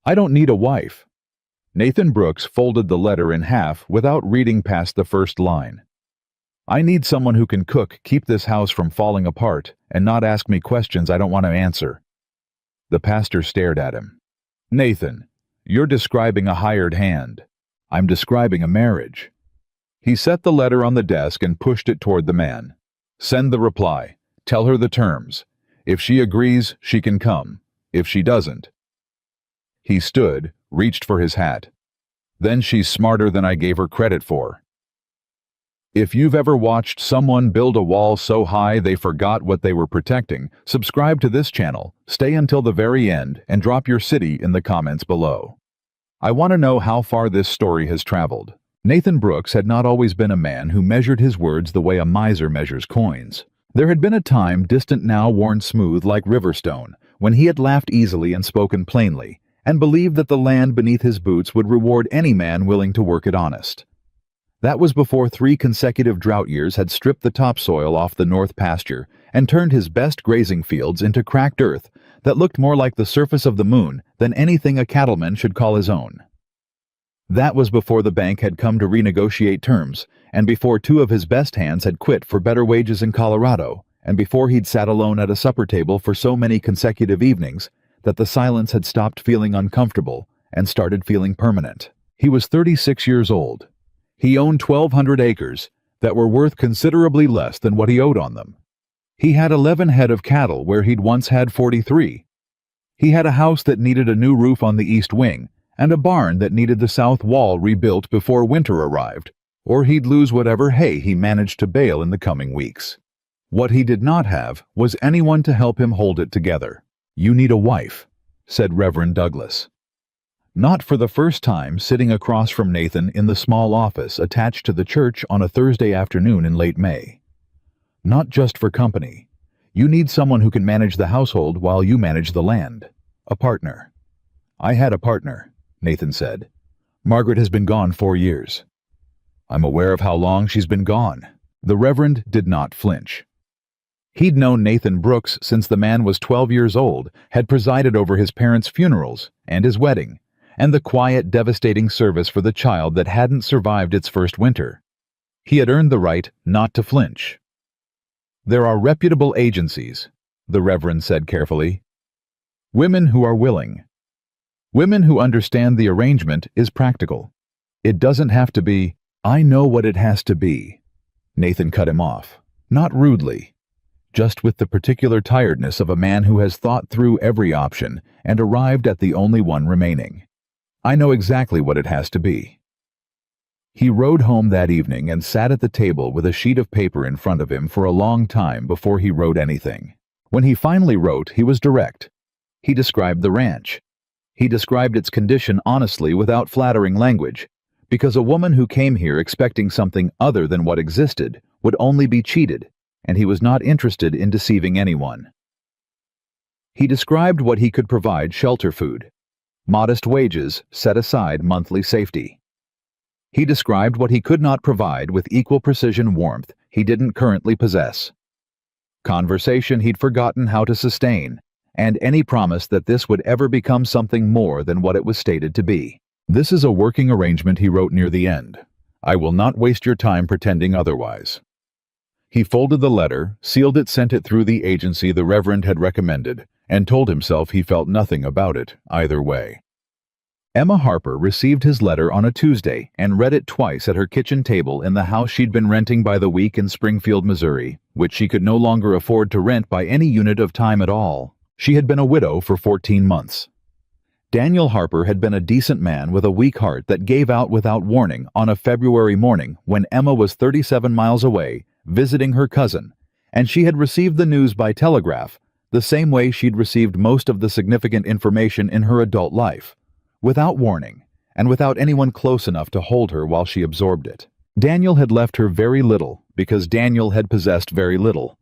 I don't need a wife. Nathan Brooks folded the letter in half without reading past the first line. I need someone who can cook, keep this house from falling apart, and not ask me questions I don't want to answer. The pastor stared at him. Nathan, you're describing a hired hand. I'm describing a marriage. He set the letter on the desk and pushed it toward the man. Send the reply. Tell her the terms. If she agrees, she can come. If she doesn't. He stood, reached for his hat. Then she's smarter than I gave her credit for. If you've ever watched someone build a wall so high they forgot what they were protecting, subscribe to this channel, stay until the very end, and drop your city in the comments below. I want to know how far this story has traveled. Nathan Brooks had not always been a man who measured his words the way a miser measures coins. There had been a time, distant now worn smooth like Riverstone, when he had laughed easily and spoken plainly, and believed that the land beneath his boots would reward any man willing to work it honest. That was before 3 consecutive drought years had stripped the topsoil off the north pasture and turned his best grazing fields into cracked earth that looked more like the surface of the moon than anything a cattleman should call his own. That was before the bank had come to renegotiate terms, and before 2 of his best hands had quit for better wages in Colorado, and before he'd sat alone at a supper table for so many consecutive evenings that the silence had stopped feeling uncomfortable and started feeling permanent. He was 36 years old. He owned 1,200 acres that were worth considerably less than what he owed on them. He had 11 head of cattle where he'd once had 43. He had a house that needed a new roof on the east wing and a barn that needed the south wall rebuilt before winter arrived, or he'd lose whatever hay he managed to bale in the coming weeks. What he did not have was anyone to help him hold it together. You need a wife, said Reverend Douglas. Not for the first time sitting across from Nathan in the small office attached to the church on a Thursday afternoon in late May. Not just for company. You need someone who can manage the household while you manage the land. A partner. I had a partner, Nathan said. Margaret has been gone 4 years. I'm aware of how long she's been gone. The Reverend did not flinch. He'd known Nathan Brooks since the man was 12 years old, had presided over his parents' funerals and his wedding, and the quiet, devastating service for the child that hadn't survived its first winter. He had earned the right not to flinch. There are reputable agencies, the Reverend said carefully. Women who are willing. Women who understand the arrangement is practical. It doesn't have to be, I know what it has to be. Nathan cut him off, not rudely, just with the particular tiredness of a man who has thought through every option and arrived at the only one remaining. I know exactly what it has to be. He rode home that evening and sat at the table with a sheet of paper in front of him for a long time before he wrote anything. When he finally wrote, he was direct. He described the ranch. He described its condition honestly without flattering language, because a woman who came here expecting something other than what existed would only be cheated, and he was not interested in deceiving anyone. He described what he could provide: shelter food, modest wages, set aside monthly safety. He described what he could not provide with equal precision warmth he didn't currently possess. Conversation he'd forgotten how to sustain, and any promise that this would ever become something more than what it was stated to be. This is a working arrangement, he wrote near the end. I will not waste your time pretending otherwise. He folded the letter, sealed it, sent it through the agency the Reverend had recommended, and told himself he felt nothing about it either way. Emma Harper received his letter on a Tuesday and read it twice at her kitchen table in the house she'd been renting by the week in Springfield, Missouri, which she could no longer afford to rent by any unit of time at all. She had been a widow for 14 months. Daniel Harper had been a decent man with a weak heart that gave out without warning on a February morning when Emma was 37 miles away visiting her cousin, and she had received the news by telegraph, the same way she'd received most of the significant information in her adult life, without warning, and without anyone close enough to hold her while she absorbed it. Daniel had left her very little because Daniel had possessed very little,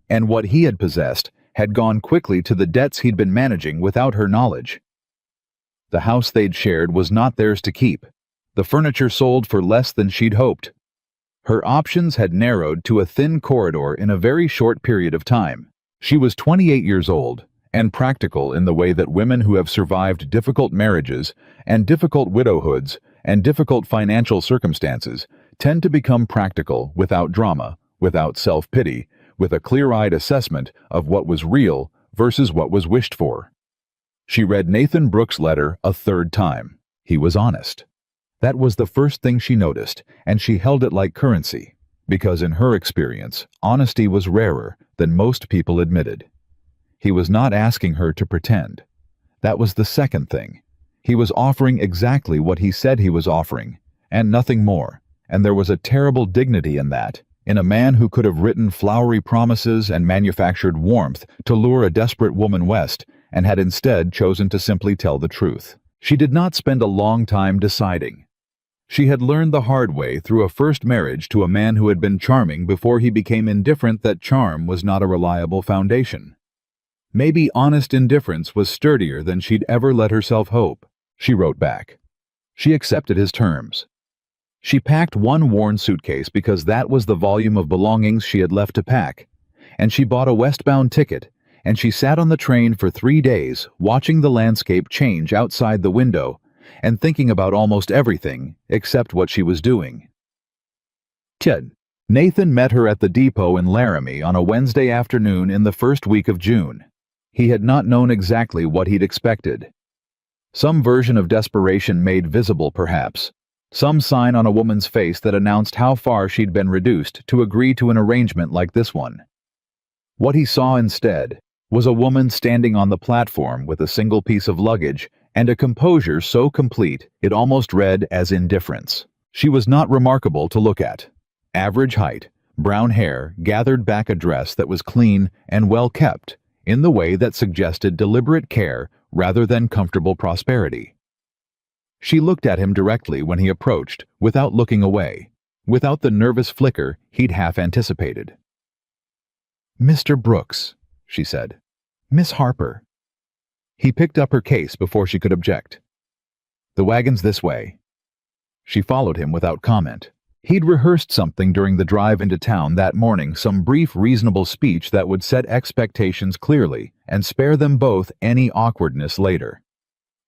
and what he had possessed had gone quickly to the debts he'd been managing without her knowledge. The house they'd shared was not theirs to keep. The furniture sold for less than she'd hoped. Her options had narrowed to a thin corridor in a very short period of time. She was 28 years old, and practical in the way that women who have survived difficult marriages and difficult widowhoods and difficult financial circumstances tend to become practical without drama, without self-pity, with a clear-eyed assessment of what was real versus what was wished for. She read Nathan Brooks' letter a third time. He was honest. That was the first thing she noticed, and she held it like currency, because in her experience, honesty was rarer than most people admitted. He was not asking her to pretend. That was the second thing. He was offering exactly what he said he was offering, and nothing more, and there was a terrible dignity in that, in a man who could have written flowery promises and manufactured warmth to lure a desperate woman west, and had instead chosen to simply tell the truth. She did not spend a long time deciding. She had learned the hard way through a first marriage to a man who had been charming before he became indifferent that charm was not a reliable foundation. Maybe honest indifference was sturdier than she'd ever let herself hope. She wrote back. She accepted his terms. She packed one worn suitcase because that was the volume of belongings she had left to pack, and she bought a westbound ticket, and she sat on the train for 3 days watching the landscape change outside the window and thinking about almost everything except what she was doing. Nathan met her at the depot in Laramie on a Wednesday afternoon in the first week of June. He had not known exactly what he'd expected. Some version of desperation made visible, perhaps. Some sign on a woman's face that announced how far she'd been reduced to agree to an arrangement like this one. What he saw instead was a woman standing on the platform with a single piece of luggage and a composure so complete it almost read as indifference. She was not remarkable to look at. Average height, brown hair gathered back a dress that was clean and well kept, in the way that suggested deliberate care rather than comfortable prosperity. She looked at him directly when he approached, without looking away, without the nervous flicker he'd half anticipated. "Mr. Brooks," she said. "Miss Harper." He picked up her case before she could object. "The wagon's this way." She followed him without comment. He'd rehearsed something during the drive into town that morning, some brief, reasonable speech that would set expectations clearly and spare them both any awkwardness later.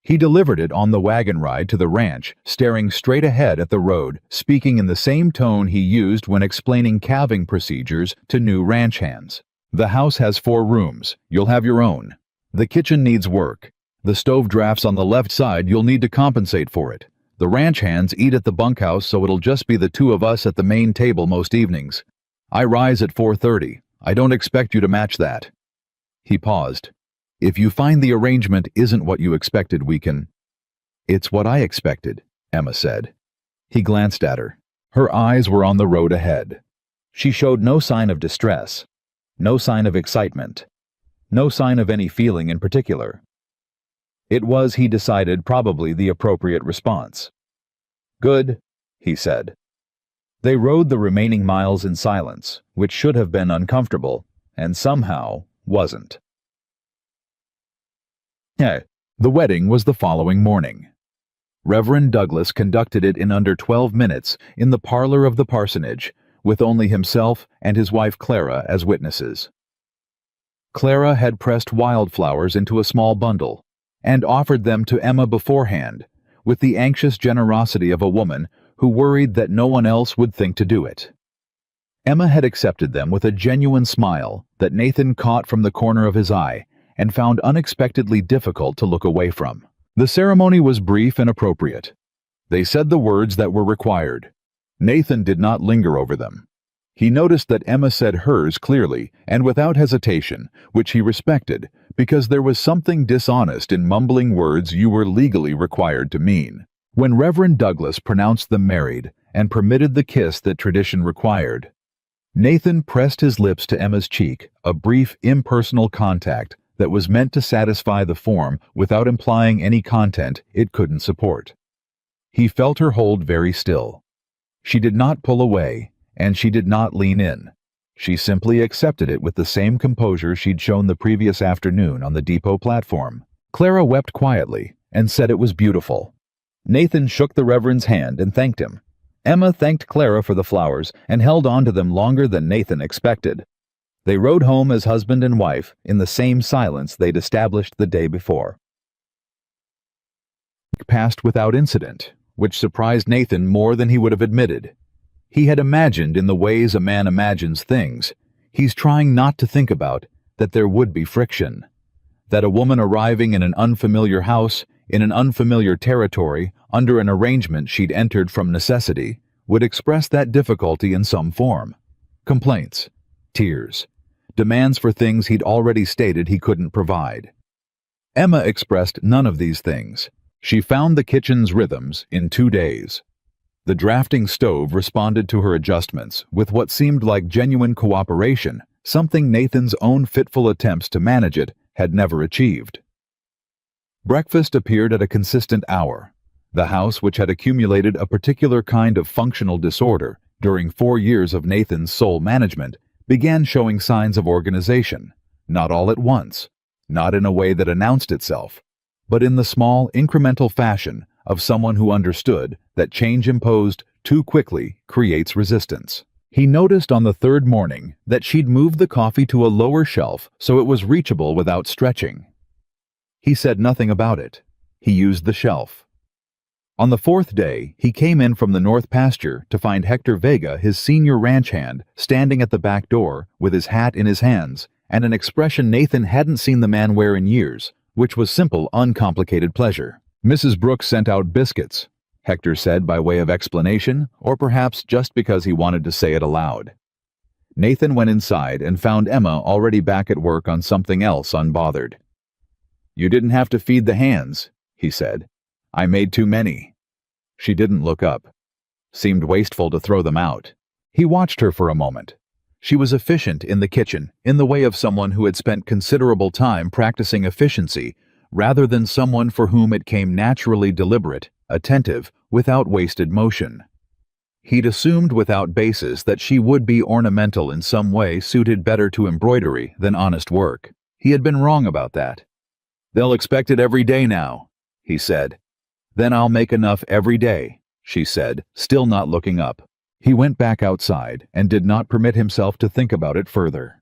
He delivered it on the wagon ride to the ranch, staring straight ahead at the road, speaking in the same tone he used when explaining calving procedures to new ranch hands. "The house has 4 rooms. You'll have your own. The kitchen needs work. The stove drafts on the left side, you'll need to compensate for it. The ranch hands eat at the bunkhouse, so it'll just be the 2 of us at the main table most evenings. I rise at 4:30. I don't expect you to match that." He paused. "If you find the arrangement isn't what you expected, we can—" "It's what I expected," Emma said. He glanced at her. Her eyes were on the road ahead. She showed no sign of distress, no sign of excitement, no sign of any feeling in particular. It was, he decided, probably the appropriate response. "Good," he said. They rode the remaining miles in silence, which should have been uncomfortable, and somehow wasn't. The wedding was the following morning. Reverend Douglas conducted it in under 12 minutes in the parlor of the parsonage, with only himself and his wife Clara as witnesses. Clara had pressed wildflowers into a small bundle and offered them to Emma beforehand, with the anxious generosity of a woman who worried that no one else would think to do it. Emma had accepted them with a genuine smile that Nathan caught from the corner of his eye and found unexpectedly difficult to look away from. The ceremony was brief and appropriate. They said the words that were required. Nathan did not linger over them. He noticed that Emma said hers clearly and without hesitation, which he respected, because there was something dishonest in mumbling words you were legally required to mean. When Reverend Douglas pronounced them married and permitted the kiss that tradition required, Nathan pressed his lips to Emma's cheek, a brief, impersonal contact that was meant to satisfy the form without implying any content it couldn't support. He felt her hold very still. She did not pull away, and she did not lean in. She simply accepted it with the same composure she'd shown the previous afternoon on the depot platform. Clara wept quietly and said it was beautiful. Nathan shook the Reverend's hand and thanked him. Emma thanked Clara for the flowers and held on to them longer than Nathan expected. They rode home as husband and wife in the same silence they'd established the day before. It passed without incident, which surprised Nathan more than he would have admitted. He had imagined in the ways a man imagines things he's trying not to think about that there would be friction, that a woman arriving in an unfamiliar house, in an unfamiliar territory, under an arrangement she'd entered from necessity, would express that difficulty in some form. Complaints, tears, demands for things he'd already stated he couldn't provide. Emma expressed none of these things. She found the kitchen's rhythms in 2 days. The drafting stove responded to her adjustments with what seemed like genuine cooperation, something Nathan's own fitful attempts to manage it had never achieved. Breakfast appeared at a consistent hour. The house, which had accumulated a particular kind of functional disorder during 4 years of Nathan's sole management, began showing signs of organization, not all at once, not in a way that announced itself, but in the small, incremental fashion of someone who understood that change imposed too quickly creates resistance. He noticed on the third morning that she'd moved the coffee to a lower shelf so it was reachable without stretching. He said nothing about it. He used the shelf. On the fourth day, he came in from the north pasture to find Hector Vega, his senior ranch hand, standing at the back door with his hat in his hands and an expression Nathan hadn't seen the man wear in years, which was simple, uncomplicated pleasure. "Mrs. Brooks sent out biscuits," Hector said by way of explanation, or perhaps just because he wanted to say it aloud. Nathan went inside and found Emma already back at work on something else, unbothered. "You didn't have to feed the hands," he said. "I made too many." She didn't look up. Seemed wasteful to throw them out. He watched her for a moment. She was efficient in the kitchen, in the way of someone who had spent considerable time practicing efficiency, rather than someone for whom it came naturally deliberate, attentive, without wasted motion. He'd assumed without basis that she would be ornamental in some way suited better to embroidery than honest work. He had been wrong about that. "They'll expect it every day now," he said. "Then I'll make enough every day," she said, still not looking up. He went back outside and did not permit himself to think about it further.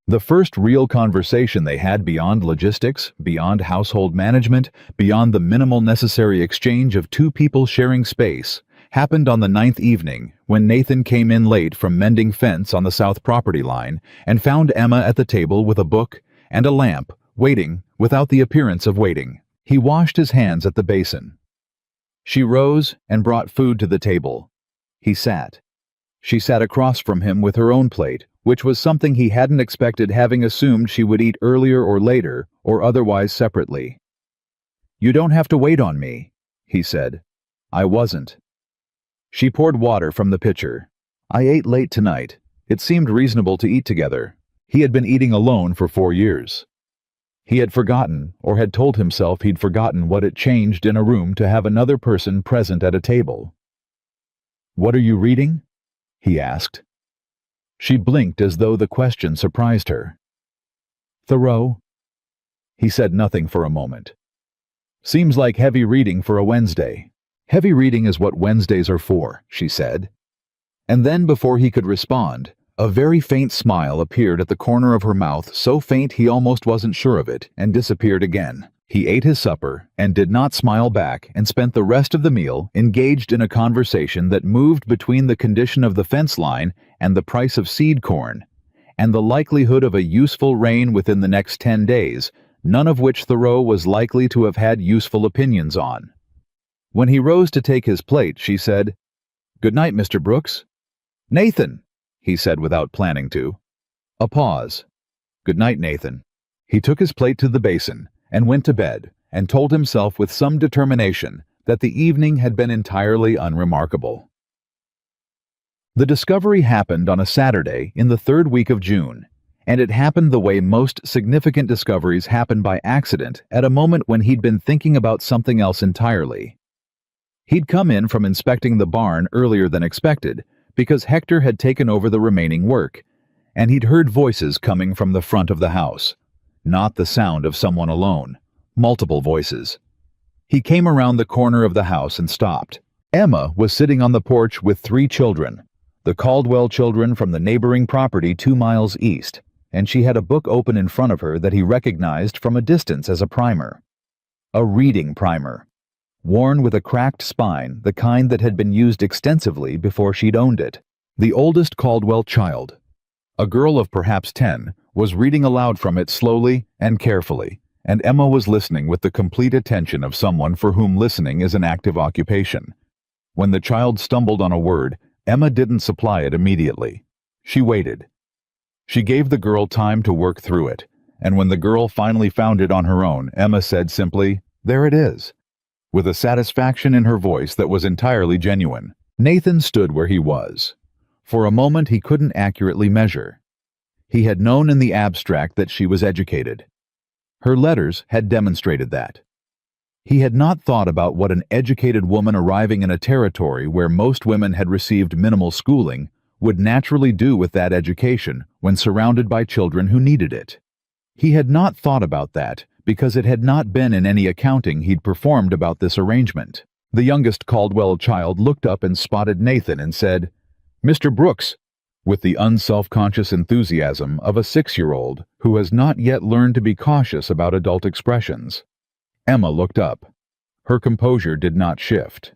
The first real conversation they had beyond logistics, beyond household management, beyond the minimal necessary exchange of two people sharing space, happened on the 9th evening when Nathan came in late from mending fence on the south property line and found Emma at the table with a book and a lamp, waiting without the appearance of waiting. He washed his hands at the basin. She rose and brought food to the table. He sat. She sat across from him with her own plate, which was something he hadn't expected, having assumed she would eat earlier or later, or otherwise separately. "You don't have to wait on me," he said. "I wasn't." She poured water from the pitcher. "I ate late tonight. It seemed reasonable to eat together." He had been eating alone for 4 years. He had forgotten, or had told himself he'd forgotten, what it changed in a room to have another person present at a table. "What are you reading?" he asked. She blinked as though the question surprised her. "Thoreau." He said nothing for a moment. "Seems like heavy reading for a Wednesday." "Heavy reading is what Wednesdays are for," she said. And then, before he could respond, a very faint smile appeared at the corner of her mouth, so faint he almost wasn't sure of it, and disappeared again. He ate his supper and did not smile back, and spent the rest of the meal engaged in a conversation that moved between the condition of the fence line and the price of seed corn, and the likelihood of a useful rain within the next 10 days, none of which Thoreau was likely to have had useful opinions on. When he rose to take his plate, she said, "Good night, Mr. Brooks." "Nathan," he said without planning to. A pause. "Good night, Nathan." He took his plate to the basin and went to bed, and told himself with some determination that the evening had been entirely unremarkable. The discovery happened on a Saturday in the 3rd week of June, and it happened the way most significant discoveries happen, by accident, at a moment when he'd been thinking about something else entirely. He'd come in from inspecting the barn earlier than expected, because Hector had taken over the remaining work, and he'd heard voices coming from the front of the house. Not the sound of someone alone. Multiple voices. He came around the corner of the house and stopped. Emma was sitting on the porch with 3 children. The Caldwell children from the neighboring property 2 miles east, and she had a book open in front of her that he recognized from a distance as a primer. A reading primer. Worn with a cracked spine, the kind that had been used extensively before she'd owned it. The oldest Caldwell child, a girl of perhaps 10, was reading aloud from it slowly and carefully, and Emma was listening with the complete attention of someone for whom listening is an active occupation. When the child stumbled on a word, Emma didn't supply it immediately. She waited. She gave the girl time to work through it, and when the girl finally found it on her own, Emma said simply, "There it is," with a satisfaction in her voice that was entirely genuine. Nathan stood where he was. For a moment he couldn't accurately measure. He had known in the abstract that she was educated. Her letters had demonstrated that. He had not thought about what an educated woman arriving in a territory where most women had received minimal schooling would naturally do with that education when surrounded by children who needed it. He had not thought about that because it had not been in any accounting he'd performed about this arrangement. The youngest Caldwell child looked up and spotted Nathan and said, "Mr. Brooks," with the unself-conscious enthusiasm of a 6-year-old who has not yet learned to be cautious about adult expressions. Emma looked up. Her composure did not shift.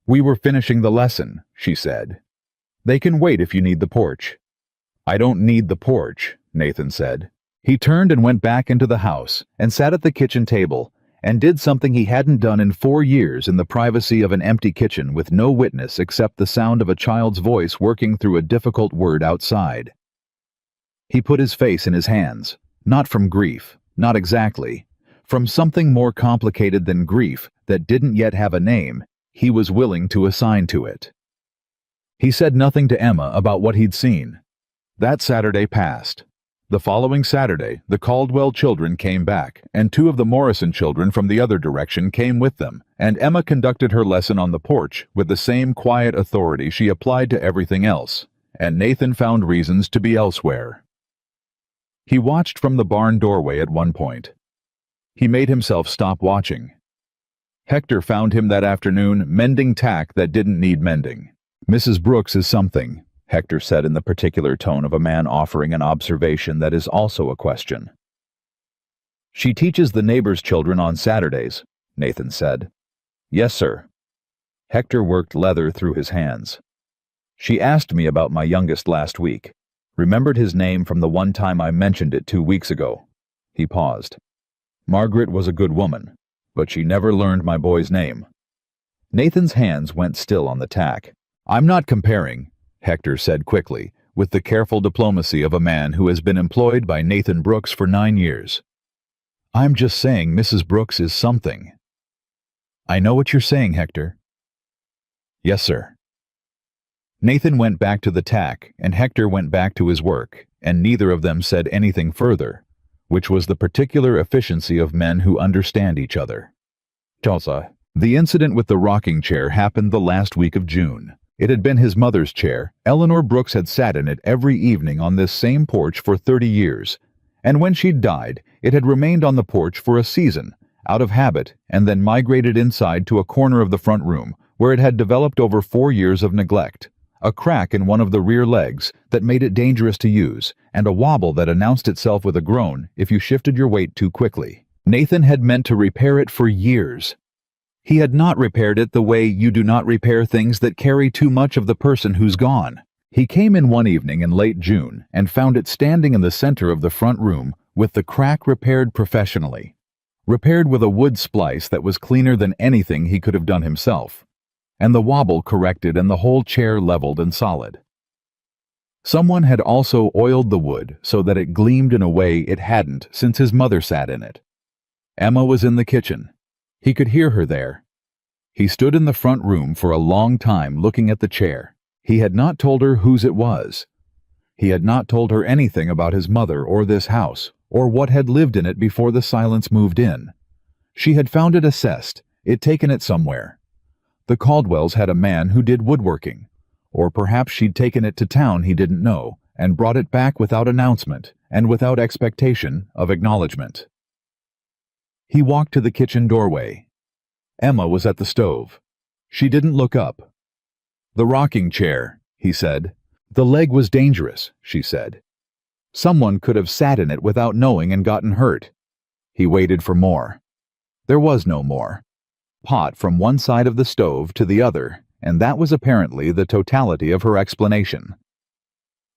"We were finishing the lesson," she said. "They can wait if you need the porch." "I don't need the porch," Nathan said. He turned and went back into the house and sat at the kitchen table and did something he hadn't done in 4 years in the privacy of an empty kitchen with no witness except the sound of a child's voice working through a difficult word outside. He put his face in his hands, not from grief, not exactly. From something more complicated than grief that didn't yet have a name he was willing to assign to it. He said nothing to Emma about what he'd seen. That Saturday passed. The following Saturday, the Caldwell children came back, and 2 of the Morrison children from the other direction came with them, and Emma conducted her lesson on the porch with the same quiet authority she applied to everything else, and Nathan found reasons to be elsewhere. He watched from the barn doorway at one point. He made himself stop watching. Hector found him that afternoon mending tack that didn't need mending. "Mrs. Brooks is something," Hector said in the particular tone of a man offering an observation that is also a question. "She teaches the neighbors' children on Saturdays," Nathan said. "Yes, sir." Hector worked leather through his hands. "She asked me about my youngest last week. Remembered his name from the one time I mentioned it 2 weeks ago." He paused. "Margaret was a good woman, but she never learned my boy's name." Nathan's hands went still on the tack. "I'm not comparing," Hector said quickly, with the careful diplomacy of a man who has been employed by Nathan Brooks for 9 years. "I'm just saying Mrs. Brooks is something." "I know what you're saying, Hector." "Yes, sir." Nathan went back to the tack, and Hector went back to his work, and neither of them said anything further, which was the particular efficiency of men who understand each other. Tulsa. The incident with the rocking chair happened the last week of June. It had been his mother's chair. Eleanor Brooks had sat in it every evening on this same porch for 30 years, and when she'd died, it had remained on the porch for a season, out of habit, and then migrated inside to a corner of the front room, where it had developed over 4 years of neglect. A crack in one of the rear legs that made it dangerous to use, and a wobble that announced itself with a groan if you shifted your weight too quickly. Nathan had meant to repair it for years. He had not repaired it the way you do not repair things that carry too much of the person who's gone. He came in one evening in late June and found it standing in the center of the front room with the crack repaired professionally. Repaired with a wood splice that was cleaner than anything he could have done himself. And the wobble corrected and the whole chair leveled and solid. Someone had also oiled the wood so that it gleamed in a way it hadn't since his mother sat in it. Emma was in the kitchen. He could hear her there. He stood in the front room for a long time looking at the chair. He had not told her whose it was. He had not told her anything about his mother or this house, or what had lived in it before the Silence moved in. She had found it assessed, it taken it somewhere. The Caldwells had a man who did woodworking, or perhaps she'd taken it to town he didn't know, and brought it back without announcement and without expectation of acknowledgement. He walked to the kitchen doorway. Emma was at the stove. She didn't look up. "The rocking chair," he said. The leg was dangerous, she said. Someone could have sat in it without knowing and gotten hurt. He waited for more. There was no more. Pot from one side of the stove to the other, and that was apparently the totality of her explanation.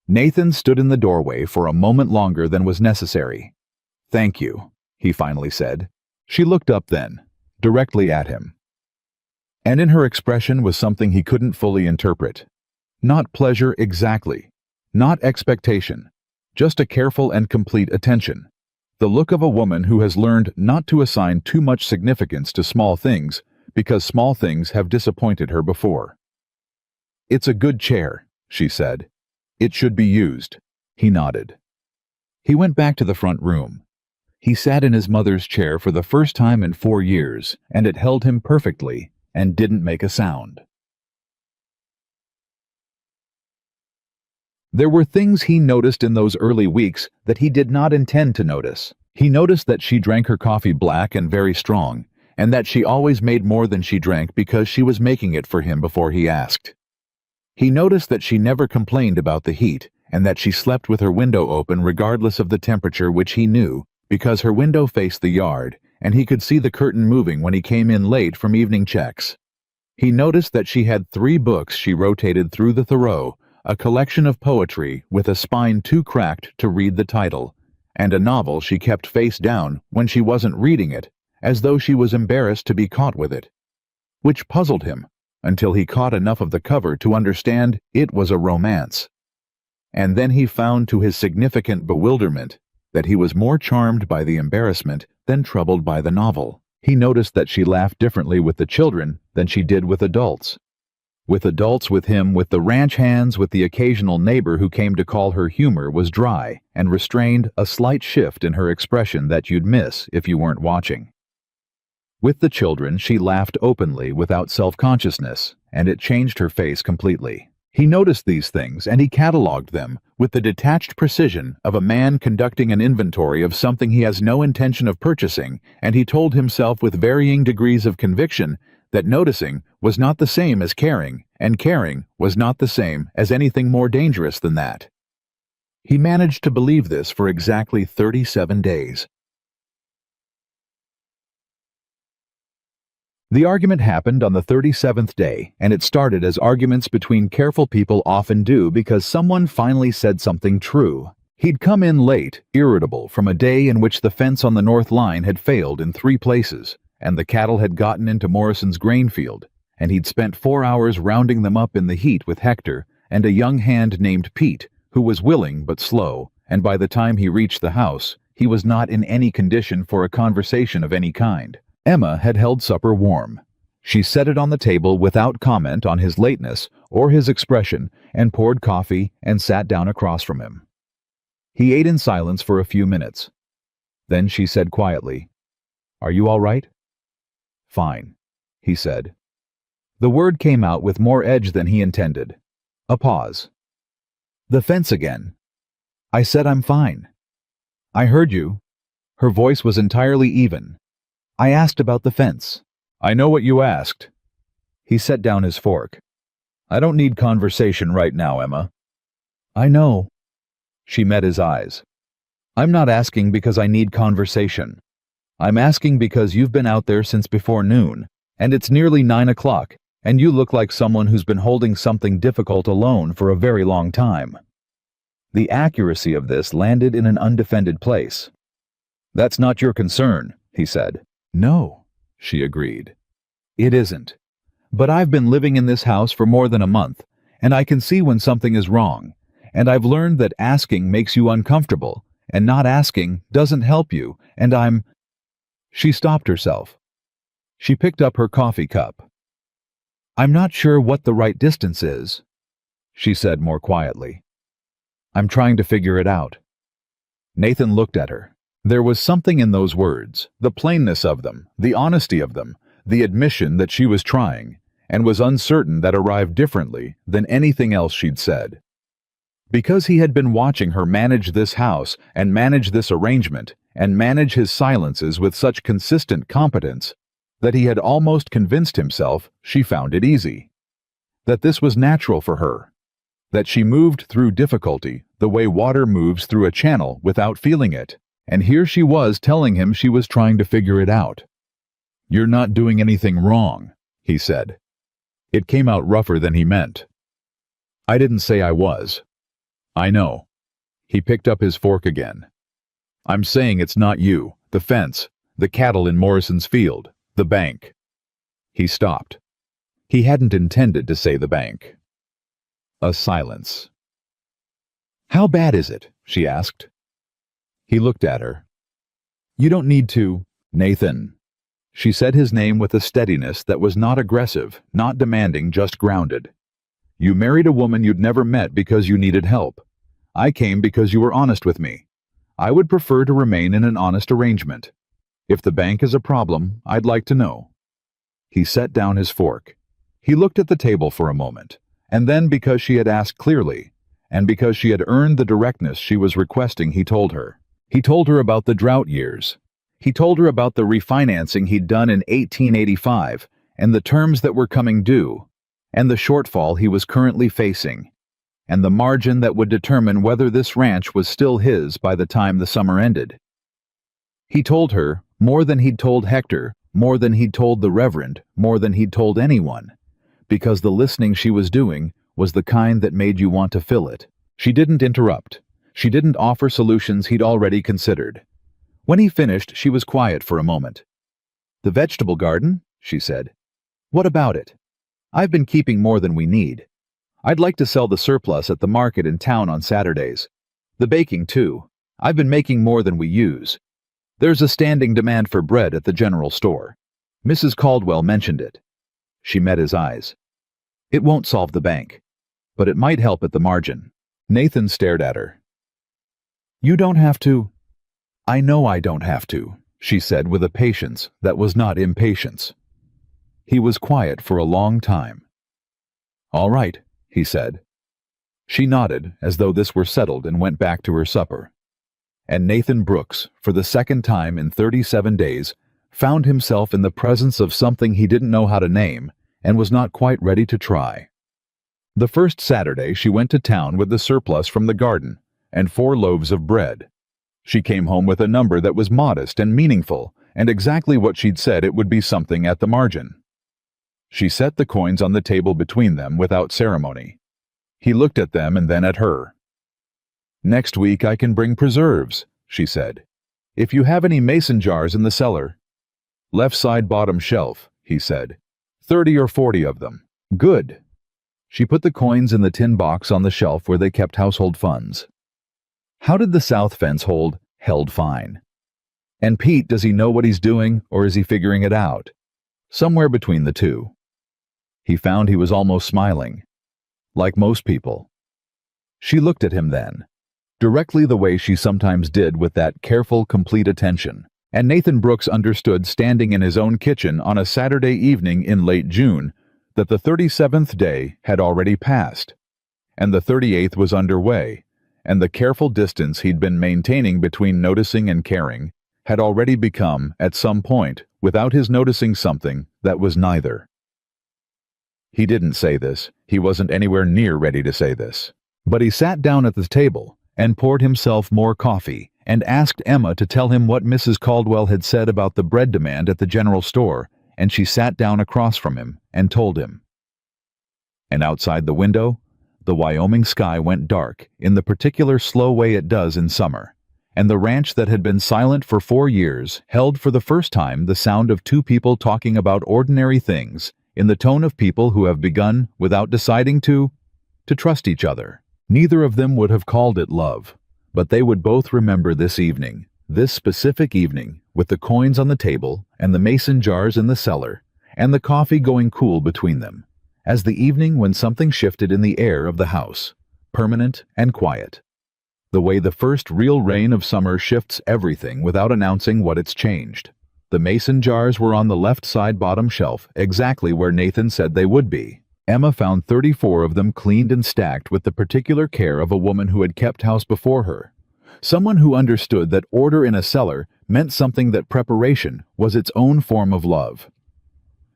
Nathan stood in the doorway for a moment longer than was necessary. Thank you, he finally said. She looked up then, directly at him. And in her expression was something he couldn't fully interpret. Not pleasure exactly, not expectation, just a careful and complete attention. The look of a woman who has learned not to assign too much significance to small things because small things have disappointed her before. It's a good chair, she said. It should be used. He nodded. He went back to the front room. He sat in his mother's chair for the first time in 4 years, and it held him perfectly and didn't make a sound. There were things he noticed in those early weeks that he did not intend to notice. He noticed that she drank her coffee black and very strong, and that she always made more than she drank because she was making it for him before he asked. He noticed that she never complained about the heat, and that she slept with her window open regardless of the temperature, which he knew, because her window faced the yard, and he could see the curtain moving when he came in late from evening checks. He noticed that she had 3 books she rotated through the Thoreau, a collection of poetry with a spine too cracked to read the title, and a novel she kept face down when she wasn't reading it, as though she was embarrassed to be caught with it. Which puzzled him, until he caught enough of the cover to understand it was a romance. And then he found to his significant bewilderment that he was more charmed by the embarrassment than troubled by the novel. He noticed that she laughed differently with the children than she did with adults. With adults, with him, with the ranch hands, with the occasional neighbor who came to call her humor was dry and restrained, a slight shift in her expression that you'd miss if you weren't watching. With the children, she laughed openly without self-consciousness, and it changed her face completely. He noticed these things, and he cataloged them with the detached precision of a man conducting an inventory of something he has no intention of purchasing, and he told himself with varying degrees of conviction that noticing was not the same as caring, and caring was not the same as anything more dangerous than that. He managed to believe this for exactly 37 days. The argument happened on the 37th day, and it started as arguments between careful people often do because someone finally said something true. He'd come in late, irritable, from a day in which the fence on the north line had failed in 3 places, and the cattle had gotten into Morrison's grain field, and he'd spent 4 hours rounding them up in the heat with Hector and a young hand named Pete, who was willing but slow, and by the time he reached the house, he was not in any condition for a conversation of any kind. Emma had held supper warm. She set it on the table without comment on his lateness or his expression, and poured coffee and sat down across from him. He ate in silence for a few minutes. Then she said quietly, "Are you all right?" "Fine," he said. The word came out with more edge than he intended. A pause. "The fence again." "I said I'm fine." "I heard you." Her voice was entirely even. "I asked about the fence." "I know what you asked." He set down his fork. "I don't need conversation right now, Emma." "I know." She met his eyes. "I'm not asking because I need conversation. I'm asking because you've been out there since before noon, and it's nearly 9 o'clock, and you look like someone who's been holding something difficult alone for a very long time." The accuracy of this landed in an undefended place. "That's not your concern," he said. "No," she agreed. "It isn't. But I've been living in this house for more than a month, and I can see when something is wrong, and I've learned that asking makes you uncomfortable, and not asking doesn't help you, and I'm—" She stopped herself. She picked up her coffee cup. "I'm not sure what the right distance is," she said more quietly. "I'm trying to figure it out." Nathan looked at her. There was something in those words, the plainness of them, the honesty of them, the admission that she was trying, and was uncertain, that arrived differently than anything else she'd said. Because he had been watching her manage this house and manage this arrangement and manage his silences with such consistent competence that he had almost convinced himself she found it easy. That this was natural for her. that she moved through difficulty the way water moves through a channel without feeling it, and here she was telling him she was trying to figure it out. "You're not doing anything wrong," he said. It came out rougher than he meant. "I didn't say I was." "I know." He picked up his fork again. "I'm saying it's not you, the fence, the cattle in Morrison's field, the bank." He stopped. He hadn't intended to say the bank. A silence. "How bad is it?" she asked. He looked at her. "You don't need to." "Nathan." She said his name with a steadiness that was not aggressive, not demanding, just grounded. "You married a woman you'd never met because you needed help. I came because you were honest with me. I would prefer to remain in an honest arrangement. If the bank is a problem, I'd like to know." He set down his fork. He looked at the table for a moment, and then, because she had asked clearly, and because she had earned the directness she was requesting, he told her. He told her about the drought years. He told her about the refinancing he'd done in 1885 and the terms that were coming due, and the shortfall he was currently facing, and the margin that would determine whether this ranch was still his by the time the summer ended. He told her more than he'd told Hector, more than he'd told the Reverend, more than he'd told anyone, because the listening she was doing was the kind that made you want to fill it. She didn't interrupt. She didn't offer solutions he'd already considered. When he finished, she was quiet for a moment. "The vegetable garden?" she said. "What about it? I've been keeping more than we need. I'd like to sell the surplus at the market in town on Saturdays. The baking, too. I've been making more than we use. There's a standing demand for bread at the general store. Mrs. Caldwell mentioned it." She met his eyes. "It won't solve the bank, but it might help at the margin." Nathan stared at her. "You don't have to." "I know I don't have to," she said with a patience that was not impatience. He was quiet for a long time. "All right," he said. She nodded as though this were settled and went back to her supper. And Nathan Brooks, for the second time in 37 days, found himself in the presence of something he didn't know how to name and was not quite ready to try. The first Saturday she went to town with the surplus from the garden and 4 loaves of bread. She came home with a number that was modest and meaningful and exactly what she'd said it would be, something at the margin. She set the coins on the table between them without ceremony. He looked at them and then at her. "Next week I can bring preserves," she said. "If you have any mason jars in the cellar." "Left side bottom shelf," he said. 30 or 40 of them." "Good." She put the coins in the tin box on the shelf where they kept household funds. How did the south fence hold "held fine"? And Pete, does he know what he's doing, or is he figuring it out? Somewhere between the two. He found he was almost smiling. Like most people. She looked at him then, directly the way she sometimes did, with that careful, complete attention. And Nathan Brooks understood, standing in his own kitchen on a Saturday evening in late June, that the 37th day had already passed, and the 38th was underway, and the careful distance he'd been maintaining between noticing and caring had already become, at some point, without his noticing, something that was neither. He didn't say this. He wasn't anywhere near ready to say this. But he sat down at the table and poured himself more coffee and asked Emma to tell him what Mrs. Caldwell had said about the bread demand at the general store, and she sat down across from him and told him. And outside the window, the Wyoming sky went dark in the particular slow way it does in summer, and the ranch that had been silent for 4 years held for the first time the sound of 2 people talking about ordinary things in the tone of people who have begun, without deciding to trust each other. Neither of them would have called it love, but they would both remember this evening, this specific evening, with the coins on the table and the mason jars in the cellar and the coffee going cool between them, as the evening when something shifted in the air of the house, permanent and quiet. The way the first real rain of summer shifts everything without announcing what it's changed. The mason jars were on the left side bottom shelf, exactly where Nathan said they would be. Emma found 34 of them cleaned and stacked with the particular care of a woman who had kept house before her. Someone who understood that order in a cellar meant something, that preparation was its own form of love.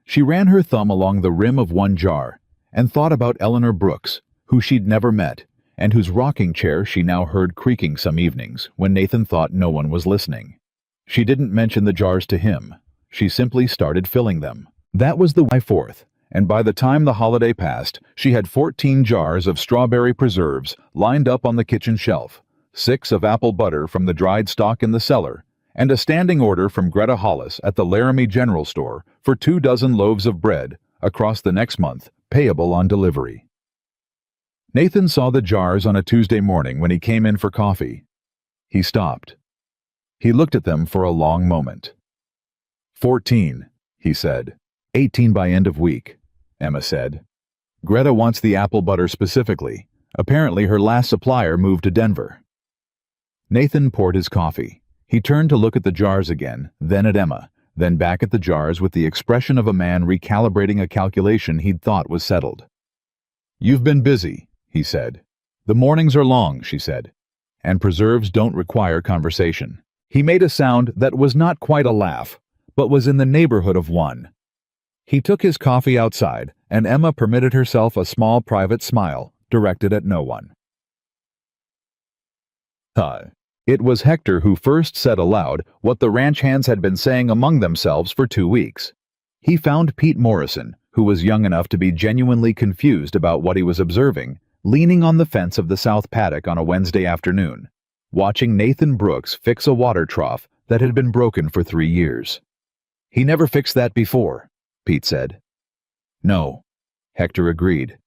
She ran her thumb along the rim of one jar and thought about Eleanor Brooks, who she'd never met, and whose rocking chair she now heard creaking some evenings when Nathan thought no one was listening. She didn't mention the jars to him. She simply started filling them. That was the July 4th, and by the time the holiday passed, she had 14 jars of strawberry preserves lined up on the kitchen shelf, 6 of apple butter from the dried stock in the cellar, and a standing order from Greta Hollis at the Laramie General Store for 24 loaves of bread across the next month, payable on delivery. Nathan saw the jars on a Tuesday morning when he came in for coffee. He stopped. He looked at them for a long moment. 14, he said. 18 by end of week, Emma said. Greta wants the apple butter specifically. Apparently her last supplier moved to Denver. Nathan poured his coffee. He turned to look at the jars again, then at Emma, then back at the jars with the expression of a man recalibrating a calculation he'd thought was settled. You've been busy, he said. The mornings are long, she said, and preserves don't require conversation. He made a sound that was not quite a laugh, but was in the neighborhood of one. He took his coffee outside, and Emma permitted herself a small private smile, directed at no one. It was Hector who first said aloud what the ranch hands had been saying among themselves for 2 weeks. He found Pete Morrison, who was young enough to be genuinely confused about what he was observing, leaning on the fence of the south paddock on a Wednesday afternoon, watching Nathan Brooks fix a water trough that had been broken for 3 years. He never fixed that before, Pete said. No, Hector agreed.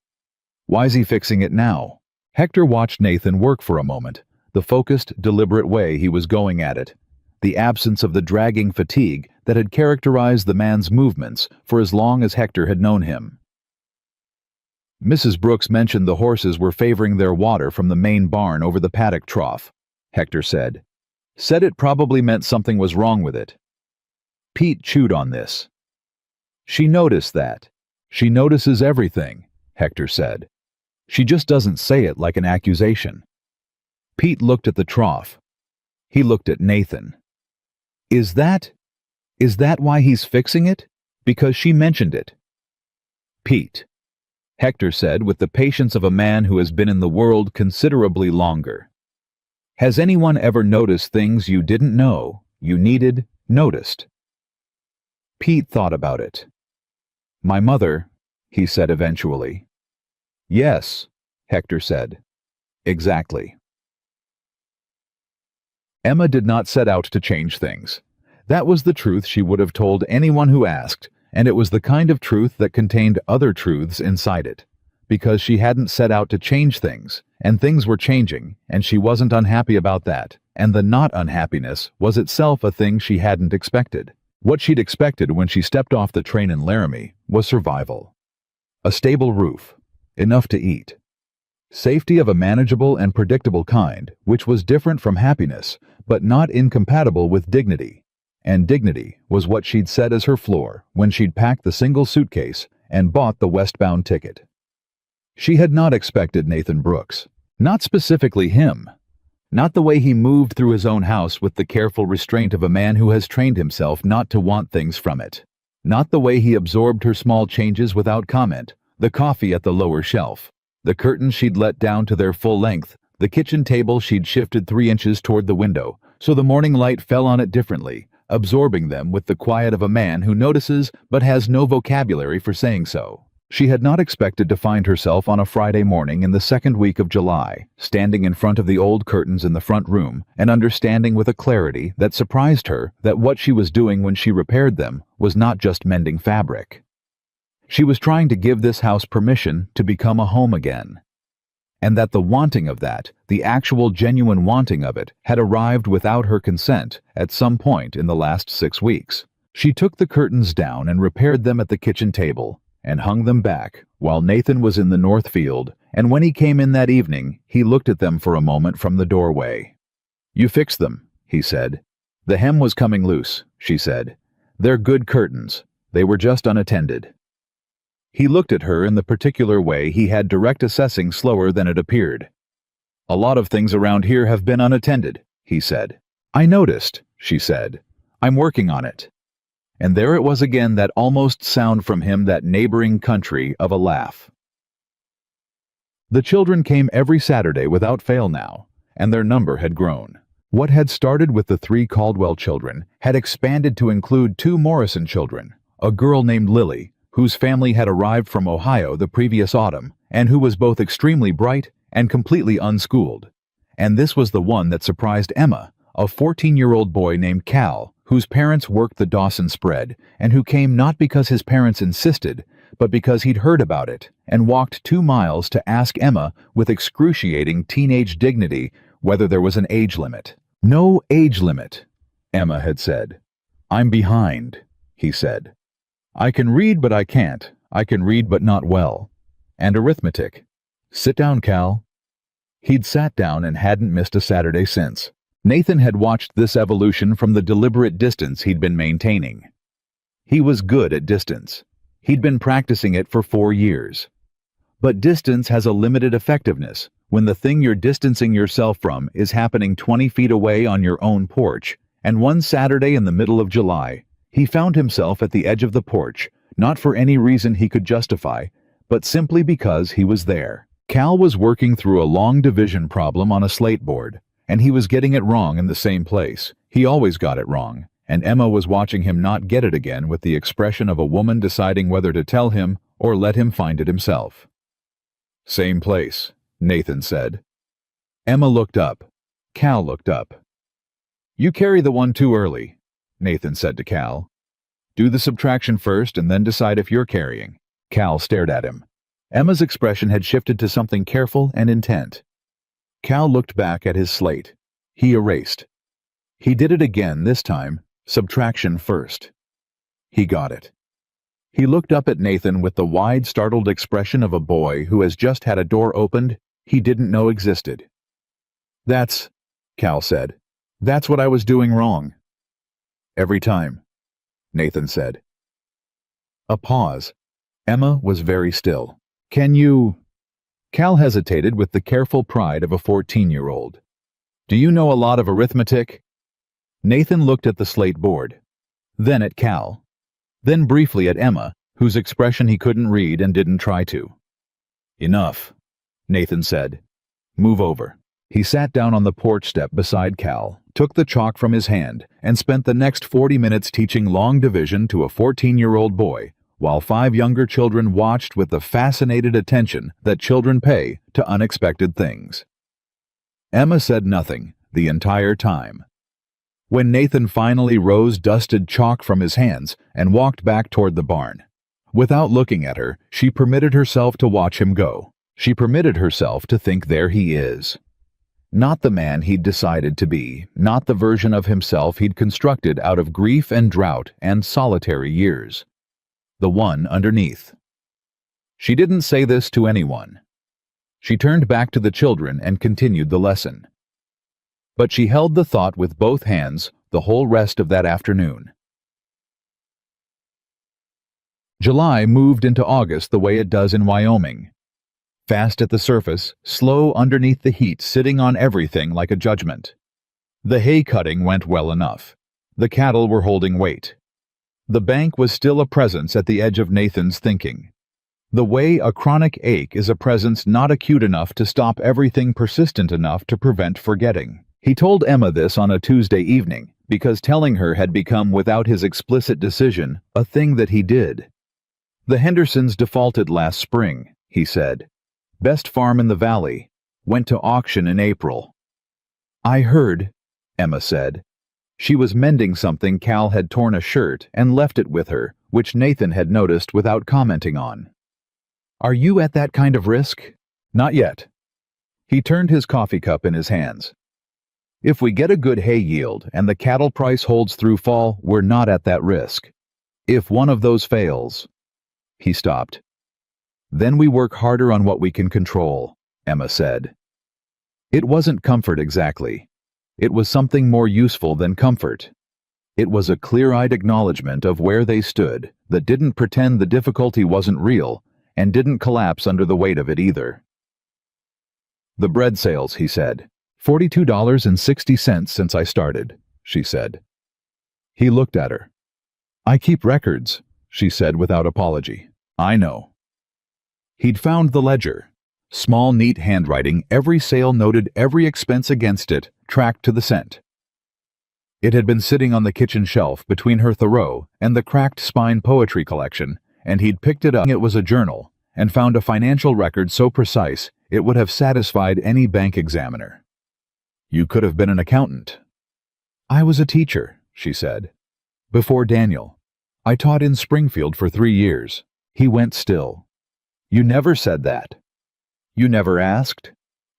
Why's he fixing it now? Hector watched Nathan work for a moment, the focused, deliberate way he was going at it, the absence of the dragging fatigue that had characterized the man's movements for as long as Hector had known him. Mrs. Brooks mentioned the horses were favoring their water from the main barn over the paddock trough, Hector said. Said it probably meant something was wrong with it. Pete chewed on this. She noticed that. She notices everything, Hector said. She just doesn't say it like an accusation. Pete looked at the trough. He looked at Nathan. Is that why he's fixing it? Because she mentioned it. Pete, Hector said with the patience of a man who has been in the world considerably longer. Has anyone ever noticed things you didn't know, you needed, noticed? Pete thought about it. My mother, he said eventually. Yes, Hector said. Exactly. Emma did not set out to change things. That was the truth she would have told anyone who asked, and it was the kind of truth that contained other truths inside it, because she hadn't set out to change things, and things were changing, and she wasn't unhappy about that, and the not unhappiness was itself a thing she hadn't expected. What she'd expected when she stepped off the train in Laramie was survival. A stable roof, enough to eat. Safety of a manageable and predictable kind, which was different from happiness, but not incompatible with dignity. And dignity was what she'd set as her floor when she'd packed the single suitcase and bought the westbound ticket. She had not expected Nathan Brooks, not specifically him, not the way he moved through his own house with the careful restraint of a man who has trained himself not to want things from it, not the way he absorbed her small changes without comment, the coffee at the lower shelf, the curtains she'd let down to their full length, the kitchen table she'd shifted 3 inches toward the window, so the morning light fell on it differently, absorbing them with the quiet of a man who notices but has no vocabulary for saying so. She had not expected to find herself on a Friday morning in the second week of July, standing in front of the old curtains in the front room and understanding with a clarity that surprised her that what she was doing when she repaired them was not just mending fabric. She was trying to give this house permission to become a home again. And that the wanting of that, the actual genuine wanting of it, had arrived without her consent at some point in the last 6 weeks. She took the curtains down and repaired them at the kitchen table, and hung them back while Nathan was in the north field, and when he came in that evening, he looked at them for a moment from the doorway. You fixed them, he said. The hem was coming loose, she said. They're good curtains. They were just unattended. He looked at her in the particular way he had direct assessing slower than it appeared. A lot of things around here have been unattended, he said. I noticed, she said. I'm working on it. And there it was again, that almost sound from him, that neighboring country of a laugh. The children came every Saturday without fail now, and their number had grown. What had started with the 3 Caldwell children had expanded to include 2 Morrison children, a girl named Lily, whose family had arrived from Ohio the previous autumn, and who was both extremely bright and completely unschooled. And this was the one that surprised Emma, a 14-year-old boy named Cal, whose parents worked the Dawson spread, and who came not because his parents insisted, but because he'd heard about it, and walked 2 miles to ask Emma with excruciating teenage dignity whether there was an age limit. "No age limit," Emma had said. "I'm behind," he said. "I can read, but I can't. I can read, but not well. And arithmetic. Sit down, Cal." He'd sat down and hadn't missed a Saturday since. Nathan had watched this evolution from the deliberate distance he'd been maintaining. He was good at distance. He'd been practicing it for 4 years. But distance has a limited effectiveness when the thing you're distancing yourself from is happening 20 feet away on your own porch, and one Saturday in the middle of July, he found himself at the edge of the porch, not for any reason he could justify, but simply because he was there. Cal was working through a long division problem on a slate board, and he was getting it wrong in the same place. He always got it wrong, and Emma was watching him not get it again with the expression of a woman deciding whether to tell him or let him find it himself. "Same place," Nathan said. Emma looked up. Cal looked up. "You carry the one too early," Nathan said to Cal. "Do the subtraction first and then decide if you're carrying." Cal stared at him. Emma's expression had shifted to something careful and intent. Cal looked back at his slate. He erased. He did it again this time, subtraction first. He got it. He looked up at Nathan with the wide, startled expression of a boy who has just had a door opened he didn't know existed. "That's," Cal said, "that's what I was doing wrong." "Every time," Nathan said. A pause. Emma was very still. "Can you—" Cal hesitated with the careful pride of a 14-year-old. "Do you know a lot of arithmetic?" Nathan looked at the slate board, then at Cal, then briefly at Emma, whose expression he couldn't read and didn't try to. "Enough," Nathan said. "Move over." He sat down on the porch step beside Cal, took the chalk from his hand, and spent the next 40 minutes teaching long division to a 14-year-old boy, while 5 younger children watched with the fascinated attention that children pay to unexpected things. Emma said nothing the entire time. When Nathan finally rose, dusted chalk from his hands, and walked back toward the barn, without looking at her, she permitted herself to watch him go. She permitted herself to think there he is. Not the man he'd decided to be, not the version of himself he'd constructed out of grief and drought and solitary years. The one underneath. She didn't say this to anyone. She turned back to the children and continued the lesson. But she held the thought with both hands the whole rest of that afternoon. July moved into August the way it does in Wyoming. Fast at the surface, slow underneath the heat, sitting on everything like a judgment. The hay cutting went well enough. The cattle were holding weight. The bank was still a presence at the edge of Nathan's thinking. The way a chronic ache is a presence not acute enough to stop everything, persistent enough to prevent forgetting. He told Emma this on a Tuesday evening, because telling her had become, without his explicit decision, a thing that he did. "The Hendersons defaulted last spring," he said. "Best farm in the valley. Went to auction in April." "I heard," Emma said. She was mending something. Cal had torn a shirt and left it with her, which Nathan had noticed without commenting on. "Are you at that kind of risk?" "Not yet." He turned his coffee cup in his hands. "If we get a good hay yield and the cattle price holds through fall, we're not at that risk. If one of those fails—" He stopped. "Then we work harder on what we can control," Emma said. It wasn't comfort exactly. It was something more useful than comfort. It was a clear-eyed acknowledgement of where they stood that didn't pretend the difficulty wasn't real and didn't collapse under the weight of it either. "The bread sales," he said. $42.60 since I started," she said. He looked at her. "I keep records," she said without apology. "I know." He'd found the ledger. Small, neat handwriting, every sale noted, every expense against it, tracked to the cent. It had been sitting on the kitchen shelf between her Thoreau and the cracked spine poetry collection, and he'd picked it up. It was a journal, and found a financial record so precise it would have satisfied any bank examiner. "You could have been an accountant." "I was a teacher," she said. "Before Daniel. I taught in Springfield for 3 years." He went still. "You never said that." "You never asked?"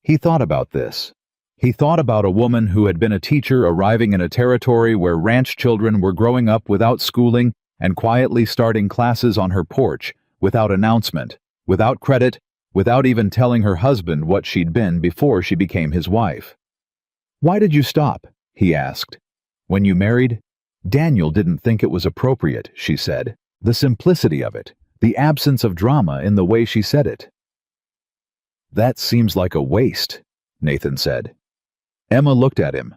He thought about this. He thought about a woman who had been a teacher arriving in a territory where ranch children were growing up without schooling and quietly starting classes on her porch, without announcement, without credit, without even telling her husband what she'd been before she became his wife. "Why did you stop?" he asked. "When you married?" "Daniel didn't think it was appropriate," she said. The simplicity of it, the absence of drama in the way she said it. "That seems like a waste," Nathan said. Emma looked at him.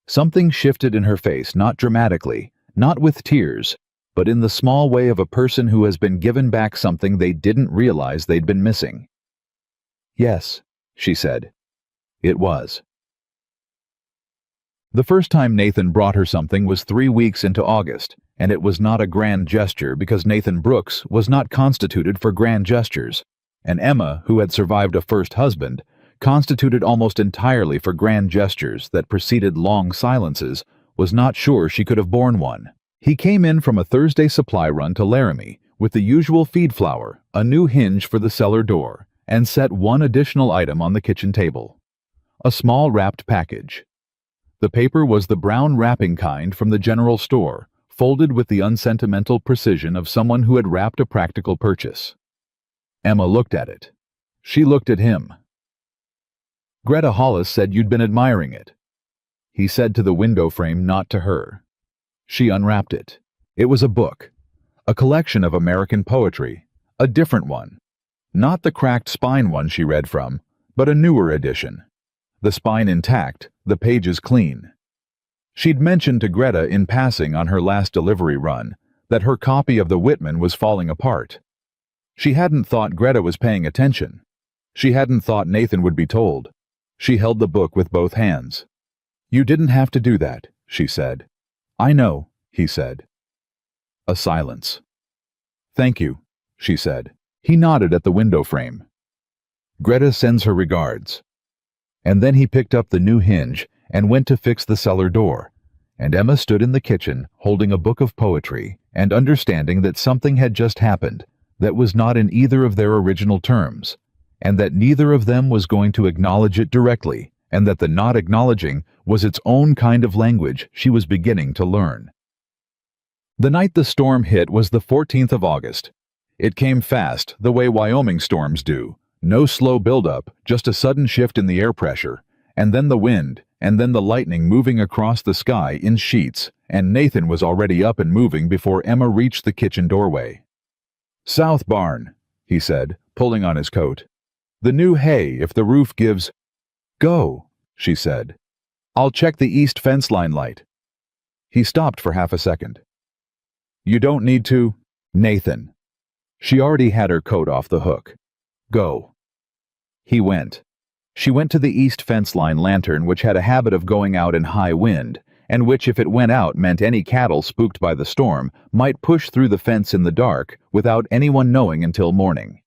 Something shifted in her face, not dramatically, not with tears, but in the small way of a person who has been given back something they didn't realize they'd been missing. "Yes," she said. It was. The first time Nathan brought her something was 3 weeks into August, and it was not a grand gesture because Nathan Brooks was not constituted for grand gestures, and Emma, who had survived a first husband, constituted almost entirely for grand gestures that preceded long silences, was not sure she could have borne one. He came in from a Thursday supply run to Laramie with the usual feed flour, a new hinge for the cellar door, and set one additional item on the kitchen table. A small wrapped package. The paper was the brown wrapping kind from the general store, folded with the unsentimental precision of someone who had wrapped a practical purchase. Emma looked at it. She looked at him. "Greta Hollis said you'd been admiring it." He said to the window frame, not to her. She unwrapped it. It was a book. A collection of American poetry. A different one. Not the cracked spine one she read from, but a newer edition. The spine intact, the pages clean. She'd mentioned to Greta in passing on her last delivery run that her copy of the Whitman was falling apart. She hadn't thought Greta was paying attention. She hadn't thought Nathan would be told. She held the book with both hands. "You didn't have to do that," she said. "I know," he said. A silence. "Thank you," she said. He nodded at the window frame. "Greta sends her regards." And then he picked up the new hinge and went to fix the cellar door, and Emma stood in the kitchen holding a book of poetry and understanding that something had just happened that was not in either of their original terms, and that neither of them was going to acknowledge it directly, and that the not acknowledging was its own kind of language she was beginning to learn. The night the storm hit was the 14th of August. It came fast, the way Wyoming storms do. No slow buildup, just a sudden shift in the air pressure, and then the wind, and then the lightning moving across the sky in sheets, and Nathan was already up and moving before Emma reached the kitchen doorway. "South barn," he said, pulling on his coat. "The new hay if the roof gives—" "Go," she said. "I'll check the east fence line light." He stopped for half a second. "You don't need to, Nathan." She already had her coat off the hook. "Go." He went. She went to the east fence line lantern, which had a habit of going out in high wind, and which, if it went out, meant any cattle spooked by the storm might push through the fence in the dark without anyone knowing until morning.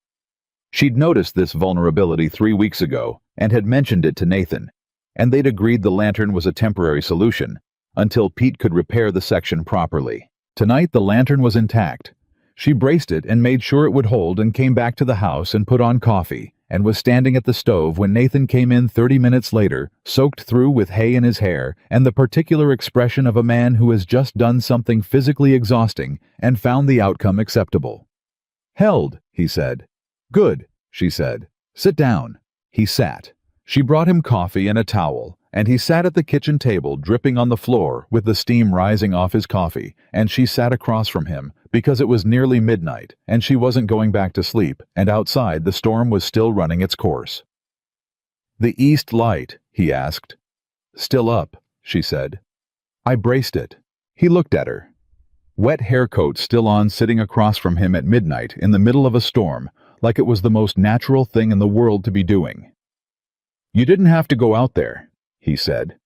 She'd noticed this vulnerability 3 weeks ago and had mentioned it to Nathan, and they'd agreed the lantern was a temporary solution until Pete could repair the section properly. Tonight the lantern was intact. She braced it and made sure it would hold and came back to the house and put on coffee and was standing at the stove when Nathan came in 30 minutes later, soaked through with hay in his hair and the particular expression of a man who has just done something physically exhausting and found the outcome acceptable. "Held," he said. "Good," she said. "Sit down." He sat. She brought him coffee and a towel, and he sat at the kitchen table dripping on the floor with the steam rising off his coffee, and she sat across from him because it was nearly midnight and she wasn't going back to sleep, and outside the storm was still running its course. "The east light?" he asked. "Still up," she said. "I braced it." He looked at her. Wet hair coat still on, sitting across from him at midnight in the middle of a storm, like it was the most natural thing in the world to be doing. "You didn't have to go out there," he said.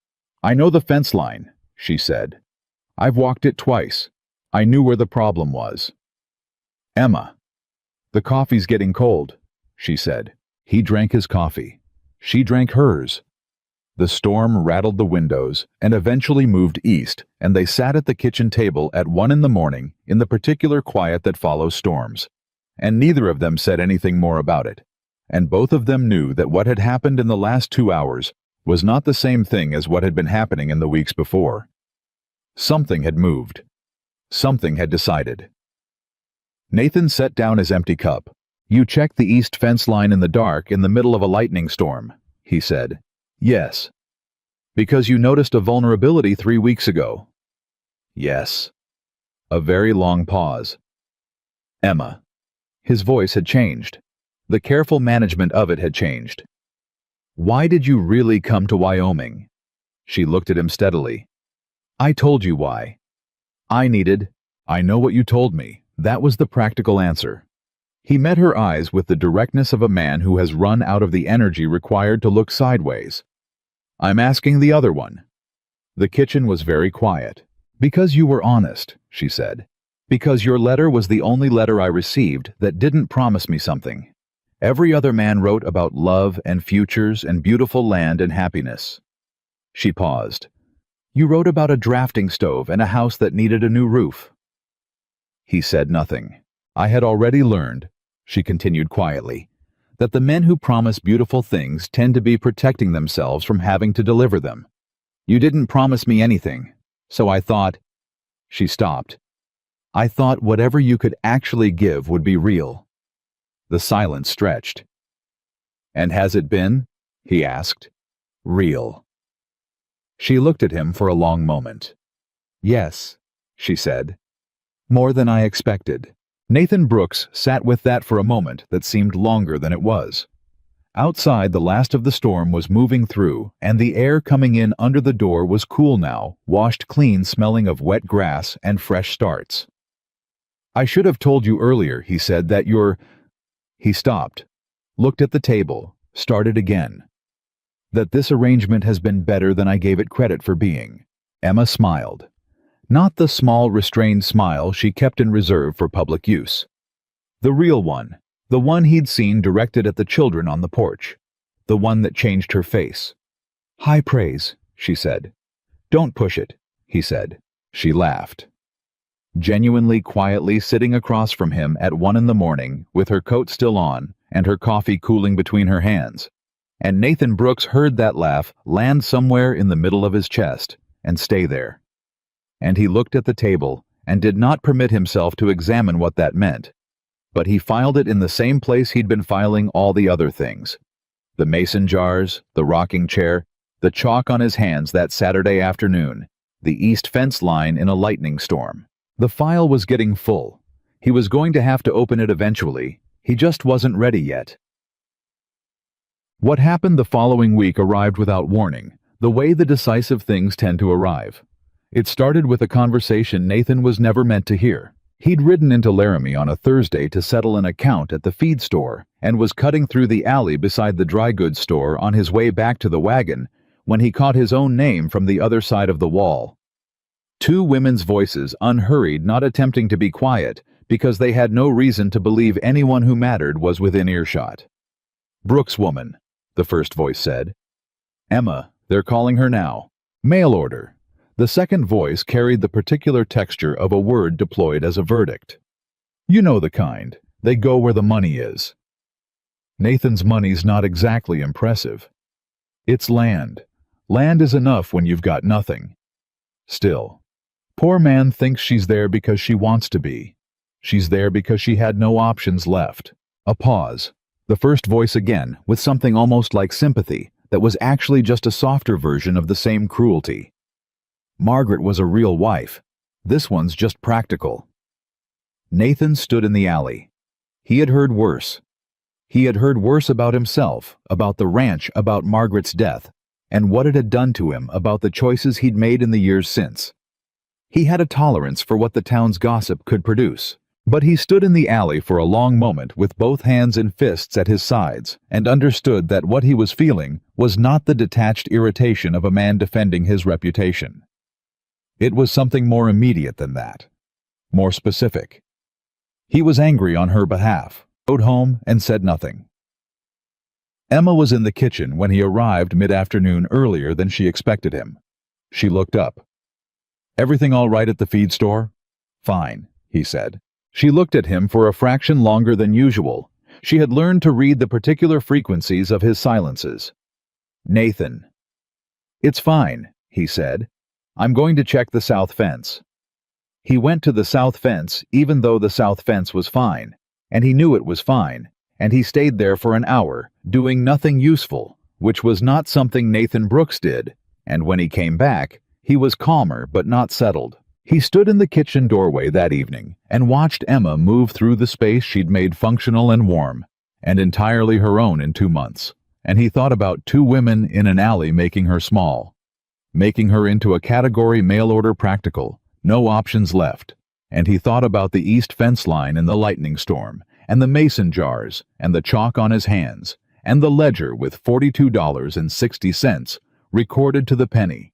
"I know the fence line," she said. "I've walked it twice. I knew where the problem was." "Emma." "The coffee's getting cold," she said. He drank his coffee. She drank hers. The storm rattled the windows and eventually moved east, and they sat at the kitchen table at 1 in the morning in the particular quiet that follows storms. And neither of them said anything more about it. And both of them knew that what had happened in the last 2 hours was not the same thing as what had been happening in the weeks before. Something had moved. Something had decided. Nathan set down his empty cup. "You checked the east fence line in the dark in the middle of a lightning storm," he said. "Yes." "Because you noticed a vulnerability 3 weeks ago." "Yes." A very long pause. "Emma." His voice had changed. The careful management of it had changed. "Why did you really come to Wyoming?" She looked at him steadily. "I told you why. I know what you told me." That was the practical answer. He met her eyes with the directness of a man who has run out of the energy required to look sideways. "I'm asking the other one." The kitchen was very quiet. "Because you were honest," she said. "Because your letter was the only letter I received that didn't promise me something. Every other man wrote about love and futures and beautiful land and happiness." She paused. "You wrote about a drafting stove and a house that needed a new roof." He said nothing. "I had already learned," she continued quietly, "that the men who promise beautiful things tend to be protecting themselves from having to deliver them. You didn't promise me anything, so I thought—" She stopped. "I thought whatever you could actually give would be real." The silence stretched. "And has it been?" he asked. "Real?" She looked at him for a long moment. "Yes," she said. "More than I expected." Nathan Brooks sat with that for a moment that seemed longer than it was. Outside, the last of the storm was moving through, and the air coming in under the door was cool now, washed clean, smelling of wet grass and fresh starts. "I should have told you earlier," he said, "that you're—" He stopped, looked at the table, started again. "That this arrangement has been better than I gave it credit for being." Emma smiled. Not the small, restrained smile she kept in reserve for public use. The real one, the one he'd seen directed at the children on the porch. The one that changed her face. "High praise," she said. "Don't push it," he said. She laughed. Genuinely quietly sitting across from him at 1 in the morning, with her coat still on and her coffee cooling between her hands. And Nathan Brooks heard that laugh land somewhere in the middle of his chest and stay there. And he looked at the table and did not permit himself to examine what that meant. But he filed it in the same place he'd been filing all the other things. The mason jars, the rocking chair, the chalk on his hands that Saturday afternoon, the east fence line in a lightning storm. The file was getting full. He was going to have to open it eventually. He just wasn't ready yet. What happened the following week arrived without warning, the way the decisive things tend to arrive. It started with a conversation Nathan was never meant to hear. He'd ridden into Laramie on a Thursday to settle an account at the feed store and was cutting through the alley beside the dry goods store on his way back to the wagon when he caught his own name from the other side of the wall. 2 women's voices, unhurried, not attempting to be quiet, because they had no reason to believe anyone who mattered was within earshot. "Brooks woman," the first voice said. "Emma, they're calling her now. Mail order." The second voice carried the particular texture of a word deployed as a verdict. "You know the kind. They go where the money is." Nathan's money's not exactly impressive. It's land. Land is enough when you've got nothing. Still, poor man thinks she's there because she wants to be. She's there because she had no options left. A pause. The first voice again, with something almost like sympathy, that was actually just a softer version of the same cruelty. Margaret was a real wife. This one's just practical. Nathan stood in the alley. He had heard worse. He had heard worse about himself, about the ranch, about Margaret's death, and what it had done to him, about the choices he'd made in the years since. He had a tolerance for what the town's gossip could produce, But he stood in the alley for a long moment with both hands and fists at his sides and understood that what he was feeling was not the detached irritation of a man defending his reputation. It was something more immediate than that, more specific. He was angry on her behalf, rode home, and said nothing. Emma was in the kitchen when he arrived mid-afternoon earlier than she expected him. She looked up. "Everything all right at the feed store?" "Fine," he said. She looked at him for a fraction longer than usual. She had learned to read the particular frequencies of his silences. "Nathan." "It's fine," he said. "I'm going to check the south fence." He went to the south fence even though the south fence was fine, and he knew it was fine, and he stayed there for an hour, doing nothing useful, which was not something Nathan Brooks did, and when he came back, he was calmer but not settled. He stood in the kitchen doorway that evening and watched Emma move through the space she'd made functional and warm, and entirely her own in 2 months, and he thought about 2 women in an alley making her small, making her into a category mail-order practical, no options left, and he thought about the east fence line in the lightning storm, and the mason jars, and the chalk on his hands, and the ledger with $42.60 recorded to the penny.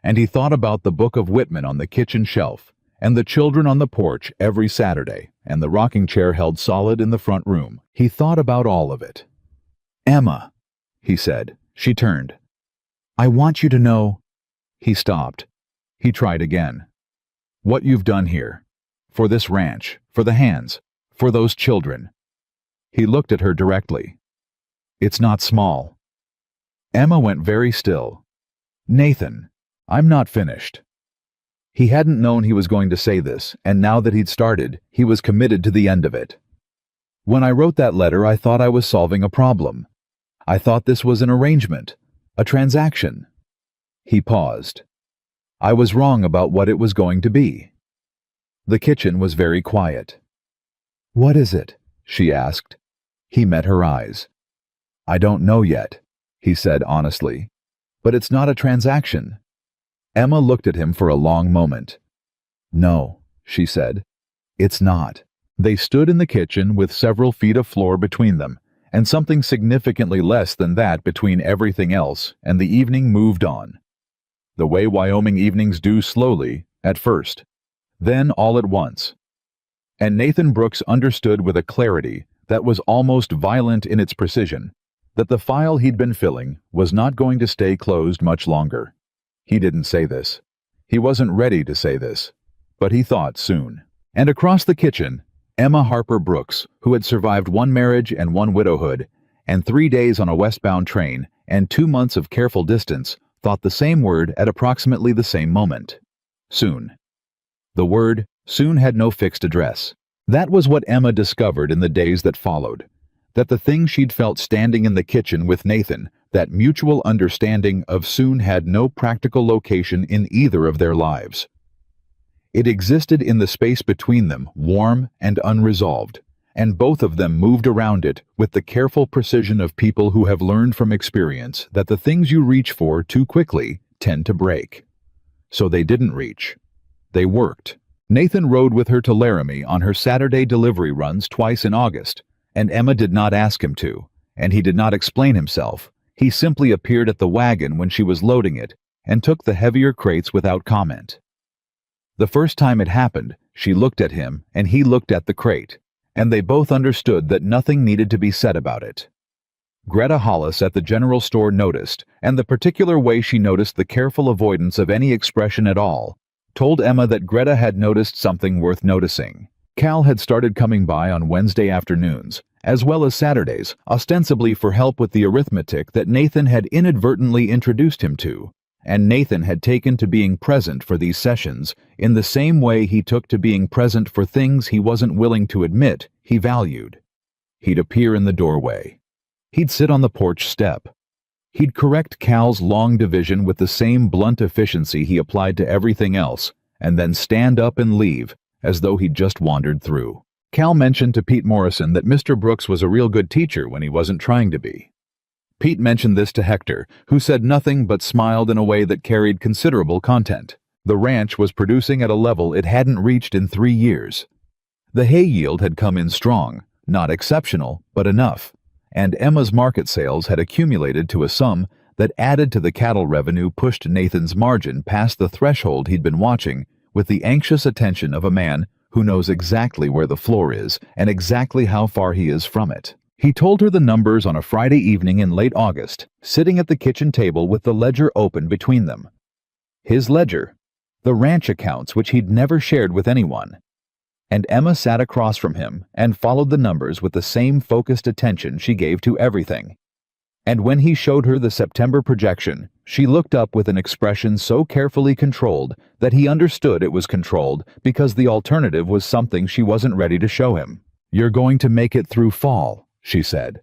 And he thought about the book of Whitman on the kitchen shelf, and the children on the porch every Saturday, and the rocking chair held solid in the front room. He thought about all of it. "Emma," he said. She turned. "I want you to know—" He stopped. He tried again. "What you've done here. For this ranch, for the hands, for those children." He looked at her directly. "It's not small." Emma went very still. "Nathan, I'm not finished." He hadn't known he was going to say this, and now that he'd started, he was committed to the end of it. "When I wrote that letter, I thought I was solving a problem. I thought this was an arrangement, a transaction." He paused. "I was wrong about what it was going to be." The kitchen was very quiet. "What is it?" she asked. He met her eyes. "I don't know yet," he said honestly. "But it's not a transaction." Emma looked at him for a long moment. "No," she said. "It's not." They stood in the kitchen with several feet of floor between them, and something significantly less than that between everything else, and the evening moved on. The way Wyoming evenings do, slowly, at first, then all at once. And Nathan Brooks understood with a clarity that was almost violent in its precision that the file he'd been filling was not going to stay closed much longer. He didn't say this. He wasn't ready to say this, but he thought soon. And across the kitchen, Emma Harper Brooks, who had survived 1 marriage and 1 widowhood, and 3 days on a westbound train, and 2 months of careful distance, thought the same word at approximately the same moment. Soon. The word soon had no fixed address. That was what Emma discovered in the days that followed. That the thing she'd felt standing in the kitchen with Nathan, that mutual understanding of soon, had no practical location in either of their lives. It existed in the space between them, warm and unresolved, and both of them moved around it with the careful precision of people who have learned from experience that the things you reach for too quickly tend to break. So they didn't reach. They worked. Nathan rode with her to Laramie on her Saturday delivery runs twice in August, and Emma did not ask him to, and he did not explain himself. He simply appeared at the wagon when she was loading it and took the heavier crates without comment. The first time it happened, she looked at him and he looked at the crate, and they both understood that nothing needed to be said about it. Greta Hollis at the general store noticed, and the particular way she noticed the careful avoidance of any expression at all, told Emma that Greta had noticed something worth noticing. Cal had started coming by on Wednesday afternoons, as well as Saturdays, ostensibly for help with the arithmetic that Nathan had inadvertently introduced him to, and Nathan had taken to being present for these sessions in the same way he took to being present for things he wasn't willing to admit he valued. He'd appear in the doorway. He'd sit on the porch step. He'd correct Cal's long division with the same blunt efficiency he applied to everything else, and then stand up and leave, as though he'd just wandered through. Cal mentioned to Pete Morrison that Mr. Brooks was a real good teacher when he wasn't trying to be. Pete mentioned this to Hector, who said nothing but smiled in a way that carried considerable content. The ranch was producing at a level it hadn't reached in 3 years. The hay yield had come in strong, not exceptional, but enough, and Emma's market sales had accumulated to a sum that added to the cattle revenue pushed Nathan's margin past the threshold he'd been watching with the anxious attention of a man who knows exactly where the floor is and exactly how far he is from it. He told her the numbers on a Friday evening in late August, sitting at the kitchen table with the ledger open between them. His ledger, the ranch accounts which he'd never shared with anyone. And Emma sat across from him and followed the numbers with the same focused attention she gave to everything. And when he showed her the September projection, she looked up with an expression so carefully controlled that he understood it was controlled because the alternative was something she wasn't ready to show him. "You're going to make it through fall," she said.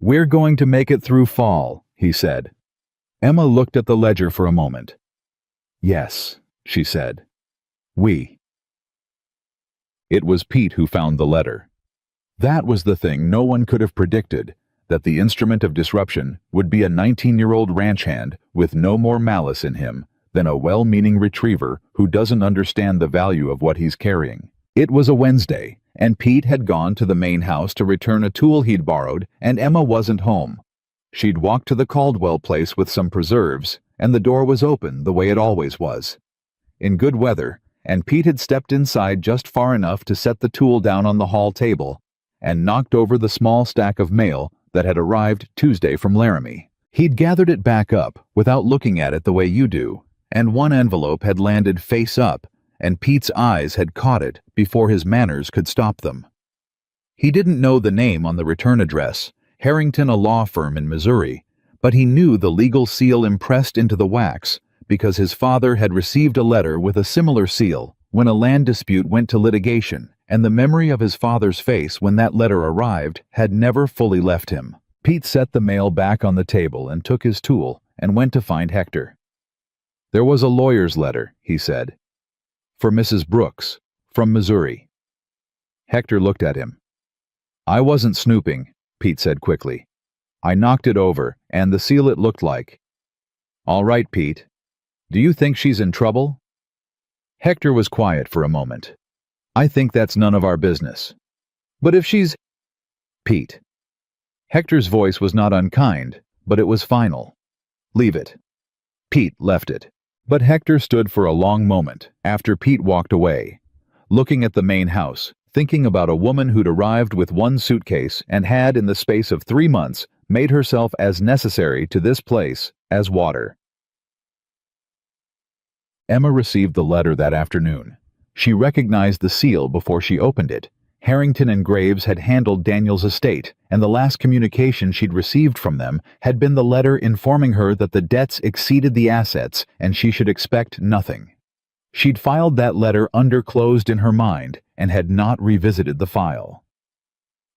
"We're going to make it through fall," he said. Emma looked at the ledger for a moment. "Yes," she said. "We." It was Pete who found the letter. That was the thing no one could have predicted, that the instrument of disruption would be a 19-year-old ranch hand with no more malice in him than a well-meaning retriever who doesn't understand the value of what he's carrying. It was a Wednesday, and Pete had gone to the main house to return a tool he'd borrowed, and Emma wasn't home. She'd walked to the Caldwell place with some preserves, and the door was open the way it always was. In good weather, and Pete had stepped inside just far enough to set the tool down on the hall table, and knocked over the small stack of mail that had arrived Tuesday from Laramie. He'd gathered it back up without looking at it the way you do, and one envelope had landed face up, and Pete's eyes had caught it before his manners could stop them. He didn't know the name on the return address, Harrington, a law firm in Missouri, but he knew the legal seal impressed into the wax because his father had received a letter with a similar seal when a land dispute went to litigation, and the memory of his father's face when that letter arrived had never fully left him. Pete set the mail back on the table and took his tool and went to find Hector. "There was a lawyer's letter," he said. "For Mrs. Brooks, from Missouri." Hector looked at him. "I wasn't snooping," Pete said quickly. "I knocked it over, and the seal it looked like." "All right, Pete. Do you think she's in trouble?" Hector was quiet for a moment. "I think that's none of our business." "But if she's—" "Pete." Hector's voice was not unkind, but it was final. "Leave it." Pete left it. But Hector stood for a long moment after Pete walked away, looking at the main house, thinking about a woman who'd arrived with one suitcase and had, in the space of 3 months, made herself as necessary to this place as water. Emma received the letter that afternoon. She recognized the seal before she opened it. Harrington and Graves had handled Daniel's estate, and the last communication she'd received from them had been the letter informing her that the debts exceeded the assets and she should expect nothing. She'd filed that letter underclosed in her mind and had not revisited the file.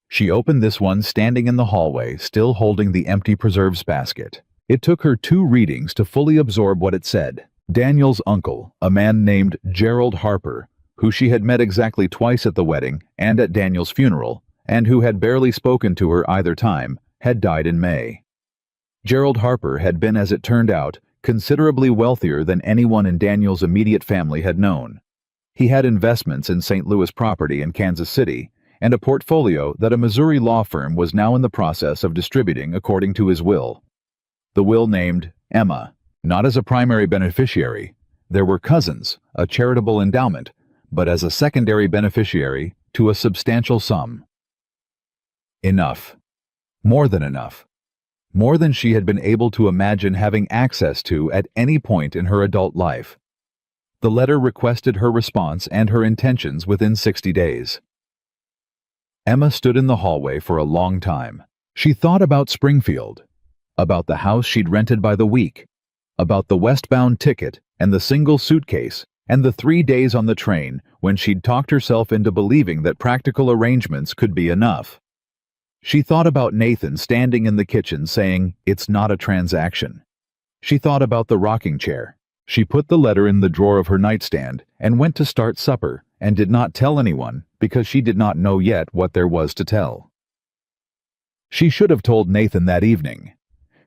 She opened this one standing in the hallway, still holding the empty preserves basket. It took her 2 readings to fully absorb what it said. Daniel's uncle, a man named Gerald Harper, who she had met exactly twice at the wedding and at Daniel's funeral, and who had barely spoken to her either time, had died in May. Gerald Harper had been, as it turned out, considerably wealthier than anyone in Daniel's immediate family had known. He had investments in St. Louis property in Kansas City, and a portfolio that a Missouri law firm was now in the process of distributing according to his will. The will named Emma, not as a primary beneficiary. There were cousins, a charitable endowment, but as a secondary beneficiary to a substantial sum. Enough. More than enough. More than she had been able to imagine having access to at any point in her adult life. The letter requested her response and her intentions within 60 days. Emma stood in the hallway for a long time. She thought about Springfield, about the house she'd rented by the week, about the westbound ticket and the single suitcase, and the 3 days on the train when she'd talked herself into believing that practical arrangements could be enough. She thought about Nathan standing in the kitchen saying, "It's not a transaction." She thought about the rocking chair. She put the letter in the drawer of her nightstand and went to start supper and did not tell anyone because she did not know yet what there was to tell. She should have told Nathan that evening.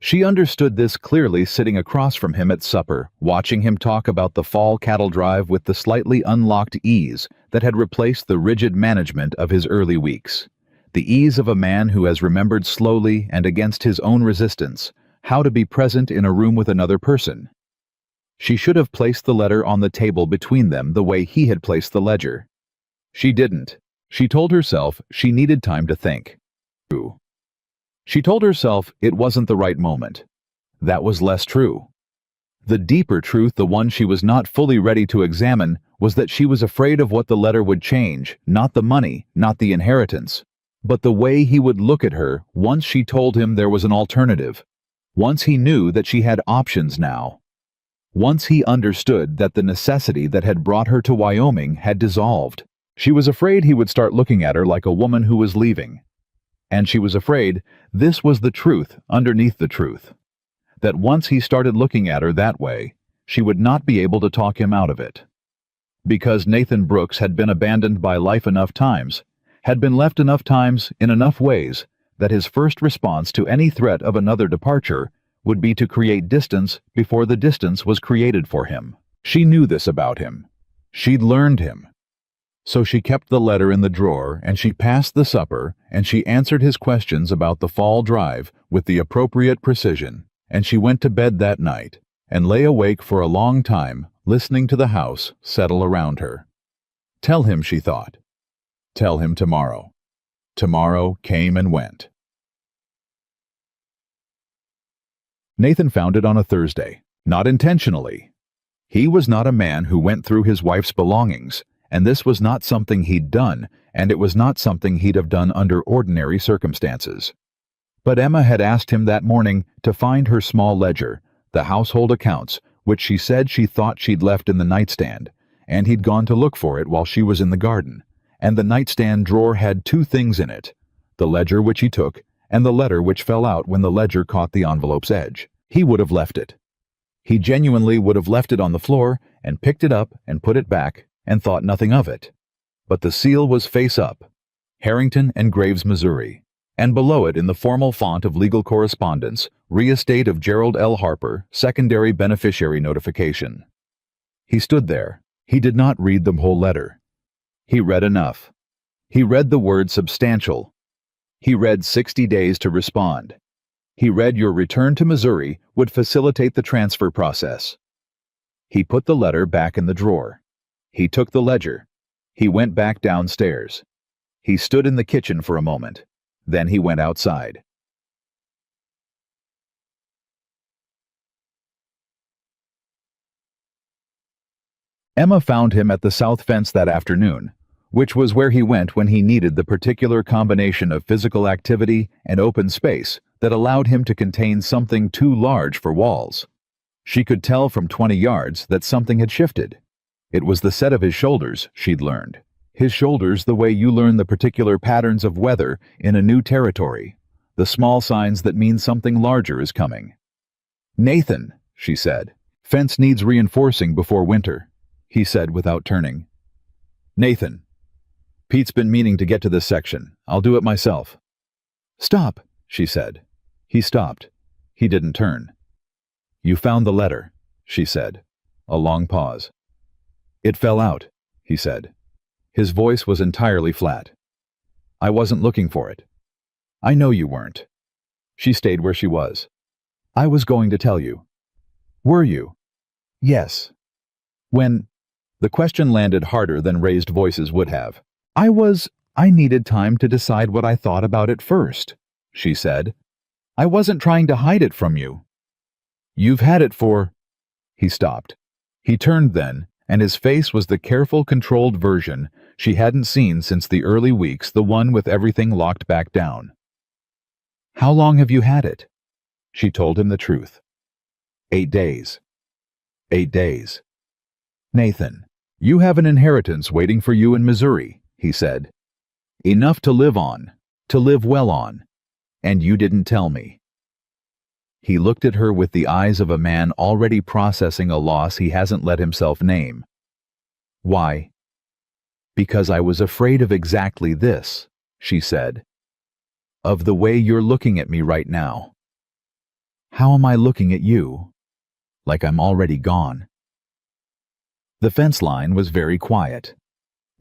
She understood this clearly sitting across from him at supper, watching him talk about the fall cattle drive with the slightly unlocked ease that had replaced the rigid management of his early weeks. The ease of a man who has remembered slowly and against his own resistance how to be present in a room with another person. She should have placed the letter on the table between them the way he had placed the ledger. She didn't. She told herself she needed time to think. She told herself it wasn't the right moment. That was less true. The deeper truth, the one she was not fully ready to examine, was that she was afraid of what the letter would change, not the money, not the inheritance, but the way he would look at her once she told him there was an alternative, once he knew that she had options now. Once he understood that the necessity that had brought her to Wyoming had dissolved. She was afraid he would start looking at her like a woman who was leaving. And she was afraid this was the truth underneath the truth. That once he started looking at her that way, she would not be able to talk him out of it. Because Nathan Brooks had been abandoned by life enough times, had been left enough times in enough ways, that his first response to any threat of another departure would be to create distance before the distance was created for him. She knew this about him. She'd learned him. So she kept the letter in the drawer, and she passed the supper, and she answered his questions about the fall drive with the appropriate precision, and she went to bed that night, and lay awake for a long time, listening to the house settle around her. Tell him, she thought. Tell him tomorrow. Tomorrow came and went. Nathan found it on a Thursday, not intentionally. He was not a man who went through his wife's belongings, and this was not something he'd done, and it was not something he'd have done under ordinary circumstances. But Emma had asked him that morning to find her small ledger, the household accounts, which she said she thought she'd left in the nightstand, and he'd gone to look for it while she was in the garden, and the nightstand drawer had two things in it, the ledger which he took, and the letter which fell out when the ledger caught the envelope's edge. He would have left it. He genuinely would have left it on the floor and picked it up and put it back and thought nothing of it. But the seal was face up, Harrington and Graves, Missouri, and below it in the formal font of legal correspondence, re-estate of Gerald L. Harper, secondary beneficiary notification. He stood there. He did not read the whole letter. He read enough. He read the word substantial. He read 60 days to respond. He read your return to Missouri would facilitate the transfer process. He put the letter back in the drawer. He took the ledger. He went back downstairs. He stood in the kitchen for a moment. Then he went outside. Emma found him at the south fence that afternoon, which was where he went when he needed the particular combination of physical activity and open space that allowed him to contain something too large for walls. She could tell from 20 yards that something had shifted. It was the set of his shoulders, she'd learned. His shoulders the way you learn the particular patterns of weather in a new territory, the small signs that mean something larger is coming. Nathan, she said, fence needs reinforcing before winter, he said without turning. Nathan. Pete's been meaning to get to this section. I'll do it myself. Stop, she said. He stopped. He didn't turn. You found the letter, she said. A long pause. It fell out, he said. His voice was entirely flat. I wasn't looking for it. I know you weren't. She stayed where she was. I was going to tell you. Were you? Yes. When? The question landed harder than raised voices would have. I needed time to decide what I thought about it first, she said. I wasn't trying to hide it from you. You've had it for... He stopped. He turned then, and his face was the careful, controlled version she hadn't seen since the early weeks, the one with everything locked back down. How long have you had it? She told him the truth. 8 days. 8 days. Nathan, you have an inheritance waiting for you in Missouri, he said. Enough to live on, to live well on, and you didn't tell me. He looked at her with the eyes of a man already processing a loss he hasn't let himself name. Why? Because I was afraid of exactly this, she said. Of the way you're looking at me right now. How am I looking at you? Like I'm already gone. The fence line was very quiet.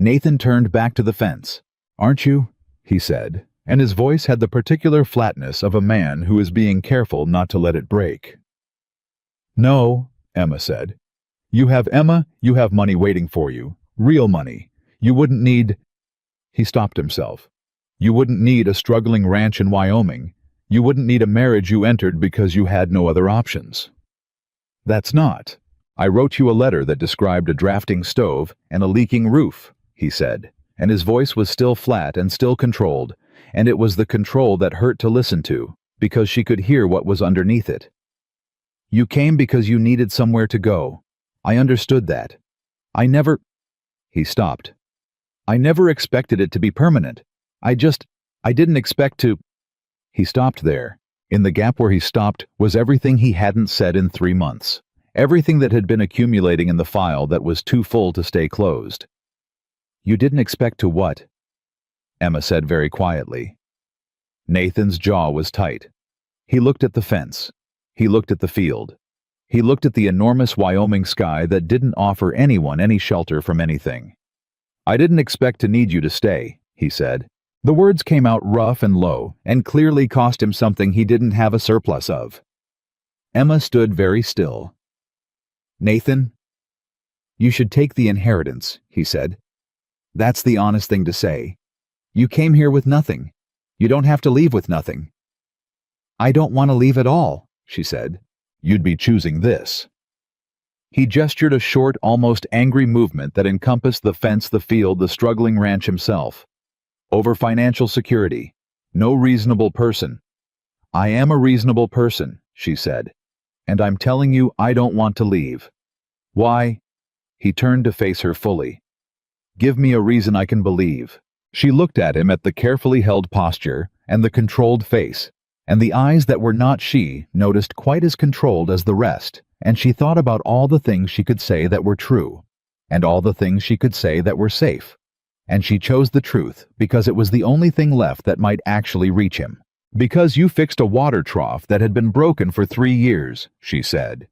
Nathan turned back to the fence. "Aren't you?" he said, and his voice had the particular flatness of a man who is being careful not to let it break. "No," Emma said. You have money waiting for you. Real money. You wouldn't need—" He stopped himself. "You wouldn't need a struggling ranch in Wyoming. You wouldn't need a marriage you entered because you had no other options." "That's not. I wrote you a letter that described a drafting stove and a leaking roof," he said, and his voice was still flat and still controlled, and it was the control that hurt to listen to, because she could hear what was underneath it. "You came because you needed somewhere to go. I understood that. I never—" He stopped. "I never expected it to be permanent. I didn't expect to—" He stopped there. In the gap where he stopped was everything he hadn't said in 3 months. Everything that had been accumulating in the file that was too full to stay closed. "You didn't expect to what?" Emma said very quietly. Nathan's jaw was tight. He looked at the fence. He looked at the field. He looked at the enormous Wyoming sky that didn't offer anyone any shelter from anything. "I didn't expect to need you to stay," he said. The words came out rough and low, and clearly cost him something he didn't have a surplus of. Emma stood very still. "Nathan, you should take the inheritance," he said. "That's the honest thing to say. You came here with nothing. You don't have to leave with nothing." "I don't want to leave at all," she said. "You'd be choosing this." He gestured a short, almost angry movement that encompassed the fence, the field, the struggling ranch himself. "Over financial security. No reasonable person." "I am a reasonable person," she said. "And I'm telling you I don't want to leave." "Why?" He turned to face her fully. "Give me a reason I can believe." She looked at him, at the carefully held posture, and the controlled face, and the eyes that were not she noticed quite as controlled as the rest, and she thought about all the things she could say that were true, and all the things she could say that were safe, and she chose the truth because it was the only thing left that might actually reach him. "Because you fixed a water trough that had been broken for 3 years, she said.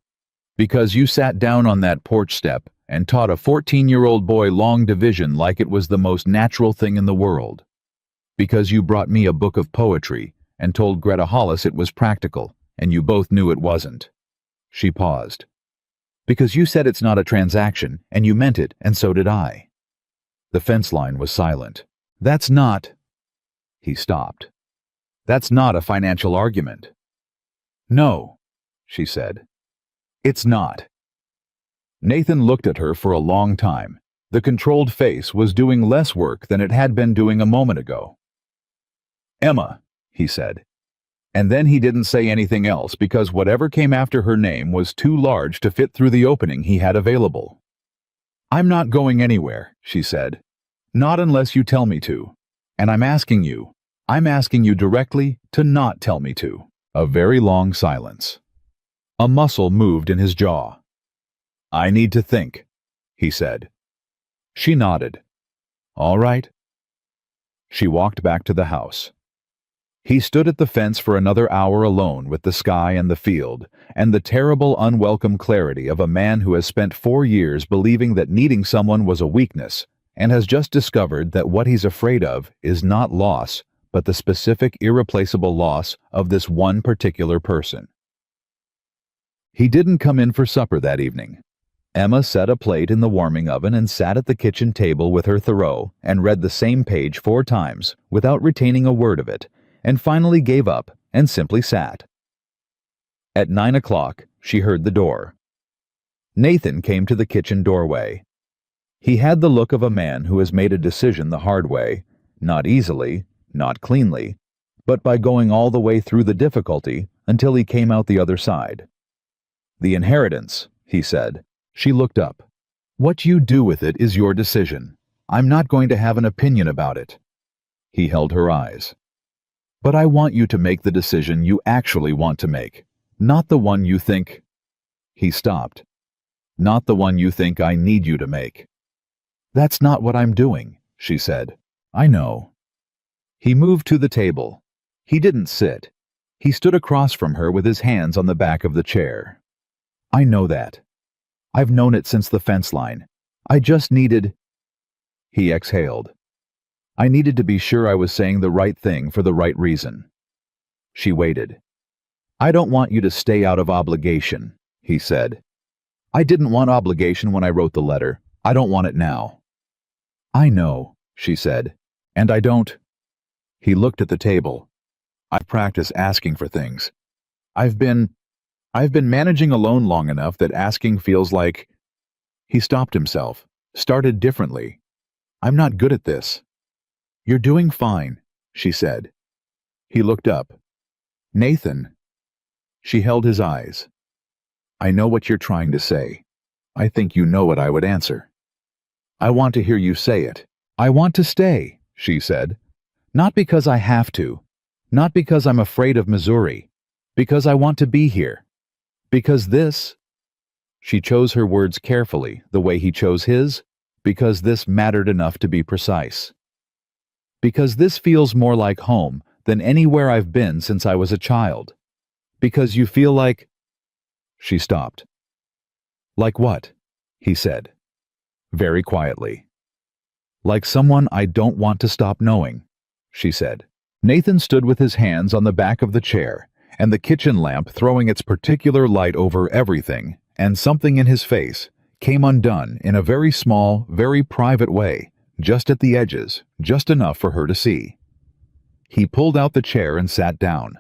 "Because you sat down on that porch step and taught a 14-year-old boy long division like it was the most natural thing in the world. Because you brought me a book of poetry and told Greta Hollis it was practical, and you both knew it wasn't." She paused. "Because you said it's not a transaction, and you meant it, and so did I." The fence line was silent. "That's not—" He stopped. "That's not a financial argument." "No," she said. "It's not." Nathan looked at her for a long time. The controlled face was doing less work than it had been doing a moment ago. "Emma," he said. And then he didn't say anything else because whatever came after her name was too large to fit through the opening he had available. "I'm not going anywhere," she said. "Not unless you tell me to. And I'm asking you directly to not tell me to." A very long silence. A muscle moved in his jaw. "I need to think," he said. She nodded. "All right." She walked back to the house. He stood at the fence for another hour alone with the sky and the field, and the terrible, unwelcome clarity of a man who has spent 4 years believing that needing someone was a weakness, and has just discovered that what he's afraid of is not loss, but the specific, irreplaceable loss of this one particular person. He didn't come in for supper that evening. Emma set a plate in the warming oven and sat at the kitchen table with her Thoreau and read the same page 4 times without retaining a word of it, and finally gave up and simply sat. At 9 o'clock, she heard the door. Nathan came to the kitchen doorway. He had the look of a man who has made a decision the hard way, not easily, not cleanly, but by going all the way through the difficulty until he came out the other side. "The inheritance," he said. She looked up. "What you do with it is your decision. I'm not going to have an opinion about it." He held her eyes. "But I want you to make the decision you actually want to make, not the one you think—" He stopped. "Not the one you think I need you to make." "That's not what I'm doing," she said. "I know." He moved to the table. He didn't sit. He stood across from her with his hands on the back of the chair. "I know that. I've known it since the fence line. I just needed—" He exhaled. I needed to be sure I was saying the right thing for the right reason. She waited. I don't want you to stay out of obligation, he said. I didn't want obligation when I wrote the letter. I don't want it now. I know, she said, and I don't. He looked at the table. I practice asking for things. I've been managing alone long enough that asking feels like... He stopped himself, started differently. I'm not good at this. You're doing fine, she said. He looked up. Nathan. She held his eyes. I know what you're trying to say. I think you know what I would answer. I want to hear you say it. I want to stay, she said. Not because I have to. Not because I'm afraid of Missouri. Because I want to be here. Because this... She chose her words carefully, the way he chose his, because this mattered enough to be precise. Because this feels more like home than anywhere I've been since I was a child. Because you feel like... She stopped. Like what? He said, very quietly. Like someone I don't want to stop knowing, she said. Nathan stood with his hands on the back of the chair, and the kitchen lamp throwing its particular light over everything, and something in his face came undone in a very small, very private way, just at the edges, just enough for her to see. He pulled out the chair and sat down.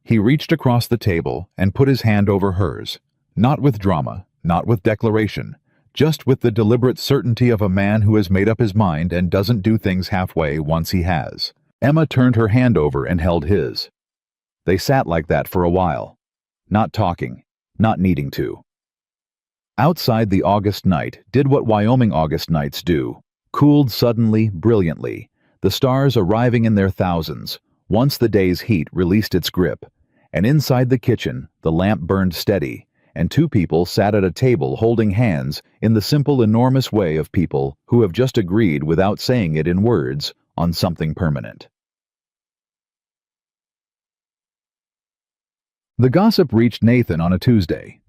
He reached across the table and put his hand over hers, not with drama, not with declaration, just with the deliberate certainty of a man who has made up his mind and doesn't do things halfway once he has. Emma turned her hand over and held his. They sat like that for a while, not talking, not needing to. Outside, the August night did what Wyoming August nights do, cooled suddenly, brilliantly, the stars arriving in their thousands, once the day's heat released its grip, and inside the kitchen the lamp burned steady, and two people sat at a table holding hands in the simple, enormous way of people who have just agreed without saying it in words on something permanent. The gossip reached Nathan on a Tuesday.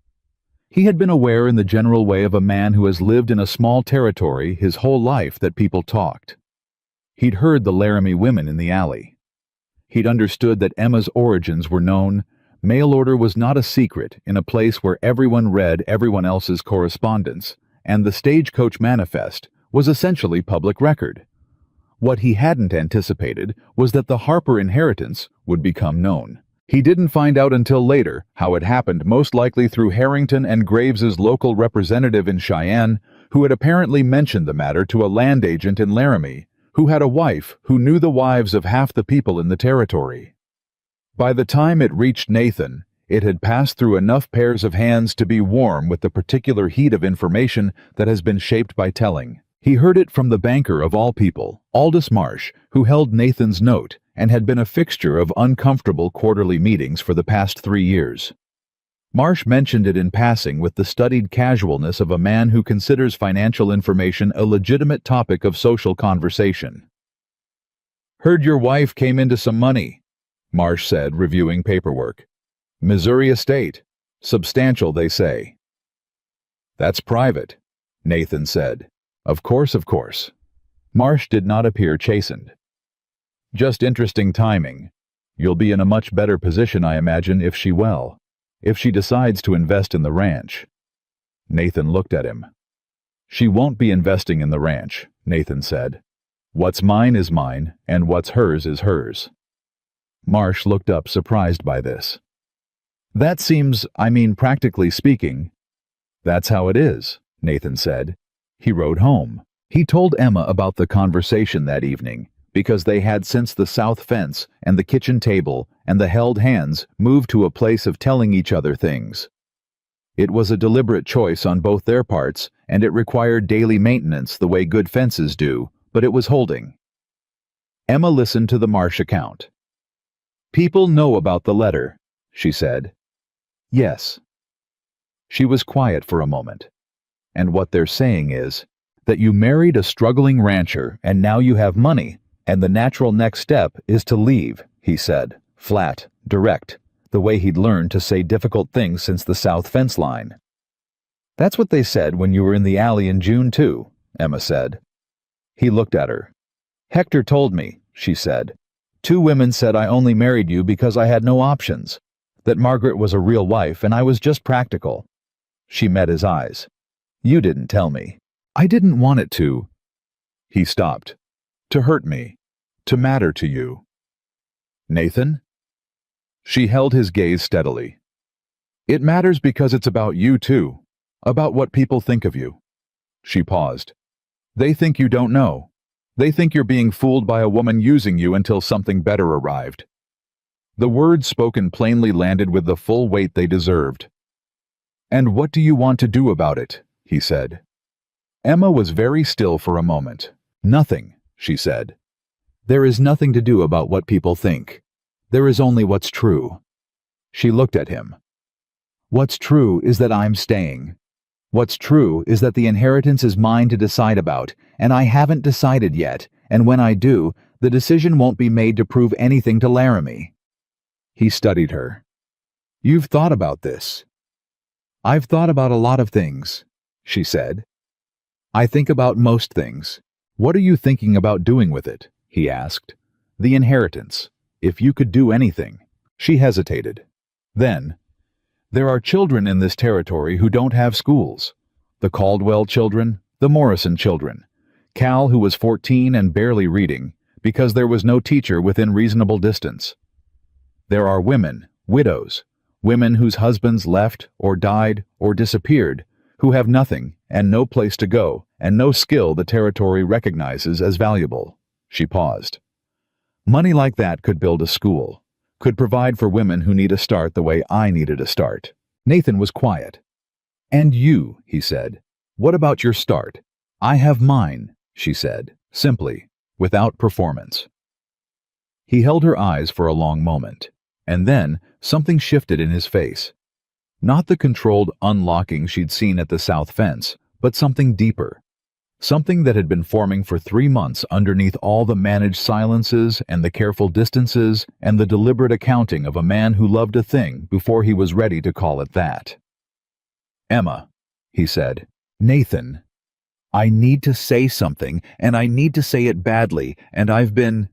He had been aware in the general way of a man who has lived in a small territory his whole life that people talked. He'd heard the Laramie women in the alley. He'd understood that Emma's origins were known. Mail order was not a secret in a place where everyone read everyone else's correspondence, and the Stagecoach Manifest was essentially public record. What he hadn't anticipated was that the Harper inheritance would become known. He didn't find out until later how it happened, most likely through Harrington and Graves's local representative in Cheyenne, who had apparently mentioned the matter to a land agent in Laramie, who had a wife who knew the wives of half the people in the territory. By the time it reached Nathan, it had passed through enough pairs of hands to be warm with the particular heat of information that has been shaped by telling. He heard it from the banker of all people, Aldous Marsh, who held Nathan's note and had been a fixture of uncomfortable quarterly meetings for the past 3 years. Marsh mentioned it in passing with the studied casualness of a man who considers financial information a legitimate topic of social conversation. "Heard your wife came into some money," Marsh said, reviewing paperwork. "Missouri estate. Substantial, they say." "That's private," Nathan said. Of course. Marsh did not appear chastened. "Just interesting timing. You'll be in a much better position, I imagine, if she decides to invest in the ranch." Nathan looked at him. "She won't be investing in the ranch," Nathan said. "What's mine is mine, and what's hers is hers." Marsh looked up, surprised by this. "That seems, practically speaking." "That's how it is," Nathan said. He rode home. He told Emma about the conversation that evening, because they had, since the south fence and the kitchen table and the held hands, moved to a place of telling each other things. It was a deliberate choice on both their parts, and it required daily maintenance the way good fences do, but it was holding. Emma listened to the Marsh account. "People know about the letter," she said. "Yes." She was quiet for a moment. "And what they're saying is that you married a struggling rancher and now you have money, and the natural next step is to leave," he said, flat, direct, the way he'd learned to say difficult things since the south fence line. "That's what they said when you were in the alley in June, too," Emma said. He looked at her. "Hector told me," she said. "Two women said I only married you because I had no options. That Margaret was a real wife and I was just practical." She met his eyes. "You didn't tell me." "I didn't want it to." He stopped. "To hurt me. To matter to you." "Nathan?" She held his gaze steadily. "It matters because it's about you too. About what people think of you." She paused. "They think you don't know. They think you're being fooled by a woman using you until something better arrived." The words spoken plainly landed with the full weight they deserved. "And what do you want to do about it?" he said. Emma was very still for a moment. "Nothing," she said. "There is nothing to do about what people think. There is only what's true." She looked at him. "What's true is that I'm staying. What's true is that the inheritance is mine to decide about, and I haven't decided yet, and when I do, the decision won't be made to prove anything to Laramie." He studied her. "You've thought about this." "I've thought about a lot of things," she said. "I think about most things." "What are you thinking about doing with it?" he asked. "The inheritance. If you could do anything." She hesitated. Then, "There are children in this territory who don't have schools. The Caldwell children, the Morrison children. Cal, who was 14 and barely reading, because there was no teacher within reasonable distance. There are women, widows, women whose husbands left or died or disappeared, who have nothing and no place to go and no skill the territory recognizes as valuable." She paused. "Money like that could build a school, could provide for women who need a start the way I needed a start." Nathan was quiet. "And you," he said. "What about your start?" "I have mine," she said, simply, without performance. He held her eyes for a long moment, and then something shifted in his face. Not the controlled unlocking she'd seen at the south fence, but something deeper. Something that had been forming for 3 months underneath all the managed silences and the careful distances and the deliberate accounting of a man who loved a thing before he was ready to call it that. "Emma," he said. "Nathan, I need to say something, and I need to say it badly, and I've been—"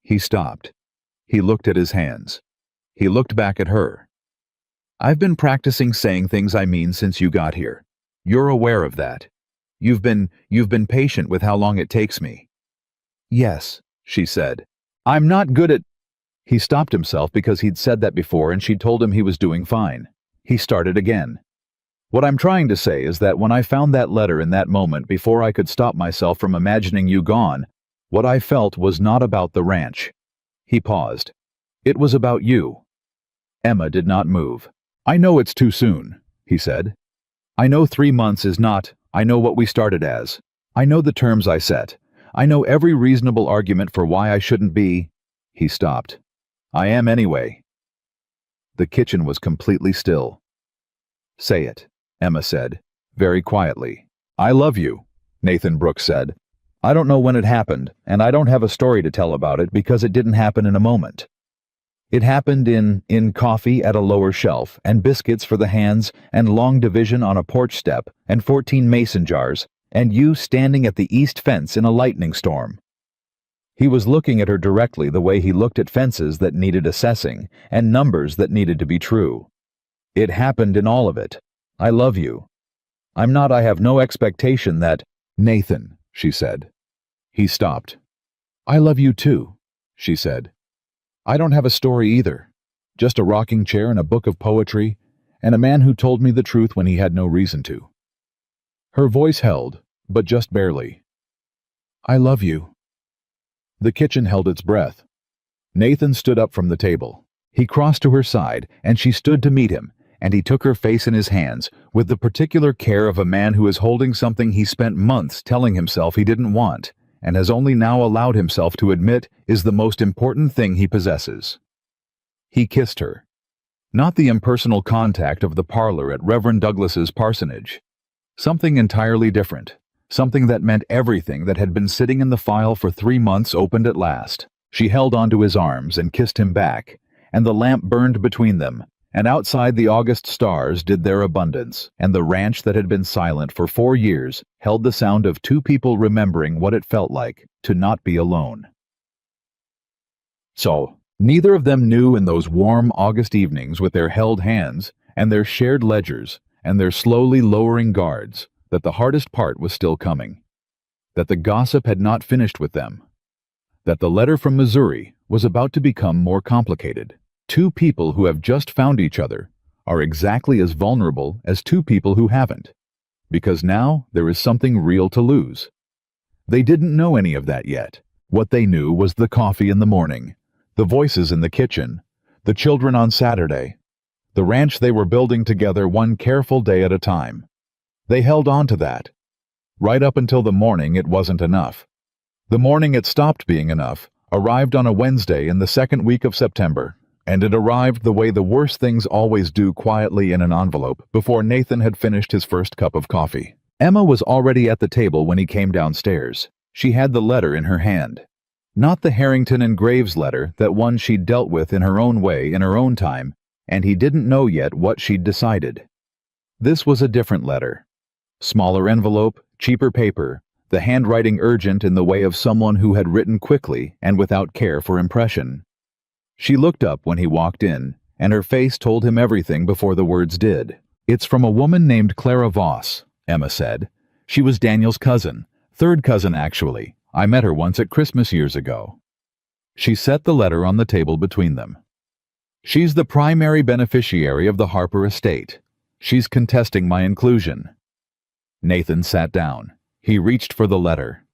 He stopped. He looked at his hands. He looked back at her. "I've been practicing saying things I mean since you got here. You're aware of that. You've been patient with how long it takes me." "Yes," she said. "I'm not good at—" He stopped himself because he'd said that before and she'd told him he was doing fine. He started again. "What I'm trying to say is that when I found that letter in that moment before I could stop myself from imagining you gone, what I felt was not about the ranch." He paused. "It was about you." Emma did not move. "I know it's too soon," he said. "I know 3 months is not— I know what we started as. I know the terms I set. I know every reasonable argument for why I shouldn't be—" He stopped. "I am anyway." The kitchen was completely still. "Say it," Emma said, very quietly. "I love you," Nathan Brooks said. "I don't know when it happened, and I don't have a story to tell about it because it didn't happen in a moment. It happened in coffee at a lower shelf, and biscuits for the hands, and long division on a porch step, and 14 mason jars, and you standing at the east fence in a lightning storm." He was looking at her directly the way he looked at fences that needed assessing, and numbers that needed to be true. "It happened in all of it. I love you. I have no expectation that—" "Nathan," she said. He stopped. "I love you too," she said. "I don't have a story either. Just a rocking chair and a book of poetry, and a man who told me the truth when he had no reason to." Her voice held, but just barely. "I love you." The kitchen held its breath. Nathan stood up from the table. He crossed to her side, and she stood to meet him, and he took her face in his hands, with the particular care of a man who is holding something he spent months telling himself he didn't want, and has only now allowed himself to admit is the most important thing he possesses. He kissed her. Not the impersonal contact of the parlor at Reverend Douglas's parsonage. Something entirely different. Something that meant everything that had been sitting in the file for 3 months opened at last. She held onto his arms and kissed him back, and the lamp burned between them, And outside the August stars did their abundance, and the ranch that had been silent for 4 years held the sound of two people remembering what it felt like to not be alone. So, neither of them knew in those warm August evenings with their held hands and their shared ledgers and their slowly lowering guards that the hardest part was still coming, that the gossip had not finished with them, that the letter from Missouri was about to become more complicated. Two people who have just found each other are exactly as vulnerable as two people who haven't, because now there is something real to lose. They didn't know any of that yet. What they knew was the coffee in the morning, the voices in the kitchen, the children on Saturday, the ranch they were building together one careful day at a time. They held on to that. Right up until the morning it wasn't enough. The morning it stopped being enough arrived on a Wednesday in the second week of September, and it arrived the way the worst things always do, quietly in an envelope, before Nathan had finished his first cup of coffee. Emma was already at the table when he came downstairs. She had the letter in her hand. Not the Harrington and Graves letter, that one she'd dealt with in her own way, in her own time, and he didn't know yet what she'd decided. This was a different letter. Smaller envelope, cheaper paper, the handwriting urgent in the way of someone who had written quickly and without care for impression. She looked up when he walked in, and her face told him everything before the words did. "It's from a woman named Clara Voss," Emma said. "She was Daniel's cousin, third cousin actually. I met her once at Christmas years ago." She set the letter on the table between them. "She's the primary beneficiary of the Harper estate. She's contesting my inclusion." Nathan sat down. He reached for the letter.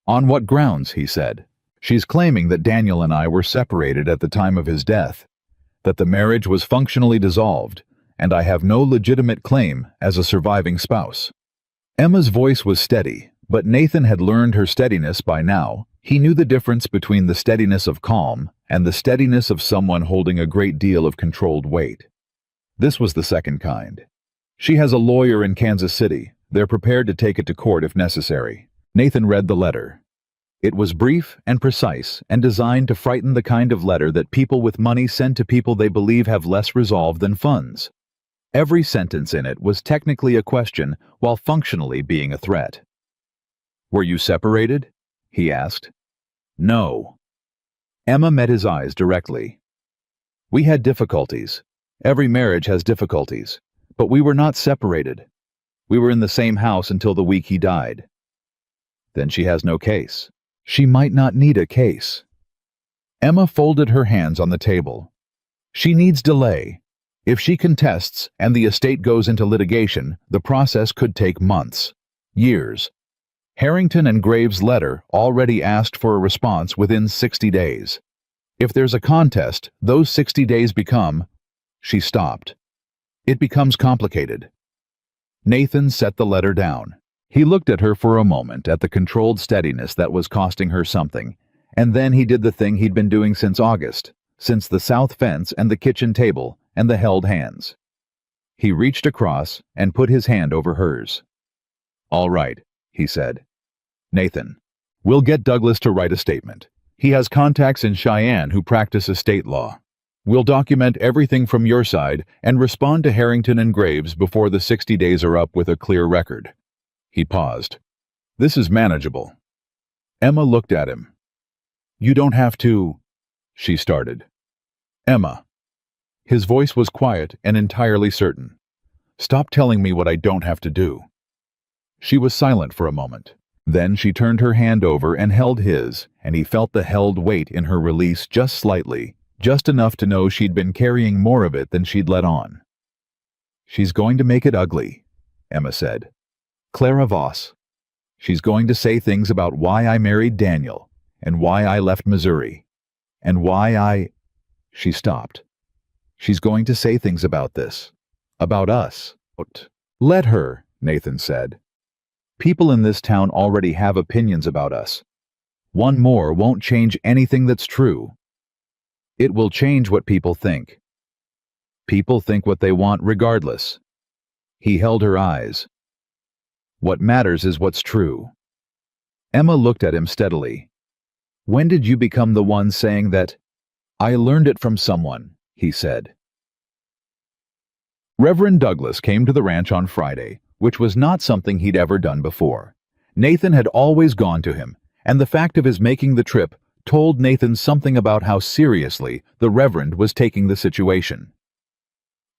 "On what grounds?" he said. "She's claiming that Daniel and I were separated at the time of his death, that the marriage was functionally dissolved, and I have no legitimate claim as a surviving spouse." Emma's voice was steady, but Nathan had learned her steadiness by now. He knew the difference between the steadiness of calm and the steadiness of someone holding a great deal of controlled weight. This was the second kind. "She has a lawyer in Kansas City. They're prepared to take it to court if necessary." Nathan read the letter. It was brief and precise and designed to frighten the kind of letter that people with money send to people they believe have less resolve than funds. Every sentence in it was technically a question while functionally being a threat. "Were you separated?" he asked. "No." Emma met his eyes directly. "We had difficulties. Every marriage has difficulties. But we were not separated. We were in the same house until the week he died." "Then she has no case." "She might not need a case." Emma folded her hands on the table. "She needs delay. If she contests and the estate goes into litigation, the process could take months, years. Harrington and Graves' letter already asked for a response within 60 days. If there's a contest, those 60 days become—" She stopped. "It becomes complicated." Nathan set the letter down. He looked at her for a moment, at the controlled steadiness that was costing her something, and then he did the thing he'd been doing since August, since the south fence and the kitchen table and the held hands. He reached across and put his hand over hers. "All right," he said. "Nathan, we'll get Douglas to write a statement. He has contacts in Cheyenne who practice estate law. We'll document everything from your side and respond to Harrington and Graves before the 60 days are up with a clear record." He paused. "This is manageable." Emma looked at him. "You don't have to—" she started. "Emma." His voice was quiet and entirely certain. "Stop telling me what I don't have to do." She was silent for a moment. Then she turned her hand over and held his, and he felt the held weight in her release just slightly, just enough to know she'd been carrying more of it than she'd let on. "She's going to make it ugly," Emma said. "Clara Voss. She's going to say things about why I married Daniel, and why I left Missouri, and why I—" She stopped. "She's going to say things about this. About us." "Let her," Nathan said. "People in this town already have opinions about us. One more won't change anything that's true. It will change what people think. People think what they want regardless." He held her eyes. "What matters is what's true." Emma looked at him steadily. "When did you become the one saying that?" "I learned it from someone," he said. Reverend Douglas came to the ranch on Friday, which was not something he'd ever done before. Nathan had always gone to him, and the fact of his making the trip told Nathan something about how seriously the Reverend was taking the situation.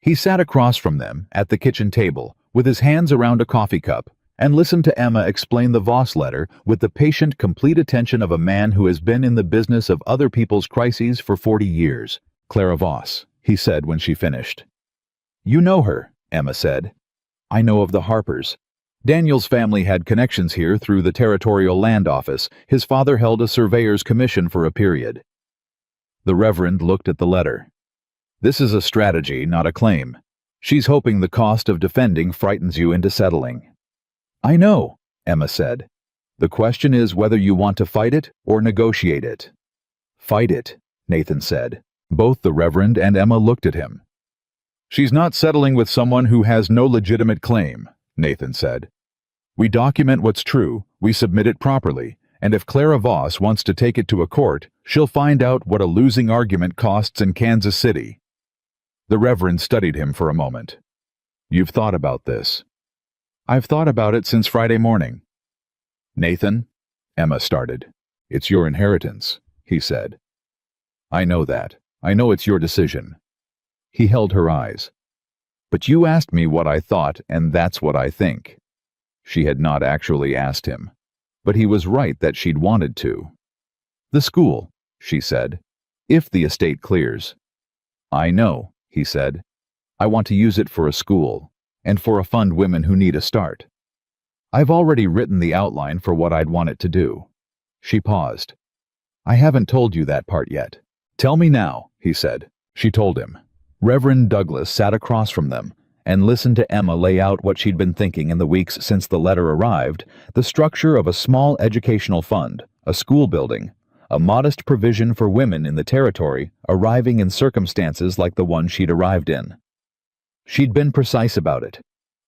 He sat across from them at the kitchen table with his hands around a coffee cup and listened to Emma explain the Voss letter with the patient, complete attention of a man who has been in the business of other people's crises for 40 years. "Clara Voss," he said when she finished. "You know her," Emma said. "I know of the Harpers. Daniel's family had connections here through the Territorial Land Office. His father held a surveyor's commission for a period." The Reverend looked at the letter. "This is a strategy, not a claim. She's hoping the cost of defending frightens you into settling." "I know," Emma said. "The question is whether you want to fight it or negotiate it." "Fight it," Nathan said. Both the Reverend and Emma looked at him. "She's not settling with someone who has no legitimate claim," Nathan said. "We document what's true, we submit it properly, and if Clara Voss wants to take it to a court, she'll find out what a losing argument costs in Kansas City." The Reverend studied him for a moment. "You've thought about this?" "I've thought about it since Friday morning." "Nathan," Emma started. "It's your inheritance," he said. "I know that. I know it's your decision." He held her eyes. "But you asked me what I thought, and that's what I think." She had not actually asked him, but he was right that she'd wanted to. "The school," she said, "if the estate clears." "I know," he said. "I want to use it for a school, and for a fund women who need a start. I've already written the outline for what I'd want it to do." She paused. "I haven't told you that part yet." "Tell me now," he said. She told him. Reverend Douglas sat across from them and listened to Emma lay out what she'd been thinking in the weeks since the letter arrived: the structure of a small educational fund, a school building, a modest provision for women in the territory arriving in circumstances like the one she'd arrived in. She'd been precise about it.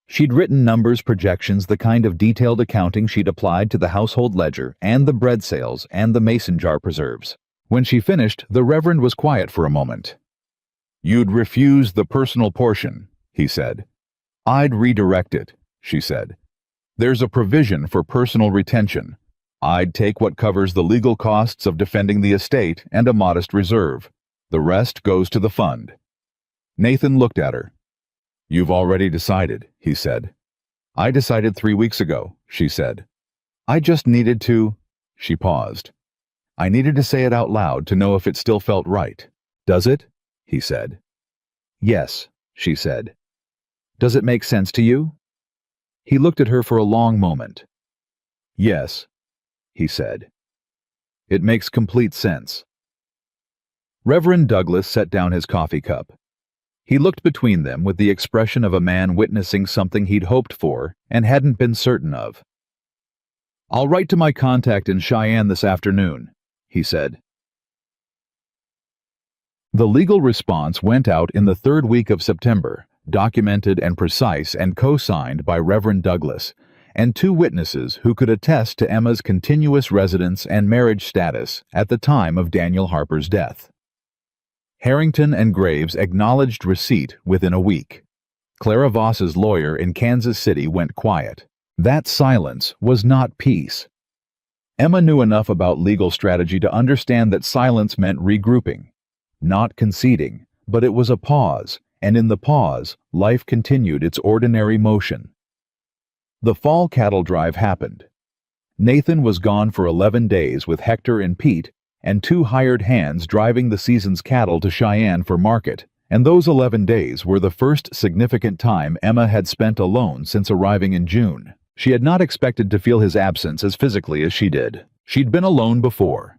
She'd written numbers, projections, the kind of detailed accounting she'd applied to the household ledger and the bread sales and the mason jar preserves. When she finished, the Reverend was quiet for a moment. "You'd refuse the personal portion," he said. "I'd redirect it," she said. "There's a provision for personal retention. I'd take what covers the legal costs of defending the estate and a modest reserve. The rest goes to the fund." Nathan looked at her. "You've already decided," he said. "I decided 3 weeks ago," she said. "I just needed to—" She paused. "I needed to say it out loud to know if it still felt right." "Does it?" he said. "Yes," she said. "Does it make sense to you?" He looked at her for a long moment. "Yes," he said. "It makes complete sense." Reverend Douglas set down his coffee cup. He looked between them with the expression of a man witnessing something he'd hoped for and hadn't been certain of. "I'll write to my contact in Cheyenne this afternoon," he said. The legal response went out in the 3rd week of September, documented and precise and co-signed by Reverend Douglas, and 2 witnesses who could attest to Emma's continuous residence and marriage status at the time of Daniel Harper's death. Harrington and Graves acknowledged receipt within a week. Clara Voss's lawyer in Kansas City went quiet. That silence was not peace. Emma knew enough about legal strategy to understand that silence meant regrouping. Not conceding, but it was a pause, and in the pause, life continued its ordinary motion. The fall cattle drive happened. Nathan was gone for 11 days with Hector and Pete, and 2 hired hands driving the season's cattle to Cheyenne for market, and those 11 days were the first significant time Emma had spent alone since arriving in June. She had not expected to feel his absence as physically as she did. She'd been alone before.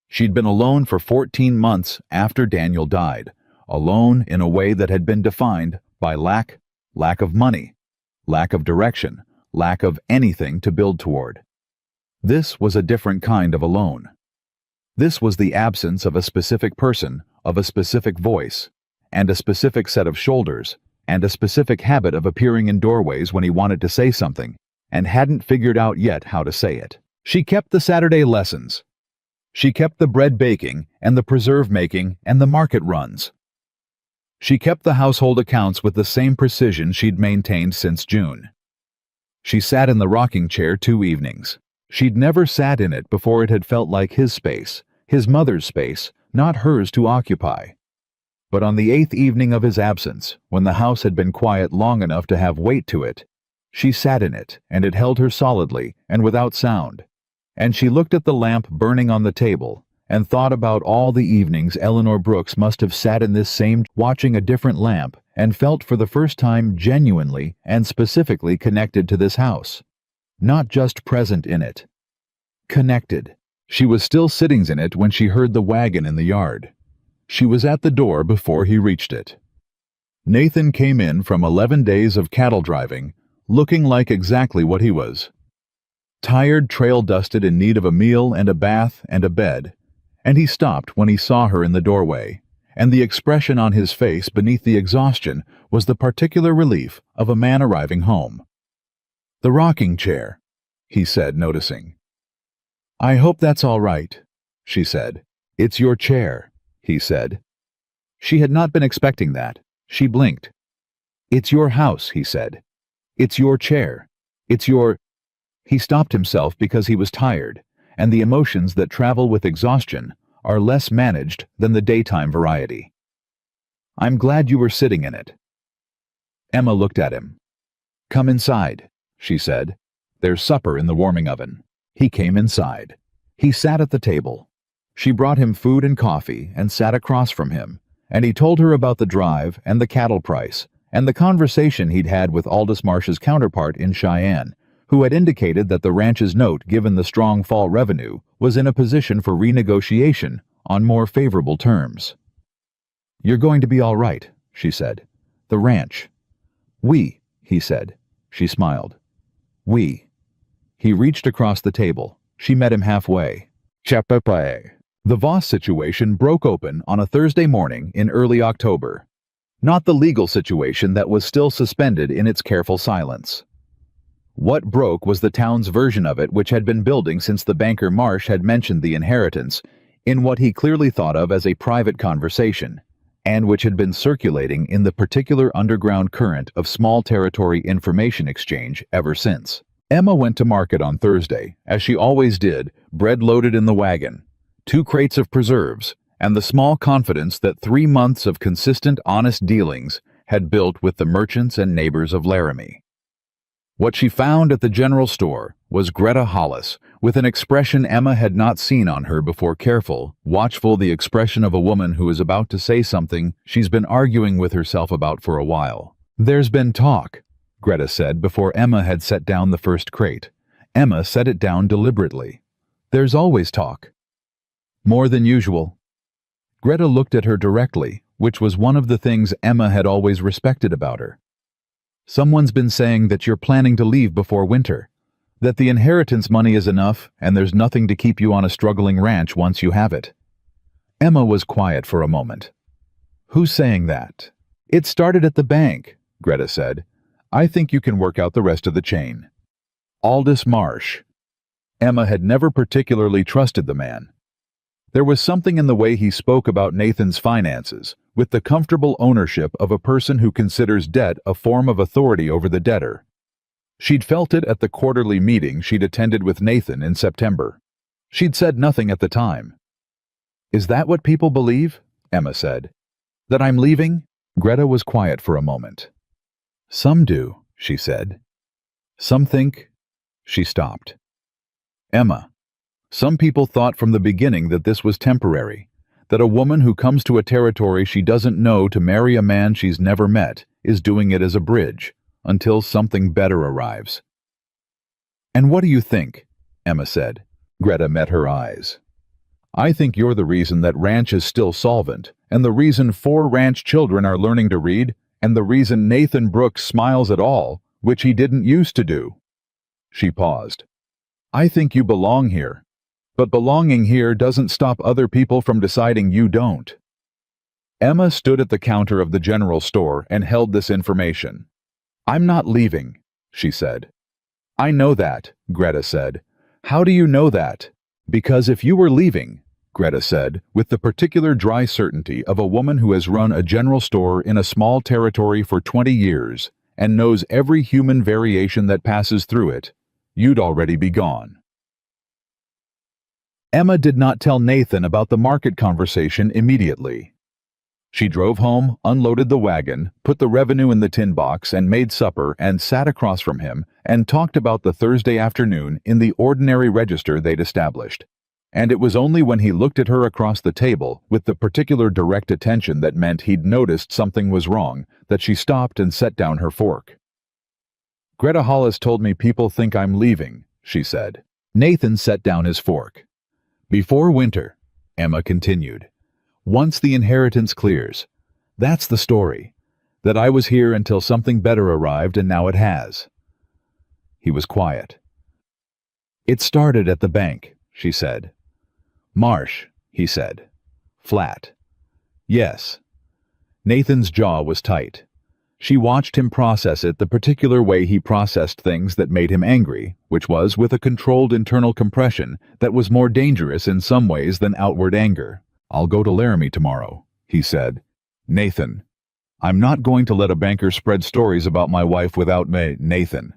She'd been alone for 14 months after Daniel died, alone in a way that had been defined by lack of money, lack of direction, lack of anything to build toward. This was a different kind of alone. This was the absence of a specific person, of a specific voice, and a specific set of shoulders, and a specific habit of appearing in doorways when he wanted to say something, and hadn't figured out yet how to say it. She kept the Saturday lessons. She kept the bread baking and the preserve making and the market runs. She kept the household accounts with the same precision she'd maintained since June. She sat in the rocking chair 2 evenings. She'd never sat in it before it had felt like his space, his mother's space, not hers to occupy. But on the 8th evening of his absence, when the house had been quiet long enough to have weight to it, she sat in it, and it held her solidly and without sound. And she looked at the lamp burning on the table, and thought about all the evenings Eleanor Brooks must have sat in this same, watching a different lamp, and felt for the first time genuinely and specifically connected to this house. Not just present in it. Connected. She was still sitting in it when she heard the wagon in the yard. She was at the door before he reached it. Nathan came in from 11 days of cattle driving, looking like exactly what he was. Tired, trail-dusted, in need of a meal and a bath and a bed, and he stopped when he saw her in the doorway, and the expression on his face beneath the exhaustion was the particular relief of a man arriving home. "The rocking chair," he said, noticing. "I hope that's all right," she said. "It's your chair," he said. She had not been expecting that. She blinked. "It's your house," he said. "It's your chair. It's your—" He stopped himself because he was tired, and the emotions that travel with exhaustion are less managed than the daytime variety. "I'm glad you were sitting in it." Emma looked at him. "Come inside," she said. "There's supper in the warming oven." He came inside. He sat at the table. She brought him food and coffee and sat across from him, and he told her about the drive and the cattle price and the conversation he'd had with Aldous Marsh's counterpart in Cheyenne, who had indicated that the ranch's note, given the strong fall revenue, was in a position for renegotiation on more favorable terms. "You're going to be all right," she said. "The ranch." "We," he said. She smiled. "We." He reached across the table. She met him halfway. Chapapae. The Voss situation broke open on a Thursday morning in early October. Not the legal situation that was still suspended in its careful silence. What broke was the town's version of it, which had been building since the banker Marsh had mentioned the inheritance in what he clearly thought of as a private conversation, and which had been circulating in the particular underground current of small territory information exchange ever since. Emma went to market on Thursday, as she always did, bread loaded in the wagon, 2 crates of preserves, and the small confidence that 3 months of consistent, honest dealings had built with the merchants and neighbors of Laramie. What she found at the general store was Greta Hollis, with an expression Emma had not seen on her before, careful, watchful, the expression of a woman who is about to say something she's been arguing with herself about for a while. "There's been talk," Greta said before Emma had set down the first crate. Emma set it down deliberately. "There's always talk." "More than usual." Greta looked at her directly, which was one of the things Emma had always respected about her. "Someone's been saying that you're planning to leave before winter, that the inheritance money is enough and there's nothing to keep you on a struggling ranch once you have it." Emma was quiet for a moment. "Who's saying that?" "It started at the bank," Greta said. "I think you can work out the rest of the chain." Aldous Marsh. Emma had never particularly trusted the man. There was something in the way he spoke about Nathan's finances, with the comfortable ownership of a person who considers debt a form of authority over the debtor. She'd felt it at the quarterly meeting she'd attended with Nathan in September. She'd said nothing at the time. "Is that what people believe?" Emma said. "That I'm leaving?" Greta was quiet for a moment. "Some do," she said. "Some think—" She stopped. "Emma, some people thought from the beginning that this was temporary, that a woman who comes to a territory she doesn't know to marry a man she's never met is doing it as a bridge, until something better arrives." "And what do you think?" Emma said. Greta met her eyes. "I think you're the reason that ranch is still solvent, and the reason 4 ranch children are learning to read, and the reason Nathan Brooks smiles at all, which he didn't used to do." She paused. "I think you belong here, but belonging here doesn't stop other people from deciding you don't." Emma stood at the counter of the general store and held this information. "I'm not leaving," she said. "I know that," Greta said. "How do you know that?" "Because if you were leaving," Greta said, with the particular dry certainty of a woman who has run a general store in a small territory for 20 years and knows every human variation that passes through it. You'd already be gone. Emma did not tell Nathan about the market conversation immediately. She drove home, unloaded the wagon, put the revenue in the tin box, and made supper, and sat across from him and talked about the Thursday afternoon in the ordinary register they'd established. And it was only when he looked at her across the table with the particular direct attention that meant he'd noticed something was wrong that she stopped and set down her fork. "Greta Hollis told me people think I'm leaving," she said. Nathan set down his fork. "Before winter," Emma continued. "Once the inheritance clears. That's the story. That I was here until something better arrived and now it has." He was quiet. "It started at the bank," she said. "Marsh," he said. Flat. "Yes." Nathan's jaw was tight. She watched him process it the particular way he processed things that made him angry, which was with a controlled internal compression that was more dangerous in some ways than outward anger. "I'll go to Laramie tomorrow," he said. "Nathan, I'm not going to let a banker spread stories about my wife without me, Nathan."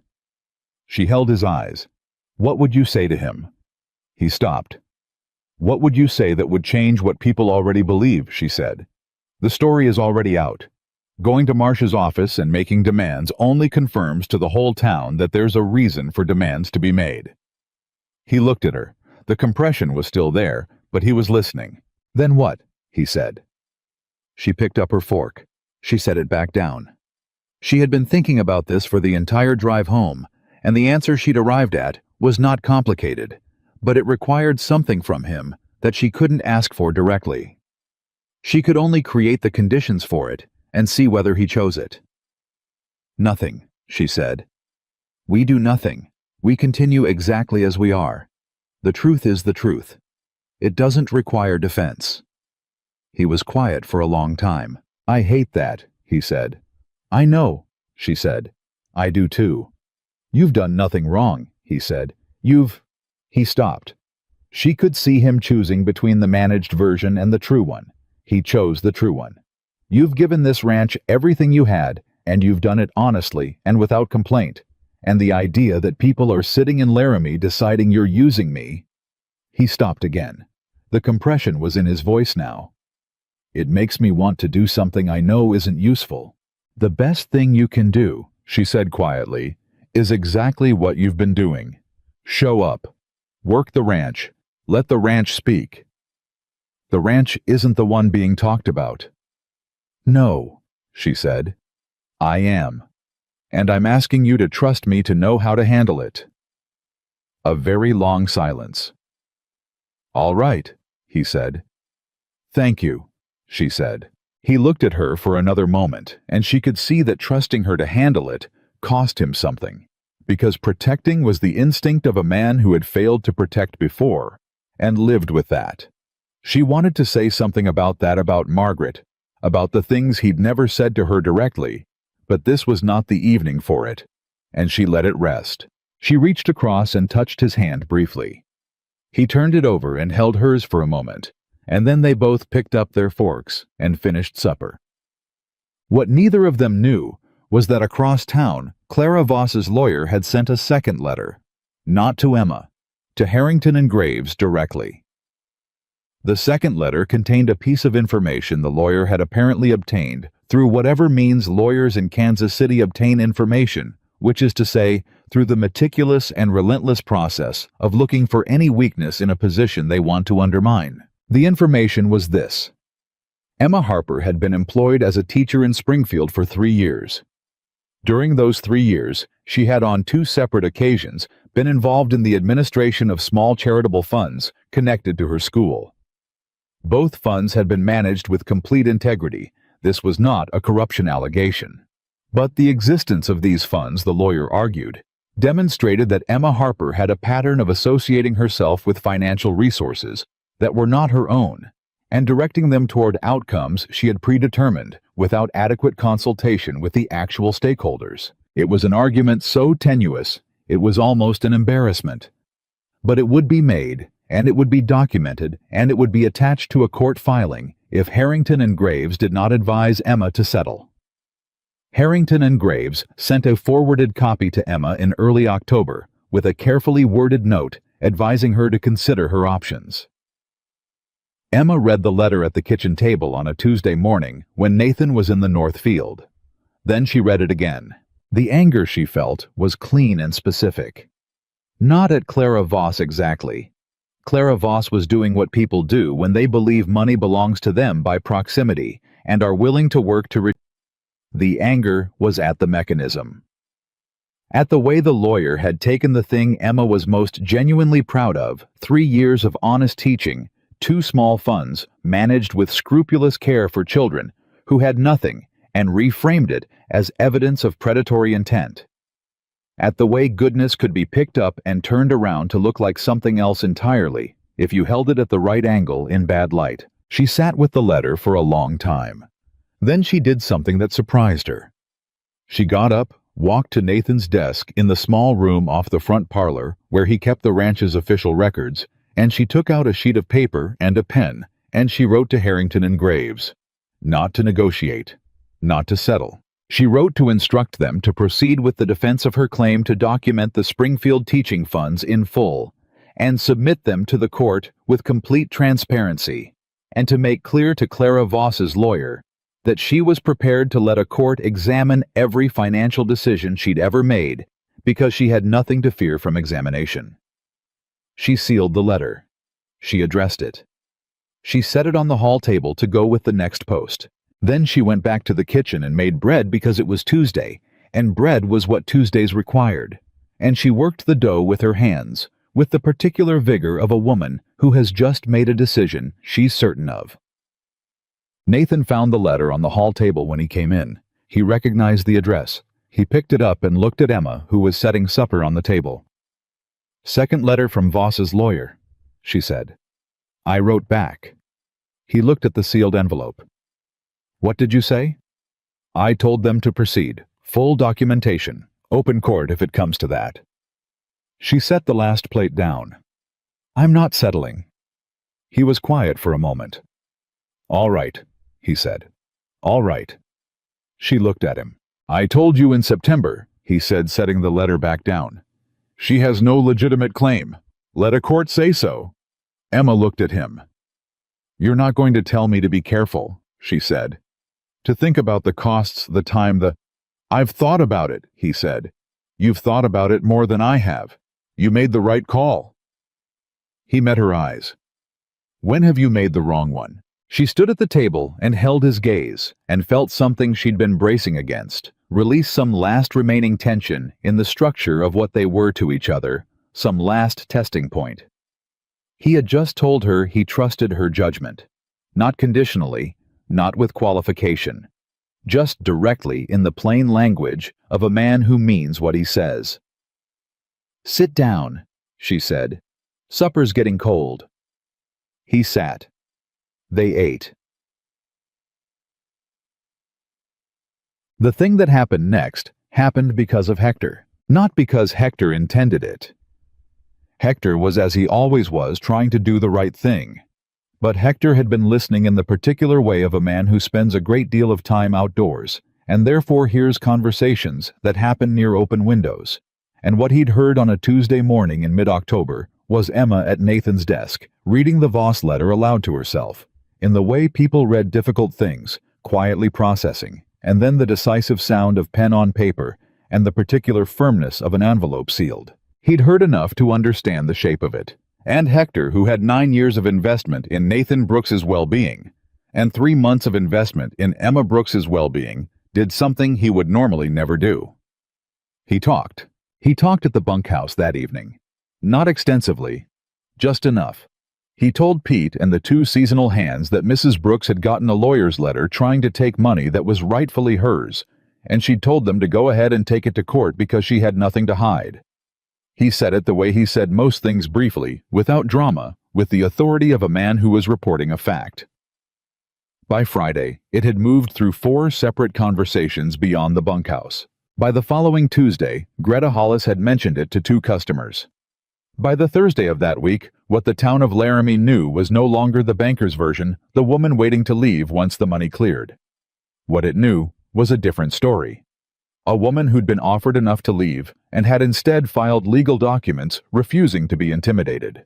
She held his eyes. "What would you say to him?" He stopped. "What would you say that would change what people already believe?" she said. "The story is already out. Going to Marsh's office and making demands only confirms to the whole town that there's a reason for demands to be made." He looked at her. The compression was still there, but he was listening. "Then what?" he said. She picked up her fork. She set it back down. She had been thinking about this for the entire drive home, and the answer she'd arrived at was not complicated, but it required something from him that she couldn't ask for directly. She could only create the conditions for it and see whether he chose it. "Nothing," she said. "We do nothing. We continue exactly as we are. The truth is the truth. It doesn't require defense." He was quiet for a long time. "I hate that," he said. "I know," she said. "I do too." "You've done nothing wrong," he said. He stopped. She could see him choosing between the managed version and the true one. He chose the true one. "You've given this ranch everything you had, and you've done it honestly and without complaint. And the idea that people are sitting in Laramie deciding you're using me—" He stopped again. The compression was in his voice now. "It makes me want to do something I know isn't useful." "The best thing you can do," she said quietly, "is exactly what you've been doing. Show up. Work the ranch. Let the ranch speak." "The ranch isn't the one being talked about." "No," she said. "I am. And I'm asking you to trust me to know how to handle it." A very long silence. "All right," he said. "Thank you," she said. He looked at her for another moment, and she could see that trusting her to handle it cost him something, because protecting was the instinct of a man who had failed to protect before, and lived with that. She wanted to say something about that about Margaret, about the things he'd never said to her directly, but this was not the evening for it, and she let it rest. She reached across and touched his hand briefly. He turned it over and held hers for a moment, and then they both picked up their forks and finished supper. What neither of them knew was that across town, Clara Voss's lawyer had sent a second letter, not to Emma, to Harrington and Graves directly. The second letter contained a piece of information the lawyer had apparently obtained through whatever means lawyers in Kansas City obtain information, which is to say, through the meticulous and relentless process of looking for any weakness in a position they want to undermine. The information was this. Emma Harper had been employed as a teacher in Springfield for 3 years. During those 3 years, she had on 2 separate occasions been involved in the administration of small charitable funds connected to her school. Both funds had been managed with complete integrity. This was not a corruption allegation. But the existence of these funds, the lawyer argued, demonstrated that Emma Harper had a pattern of associating herself with financial resources that were not her own, and directing them toward outcomes she had predetermined without adequate consultation with the actual stakeholders. It was an argument so tenuous, it was almost an embarrassment. But it would be made, and it would be documented, and it would be attached to a court filing if Harrington and Graves did not advise Emma to settle. Harrington and Graves sent a forwarded copy to Emma in early October with a carefully worded note advising her to consider her options. Emma read the letter at the kitchen table on a Tuesday morning when Nathan was in the North Field. Then she read it again. The anger she felt was clean and specific. Not at Clara Voss exactly. Clara Voss was doing what people do when they believe money belongs to them by proximity and are willing to work to The anger was at the mechanism. At the way the lawyer had taken the thing Emma was most genuinely proud of, 3 years of honest teaching, 2 small funds managed with scrupulous care for children who had nothing, and reframed it as evidence of predatory intent. At the way goodness could be picked up and turned around to look like something else entirely, if you held it at the right angle in bad light. She sat with the letter for a long time. Then she did something that surprised her. She got up, walked to Nathan's desk in the small room off the front parlor where he kept the ranch's official records, and she took out a sheet of paper and a pen, and she wrote to Harrington and Graves. Not to negotiate. Not to settle. She wrote to instruct them to proceed with the defense of her claim to document the Springfield teaching funds in full, and submit them to the court with complete transparency, and to make clear to Clara Voss's lawyer that she was prepared to let a court examine every financial decision she'd ever made because she had nothing to fear from examination. She sealed the letter. She addressed it. She set it on the hall table to go with the next post. Then she went back to the kitchen and made bread because it was Tuesday, and bread was what Tuesdays required. And she worked the dough with her hands, with the particular vigor of a woman who has just made a decision she's certain of. Nathan found the letter on the hall table when he came in. He recognized the address. He picked it up and looked at Emma, who was setting supper on the table. "Second letter from Voss's lawyer," she said. I wrote back. He looked at the sealed envelope. "What did you say?" "I told them to proceed. Full documentation. Open court if it comes to that." She set the last plate down. "I'm not settling." He was quiet for a moment. "All right," he said. "All right." She looked at him. "I told you in September," he said, setting the letter back down. "She has no legitimate claim. Let a court say so." Emma looked at him. "You're not going to tell me to be careful," she said. "To think about the costs, the time, I've thought about it," he said. "You've thought about it more than I have. You made the right call." He met her eyes. "When have you made the wrong one?" She stood at the table and held his gaze, and felt something she'd been bracing against, release some last remaining tension in the structure of what they were to each other, some last testing point. He had just told her he trusted her judgment, not conditionally, not with qualification, just directly in the plain language of a man who means what he says. "Sit down," she said. "Supper's getting cold." He sat. They ate. The thing that happened next happened because of Hector, not because Hector intended it. Hector was as he always was, trying to do the right thing. But Hector had been listening in the particular way of a man who spends a great deal of time outdoors, and therefore hears conversations that happen near open windows. And what he'd heard on a Tuesday morning in mid-October was Emma at Nathan's desk, reading the Voss letter aloud to herself, in the way people read difficult things, quietly processing, and then the decisive sound of pen on paper and the particular firmness of an envelope sealed. He'd heard enough to understand the shape of it. And Hector, who had 9 years of investment in Nathan Brooks's well-being, and 3 months of investment in Emma Brooks's well-being, did something he would normally never do. He talked. He talked at the bunkhouse that evening. Not extensively, just enough. He told Pete and the 2 seasonal hands that Mrs. Brooks had gotten a lawyer's letter trying to take money that was rightfully hers, and she'd told them to go ahead and take it to court because she had nothing to hide. He said it the way he said most things, briefly, without drama, with the authority of a man who was reporting a fact. By Friday, it had moved through 4 separate conversations beyond the bunkhouse. By the following Tuesday, Greta Hollis had mentioned it to 2 customers. By the Thursday of that week, What the town of Laramie knew was no longer the banker's version, the woman waiting to leave once the money cleared. What it knew was a different story. A woman who'd been offered enough to leave and had instead filed legal documents refusing to be intimidated.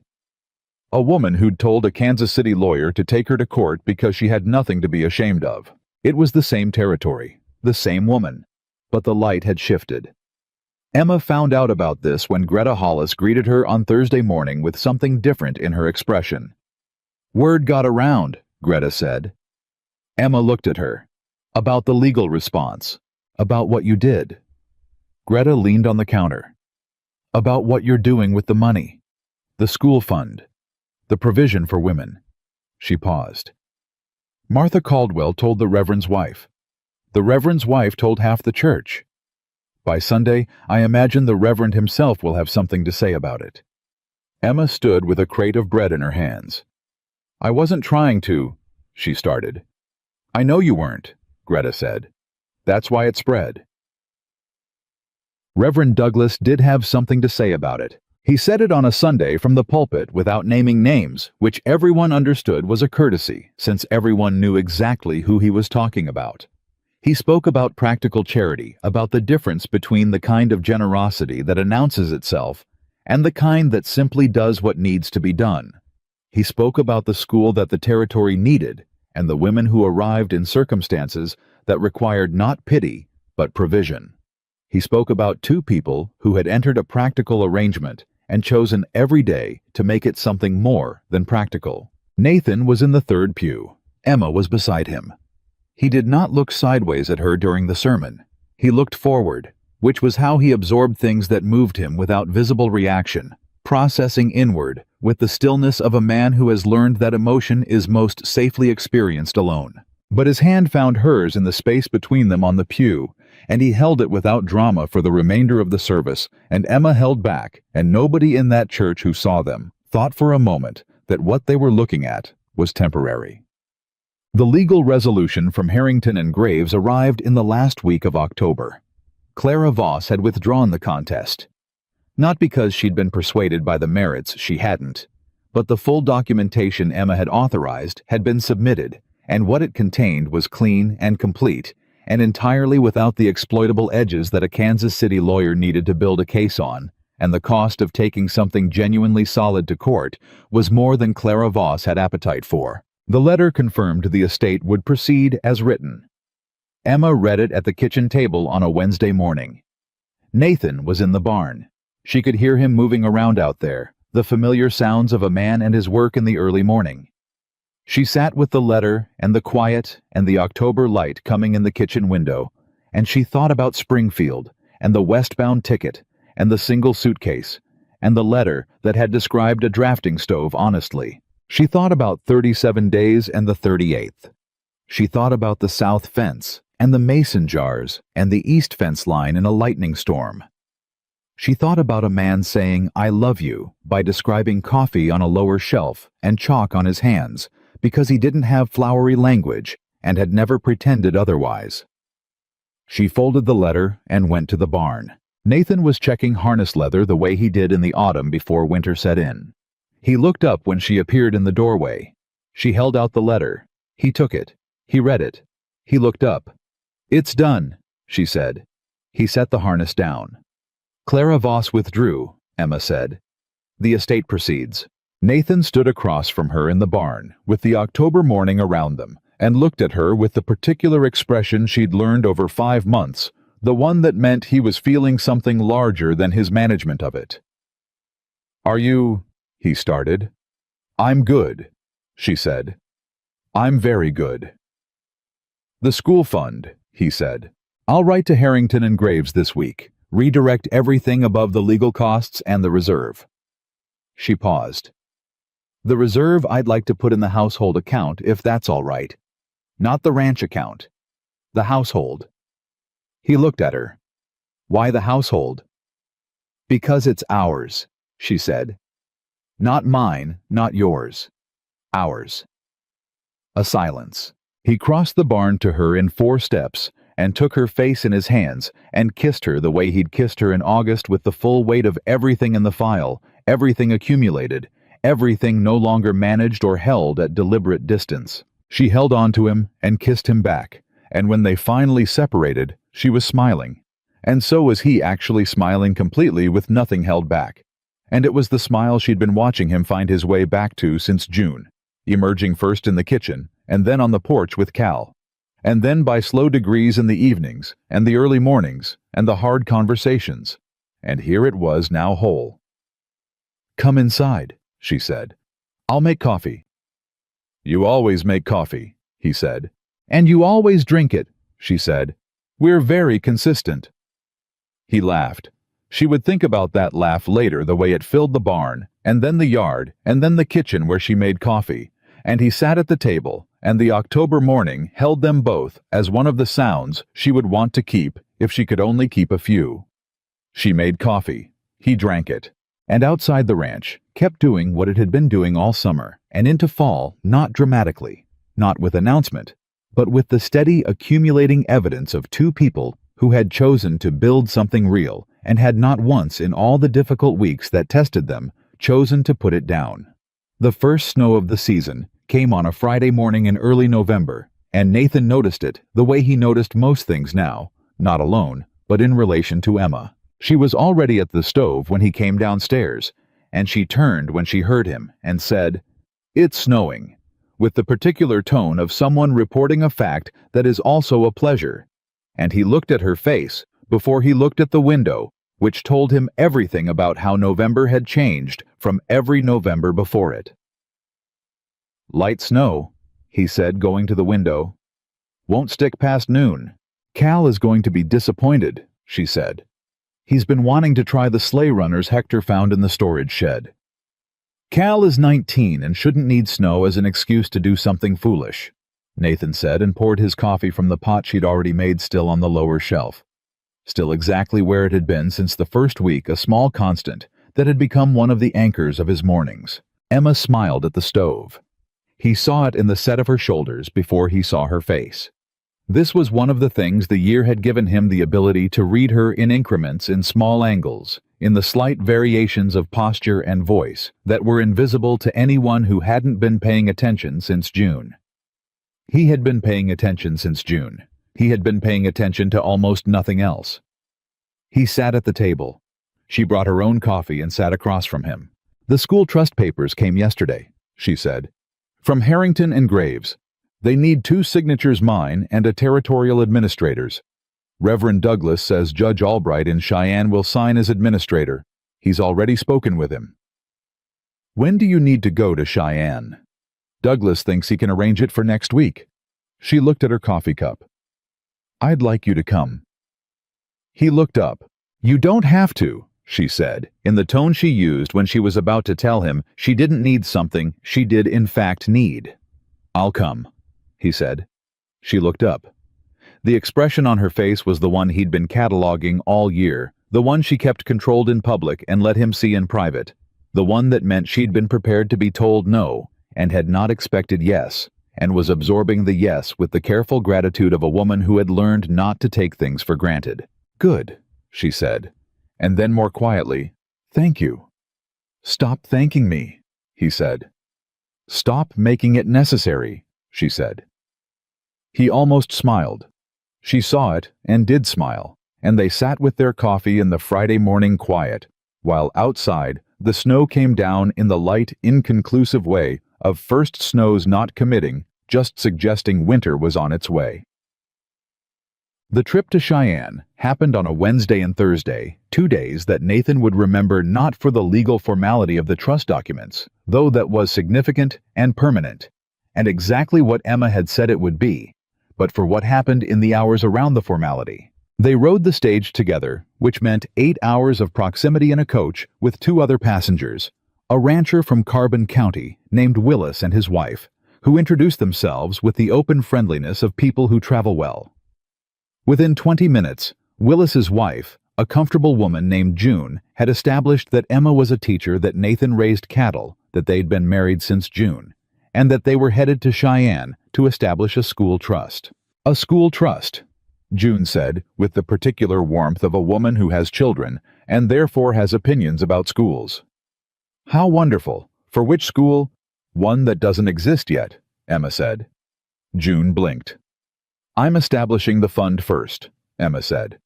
A woman who'd told a Kansas City lawyer to take her to court because she had nothing to be ashamed of. It was the same territory, the same woman, but the light had shifted. Emma found out about this when Greta Hollis greeted her on Thursday morning with something different in her expression. "Word got around," Greta said. Emma looked at her. "About the legal response. About what you did." Greta leaned on the counter. "About what you're doing with the money. The school fund. The provision for women." She paused. "Martha Caldwell told the Reverend's wife. The Reverend's wife told half the church. By Sunday, I imagine the Reverend himself will have something to say about it." Emma stood with a crate of bread in her hands. "I wasn't trying to," she started. "I know you weren't," Greta said. "That's why it spread." Reverend Douglas did have something to say about it. He said it on a Sunday from the pulpit without naming names, which everyone understood was a courtesy, since everyone knew exactly who he was talking about. He spoke about practical charity, about the difference between the kind of generosity that announces itself and the kind that simply does what needs to be done. He spoke about the school that the territory needed and the women who arrived in circumstances that required not pity, but provision. He spoke about two people who had entered a practical arrangement and chosen every day to make it something more than practical. Nathan was in the third pew. Emma was beside him. He did not look sideways at her during the sermon. He looked forward, which was how he absorbed things that moved him without visible reaction, processing inward with the stillness of a man who has learned that emotion is most safely experienced alone. But his hand found hers in the space between them on the pew, and he held it without drama for the remainder of the service, and Emma held back, and nobody in that church who saw them thought for a moment that what they were looking at was temporary. The legal resolution from Harrington and Graves arrived in the last week of October. Clara Voss had withdrawn the contest. Not because she'd been persuaded by the merits, she hadn't, but the full documentation Emma had authorized had been submitted, and what it contained was clean and complete, and entirely without the exploitable edges that a Kansas City lawyer needed to build a case on, and the cost of taking something genuinely solid to court was more than Clara Voss had appetite for. The letter confirmed the estate would proceed as written. Emma read it at the kitchen table on a Wednesday morning. Nathan was in the barn. She could hear him moving around out there, the familiar sounds of a man and his work in the early morning. She sat with the letter and the quiet and the October light coming in the kitchen window, and she thought about Springfield and the westbound ticket and the single suitcase and the letter that had described a drafting stove honestly. She thought about 37 days and the 38th. She thought about the south fence and the mason jars and the east fence line in a lightning storm. She thought about a man saying, "I love you," by describing coffee on a lower shelf and chalk on his hands, because he didn't have flowery language and had never pretended otherwise. She folded the letter and went to the barn. Nathan was checking harness leather the way he did in the autumn before winter set in. He looked up when she appeared in the doorway. She held out the letter. He took it. He read it. He looked up. "It's done," she said. He set the harness down. "Clara Voss withdrew," Emma said. "The estate proceeds." Nathan stood across from her in the barn, with the October morning around them, and looked at her with the particular expression she'd learned over 5 months, the one that meant he was feeling something larger than his management of it. "Are you—" he started. "I'm good," she said. "I'm very good." "The school fund," he said. "I'll write to Harrington and Graves this week, redirect everything above the legal costs and the reserve." She paused. "The reserve I'd like to put in the household account, if that's all right. Not the ranch account. The household." He looked at her. "Why the household?" "Because it's ours," she said. "Not mine, not yours. Ours." A silence. He crossed the barn to her in 4 steps and took her face in his hands and kissed her the way he'd kissed her in August, with the full weight of everything in the file, everything accumulated, everything no longer managed or held at deliberate distance. She held on to him and kissed him back, and when they finally separated, she was smiling. And so was he, actually smiling completely with nothing held back. And it was the smile she'd been watching him find his way back to since June, emerging first in the kitchen, and then on the porch with Cal. And then by slow degrees in the evenings, and the early mornings, and the hard conversations. And here it was now whole. "Come inside," she said. "I'll make coffee." "You always make coffee," he said. "And you always drink it," she said. "We're very consistent." He laughed. She would think about that laugh later, the way it filled the barn, and then the yard, and then the kitchen where she made coffee. And he sat at the table, and the October morning held them both as one of the sounds she would want to keep if she could only keep a few. She made coffee. He drank it. And outside the ranch, kept doing what it had been doing all summer, and into fall, not dramatically, not with announcement, but with the steady accumulating evidence of two people who had chosen to build something real and had not once in all the difficult weeks that tested them chosen to put it down. The first snow of the season came on a Friday morning in early November, and Nathan noticed it the way he noticed most things now, not alone, but in relation to Emma. She was already at the stove when he came downstairs, and she turned when she heard him and said, "It's snowing," with the particular tone of someone reporting a fact that is also a pleasure. And he looked at her face before he looked at the window, which told him everything about how November had changed from every November before it. "Light snow," he said, going to the window. "Won't stick past noon." "Cal is going to be disappointed," she said. "He's been wanting to try the sleigh runners Hector found in the storage shed." "Cal is 19 and shouldn't need snow as an excuse to do something foolish," Nathan said, and poured his coffee from the pot she'd already made, still on the lower shelf. Still exactly where it had been since the first week, a small constant that had become one of the anchors of his mornings. Emma smiled at the stove. He saw it in the set of her shoulders before he saw her face. This was one of the things the year had given him, the ability to read her in increments, in small angles, in the slight variations of posture and voice that were invisible to anyone who hadn't been paying attention since June. He had been paying attention since June. He had been paying attention to almost nothing else. He sat at the table. She brought her own coffee and sat across from him. "The school trust papers came yesterday," she said. "From Harrington and Graves. They need 2 signatures, mine and a territorial administrator's. Reverend Douglas says Judge Albright in Cheyenne will sign as administrator. He's already spoken with him." "When do you need to go to Cheyenne?" "Douglas thinks he can arrange it for next week." She looked at her coffee cup. "I'd like you to come." He looked up. "You don't have to," she said, in the tone she used when she was about to tell him she didn't need something she did in fact need. "I'll come," he said. She looked up. The expression on her face was the one he'd been cataloging all year, the one she kept controlled in public and let him see in private, the one that meant she'd been prepared to be told no, and had not expected yes, and was absorbing the yes with the careful gratitude of a woman who had learned not to take things for granted. "Good," she said, and then more quietly, "Thank you." "Stop thanking me," he said. "Stop making it necessary," she said. He almost smiled. She saw it and did smile, and they sat with their coffee in the Friday morning quiet, while outside the snow came down in the light, inconclusive way of first snows not committing, just suggesting winter was on its way. The trip to Cheyenne happened on a Wednesday and Thursday, 2 days that Nathan would remember, not for the legal formality of the trust documents, though that was significant and permanent, and exactly what Emma had said it would be, but for what happened in the hours around the formality. They rode the stage together, which meant 8 hours of proximity in a coach with 2 other passengers, a rancher from Carbon County named Willis and his wife, who introduced themselves with the open friendliness of people who travel well. Within 20 minutes, Willis's wife, a comfortable woman named June, had established that Emma was a teacher, that Nathan raised cattle, that they'd been married since June, and that they were headed to Cheyenne to establish a school trust. "A school trust," June said, with the particular warmth of a woman who has children and therefore has opinions about schools. "How wonderful. For which school? One that doesn't exist yet, Emma said. June blinked. I'm establishing the fund first, Emma said.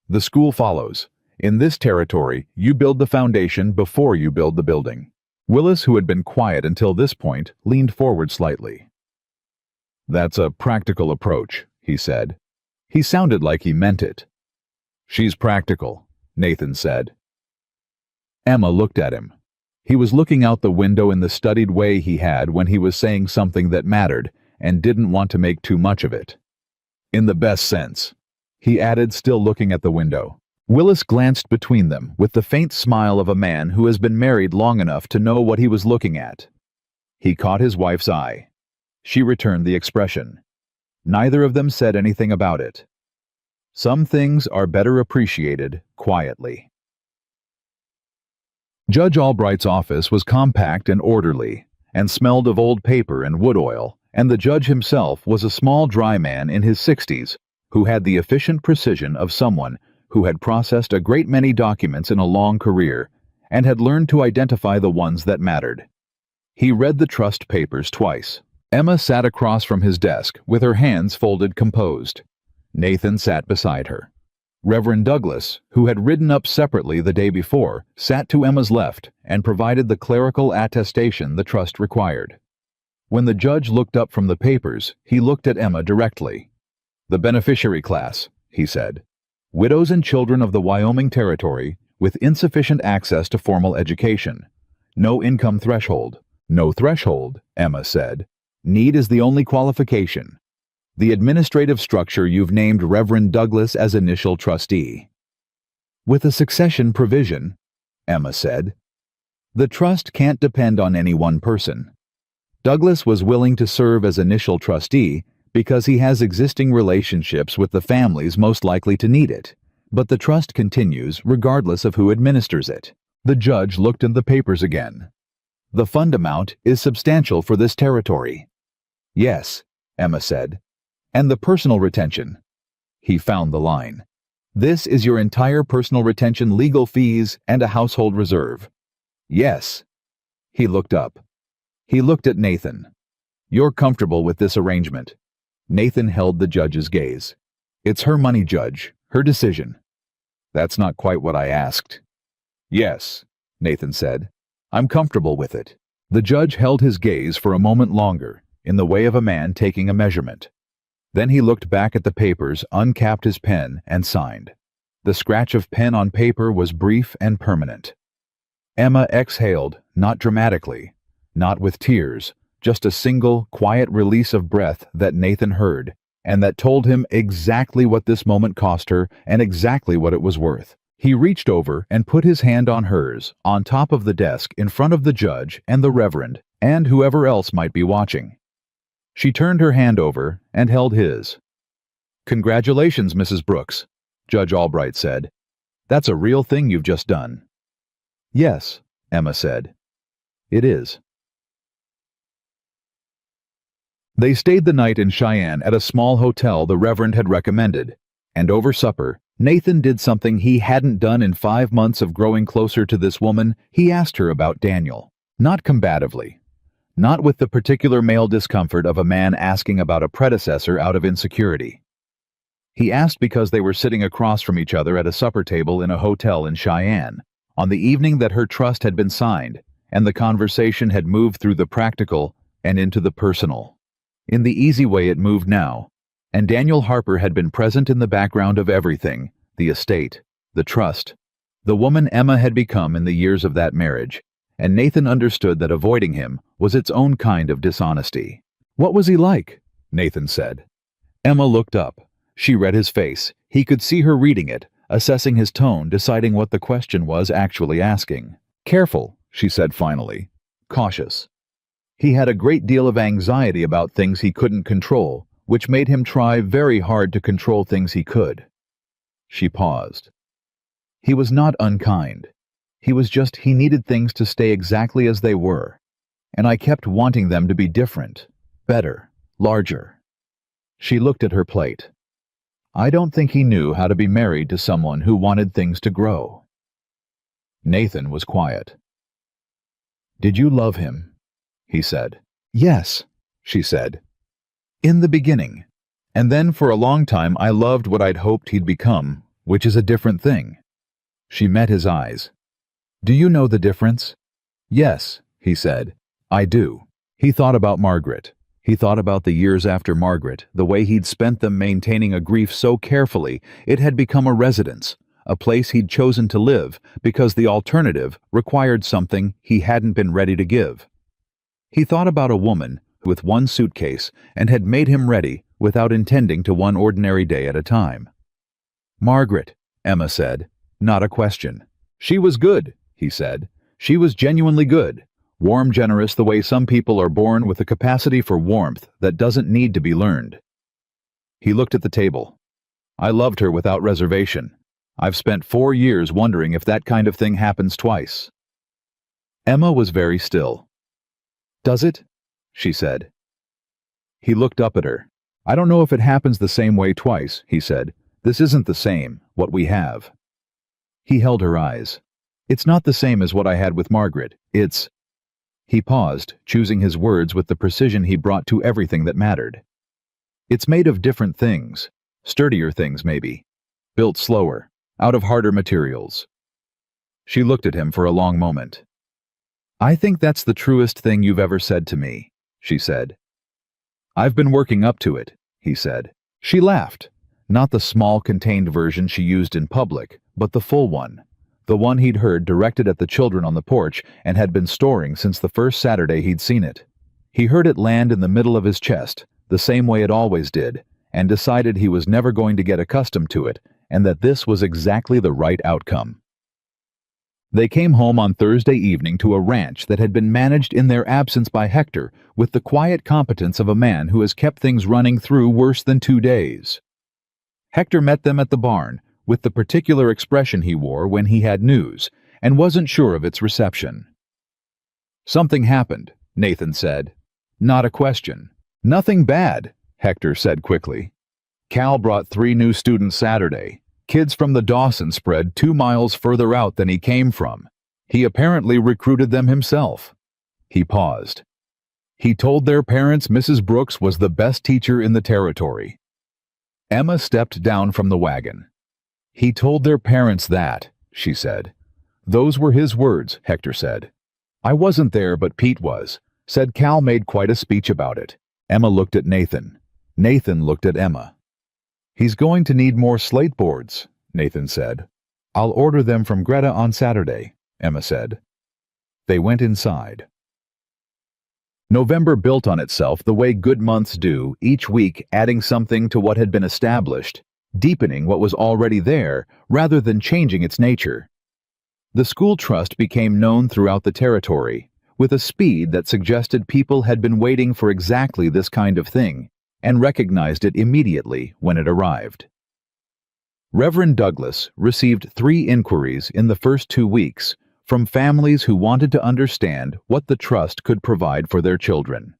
The school follows. In this territory, you build the foundation before you build the building. Willis, who had been quiet until this point, leaned forward slightly. That's a practical approach, he said. He sounded like he meant it. She's practical, Nathan said. Emma looked at him. He was looking out the window in the studied way he had when he was saying something that mattered and didn't want to make too much of it. In the best sense, he added, still looking at the window. Willis glanced between them with the faint smile of a man who has been married long enough to know what he was looking at. He caught his wife's eye. She returned the expression. Neither of them said anything about it. Some things are better appreciated quietly. Judge Albright's office was compact and orderly, and smelled of old paper and wood oil, and the judge himself was a small dry man in his 60s who had the efficient precision of someone who had processed a great many documents in a long career and had learned to identify the ones that mattered. He read the trust papers twice. Emma sat across from his desk with her hands folded composed. Nathan sat beside her. Reverend Douglas, who had ridden up separately the day before, sat to Emma's left and provided the clerical attestation the trust required. When the judge looked up from the papers, he looked at Emma directly. The beneficiary class, he said. Widows and children of the Wyoming Territory with insufficient access to formal education. No income threshold. No threshold, Emma said. Need is the only qualification. The administrative structure you've named Reverend Douglas as initial trustee. With a succession provision, Emma said. The trust can't depend on any one person. Douglas was willing to serve as initial trustee because he has existing relationships with the families most likely to need it, but the trust continues regardless of who administers it. The judge looked in the papers again. The fund amount is substantial for this territory. Yes, Emma said. And the personal retention. He found the line. This is your entire personal retention, legal fees, and a household reserve. Yes. He looked up. He looked at Nathan. You're comfortable with this arrangement? Nathan held the judge's gaze. It's her money, Judge, her decision. That's not quite what I asked. Yes, Nathan said. I'm comfortable with it. The judge held his gaze for a moment longer, in the way of a man taking a measurement. Then he looked back at the papers, uncapped his pen, and signed. The scratch of pen on paper was brief and permanent. Emma exhaled, not dramatically, not with tears, just a single, quiet release of breath that Nathan heard, and that told him exactly what this moment cost her and exactly what it was worth. He reached over and put his hand on hers, on top of the desk in front of the judge and the reverend, and whoever else might be watching. She turned her hand over and held his. Congratulations, Mrs. Brooks, Judge Albright said. That's a real thing you've just done. Yes, Emma said. It is. They stayed the night in Cheyenne at a small hotel the Reverend had recommended, and over supper, Nathan did something he hadn't done in 5 months of growing closer to this woman. He asked her about Daniel, not combatively. Not with the particular male discomfort of a man asking about a predecessor out of insecurity. He asked because they were sitting across from each other at a supper table in a hotel in Cheyenne, on the evening that her trust had been signed, and the conversation had moved through the practical and into the personal. In the easy way it moved now, and Daniel Harper had been present in the background of everything, the estate, the trust, the woman Emma had become in the years of that marriage, and Nathan understood that avoiding him was its own kind of dishonesty. What was he like? Nathan said. Emma looked up. She read his face. He could see her reading it, assessing his tone, deciding what the question was actually asking. Careful, she said finally. Cautious. He had a great deal of anxiety about things he couldn't control, which made him try very hard to control things he could. She paused. He was not unkind. He needed things to stay exactly as they were. And I kept wanting them to be different, better, larger. She looked at her plate. I don't think he knew how to be married to someone who wanted things to grow. Nathan was quiet. "Did you love him?" he said. "Yes," she said. "In the beginning. And then for a long time I loved what I'd hoped he'd become, which is a different thing." She met his eyes. "Do you know the difference?" "Yes," he said. "I do." He thought about Margaret. He thought about the years after Margaret, the way he'd spent them maintaining a grief so carefully it had become a residence, a place he'd chosen to live because the alternative required something he hadn't been ready to give. He thought about a woman with one suitcase and had made him ready without intending to one ordinary day at a time. "Margaret," Emma said, not a question. "She was good," he said. "She was genuinely good. Warm, generous the way some people are born with a capacity for warmth that doesn't need to be learned." He looked at the table. "I loved her without reservation. I've spent 4 years wondering if that kind of thing happens twice." Emma was very still. "Does it?" she said. He looked up at her. "I don't know if it happens the same way twice," he said. "This isn't the same, what we have." He held her eyes. "It's not the same as what I had with Margaret. It's—" He paused, choosing his words with the precision he brought to everything that mattered. "It's made of different things. Sturdier things, maybe. Built slower, out of harder materials." She looked at him for a long moment. "I think that's the truest thing you've ever said to me," she said. "I've been working up to it," he said. She laughed. Not the small, contained version she used in public, but the full one. The one he'd heard directed at the children on the porch and had been storing since the first Saturday he'd seen it. He heard it land in the middle of his chest, the same way it always did, and decided he was never going to get accustomed to it, and that this was exactly the right outcome. They came home on Thursday evening to a ranch that had been managed in their absence by Hector with the quiet competence of a man who has kept things running through worse than 2 days. Hector met them at the barn, with the particular expression he wore when he had news, and wasn't sure of its reception. "Something happened," Nathan said. "Not a question." "Nothing bad," Hector said quickly. "Cal brought 3 new students Saturday. Kids from the Dawson spread 2 miles further out than he came from. He apparently recruited them himself." He paused. "He told their parents Mrs. Brooks was the best teacher in the territory." Emma stepped down from the wagon. "He told their parents that," she said. "Those were his words," Hector said. "I wasn't there, but Pete was. Said Cal made quite a speech about it." Emma looked at Nathan. Nathan looked at Emma. "He's going to need more slate boards," Nathan said. "I'll order them from Greta on Saturday," Emma said. They went inside. November built on itself the way good months do, each week adding something to what had been established, deepening what was already there rather than changing its nature. The school trust became known throughout the territory, with a speed that suggested people had been waiting for exactly this kind of thing, and recognized it immediately when it arrived. Reverend Douglas received 3 inquiries in the first 2 weeks from families who wanted to understand what the trust could provide for their children.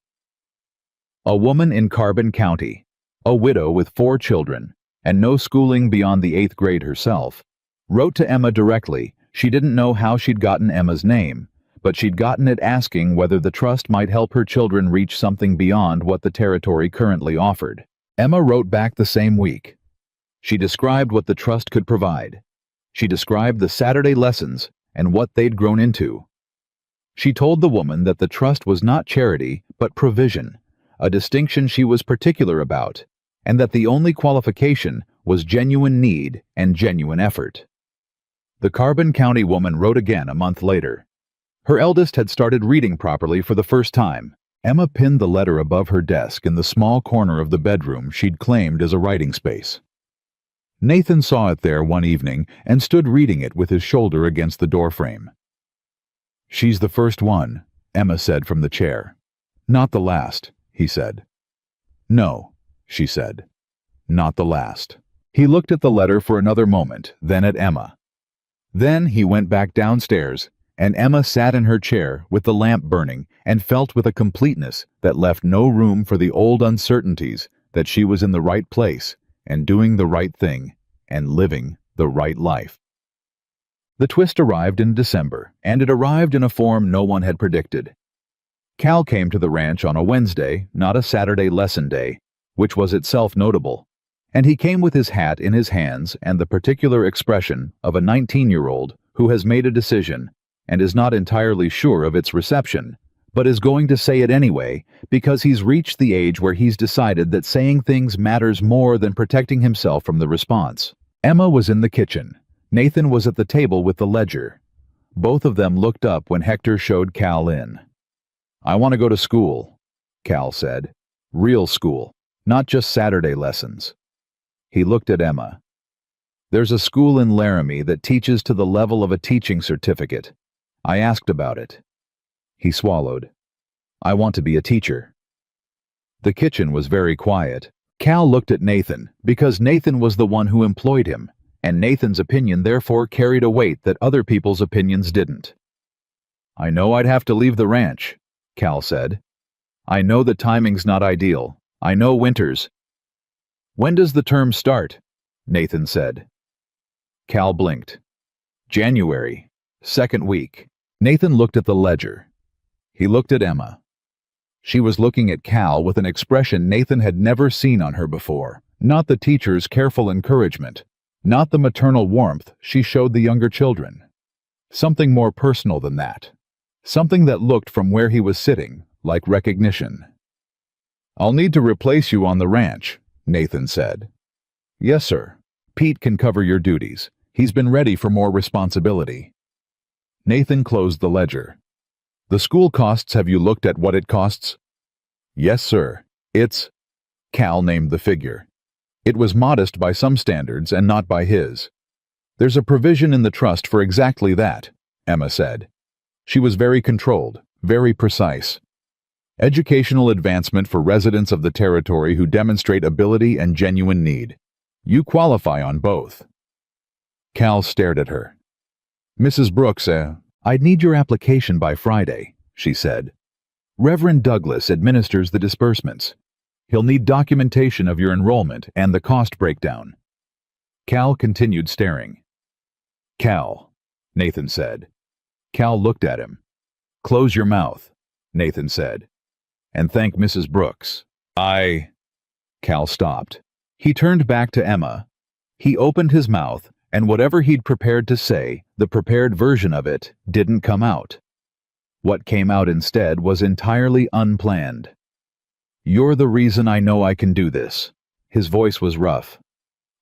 A woman in Carbon County, a widow with 4 children, and no schooling beyond the 8th grade herself, wrote to Emma directly. She didn't know how she'd gotten Emma's name, but she'd gotten it asking whether the trust might help her children reach something beyond what the territory currently offered. Emma wrote back the same week. She described what the trust could provide. She described the Saturday lessons and what they'd grown into. She told the woman that the trust was not charity, but provision, a distinction she was particular about, and that the only qualification was genuine need and genuine effort. The Carbon County woman wrote again a month later. Her eldest had started reading properly for the first time. Emma pinned the letter above her desk in the small corner of the bedroom she'd claimed as a writing space. Nathan saw it there one evening and stood reading it with his shoulder against the doorframe. "She's the first one," Emma said from the chair. "Not the last," he said. "No," she said. "Not the last." He looked at the letter for another moment, then at Emma. Then he went back downstairs, and Emma sat in her chair with the lamp burning and felt with a completeness that left no room for the old uncertainties that she was in the right place and doing the right thing and living the right life. The twist arrived in December, and it arrived in a form no one had predicted. Cal came to the ranch on a Wednesday, not a Saturday lesson day, which was itself notable, and he came with his hat in his hands and the particular expression of a 19-year-old who has made a decision and is not entirely sure of its reception, but is going to say it anyway because he's reached the age where he's decided that saying things matters more than protecting himself from the response. Emma was in the kitchen. Nathan was at the table with the ledger. Both of them looked up when Hector showed Cal in. "I want to go to school," Cal said. "Real school, not just Saturday lessons." He looked at Emma. "There's a school in Laramie that teaches to the level of a teaching certificate. I asked about it." He swallowed. "I want to be a teacher." The kitchen was very quiet. Cal looked at Nathan because Nathan was the one who employed him, and Nathan's opinion therefore carried a weight that other people's opinions didn't. "I know I'd have to leave the ranch," Cal said. "I know the timing's not ideal. I know winters." "When does the term start?" Nathan said. Cal blinked. "January, second week." Nathan looked at the ledger. He looked at Emma. She was looking at Cal with an expression Nathan had never seen on her before. Not the teacher's careful encouragement, not the maternal warmth she showed the younger children. Something more personal than that. Something that looked from where he was sitting like recognition. "I'll need to replace you on the ranch," Nathan said. "Yes, sir. Pete can cover your duties. He's been ready for more responsibility." Nathan closed the ledger. "The school costs, have you looked at what it costs?" "Yes, sir. It's—" Cal named the figure. It was modest by some standards and not by his. "There's a provision in the trust for exactly that," Emma said. She was very controlled, very precise. "Educational advancement for residents of the territory who demonstrate ability and genuine need. You qualify on both." Cal stared at her. "Mrs. Brooks, I'd need your application by Friday," she said. "Reverend Douglas administers the disbursements. He'll need documentation of your enrollment and the cost breakdown." Cal continued staring. "Cal," Nathan said. Cal looked at him. "Close your mouth," Nathan said. "And thank Mrs. Brooks. Cal stopped. He turned back to Emma. He opened his mouth, and whatever he'd prepared to say, the prepared version of it, didn't come out. What came out instead was entirely unplanned. "You're the reason I know I can do this." His voice was rough.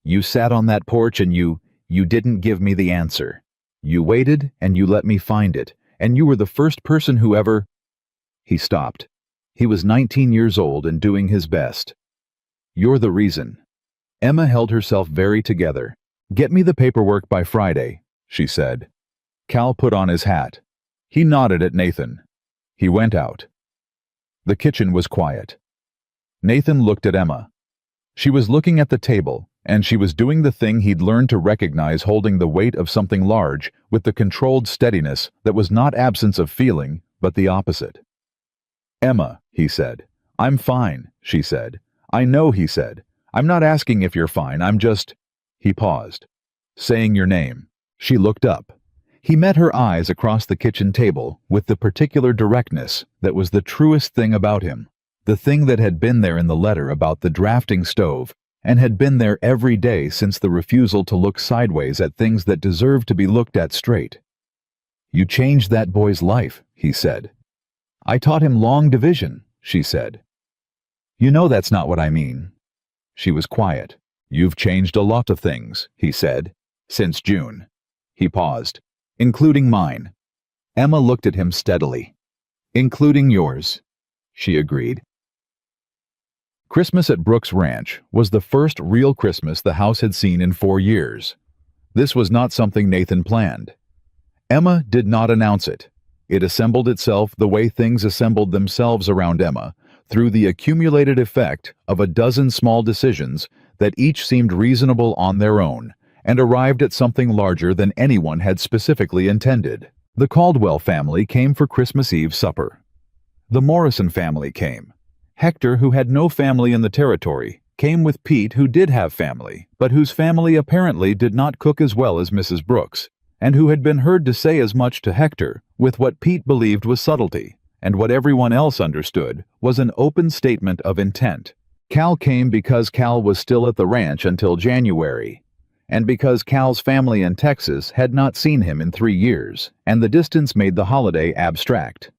"You sat on that porch and you didn't give me the answer. You waited and you let me find it, and you were the first person who ever—" He stopped. He was 19 years old and doing his best. "You're the reason." Emma held herself very together. "Get me the paperwork by Friday," she said. Cal put on his hat. He nodded at Nathan. He went out. The kitchen was quiet. Nathan looked at Emma. She was looking at the table, and she was doing the thing he'd learned to recognize, holding the weight of something large with the controlled steadiness that was not absence of feeling, but the opposite. "Emma," he said. "I'm fine," she said. "I know," he said. "I'm not asking if you're fine, I'm just—" He paused. "Saying your name." She looked up. He met her eyes across the kitchen table with the particular directness that was the truest thing about him, the thing that had been there in the letter about the drafting stove, and had been there every day since the refusal to look sideways at things that deserved to be looked at straight. "You changed that boy's life," he said. "I taught him long division," she said. "You know that's not what I mean." She was quiet. "You've changed a lot of things," he said, "since June." He paused. "Including mine." Emma looked at him steadily. "Including yours," she agreed. Christmas at Brooks Ranch was the first real Christmas the house had seen in 4 years. This was not something Nathan planned. Emma did not announce it. It assembled itself the way things assembled themselves around Emma, through the accumulated effect of a dozen small decisions that each seemed reasonable on their own, and arrived at something larger than anyone had specifically intended. The Caldwell family came for Christmas Eve supper. The Morrison family came. Hector, who had no family in the territory, came with Pete, who did have family, but whose family apparently did not cook as well as Mrs. Brooks, and who had been heard to say as much to Hector with what Pete believed was subtlety, and what everyone else understood was an open statement of intent. Cal came because Cal was still at the ranch until January, and because Cal's family in Texas had not seen him in 3 years, and the distance made the holiday abstract.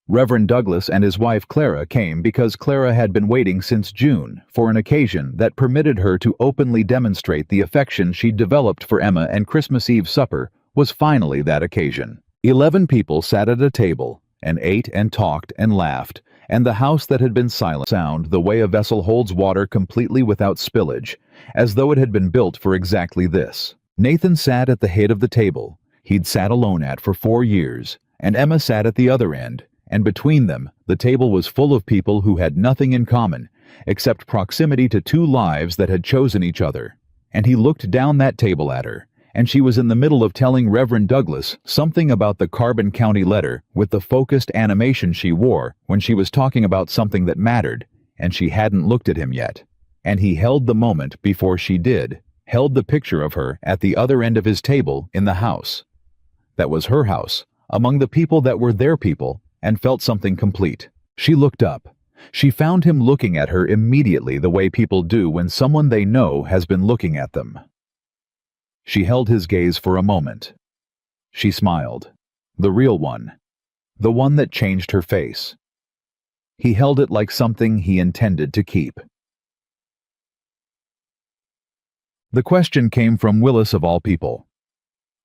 Reverend Douglas and his wife Clara came because Clara had been waiting since June for an occasion that permitted her to openly demonstrate the affection she'd developed for Emma, and Christmas Eve supper was finally that occasion. 11 people sat at a table and ate and talked and laughed, and the house that had been silent sound the way a vessel holds water completely without spillage, as though it had been built for exactly this. Nathan sat at the head of the table he'd sat alone at for 4 years, and Emma sat at the other end, and between them, the table was full of people who had nothing in common, except proximity to 2 lives that had chosen each other. And he looked down that table at her, and she was in the middle of telling Reverend Douglas something about the Carbon County letter with the focused animation she wore when she was talking about something that mattered, and she hadn't looked at him yet. And he held the moment before she did, held the picture of her at the other end of his table in the house. That was her house, among the people that were their people, and felt something complete. She looked up. She found him looking at her immediately the way people do when someone they know has been looking at them. She held his gaze for a moment. She smiled. The real one. The one that changed her face. He held it like something he intended to keep. The question came from Willis of all people.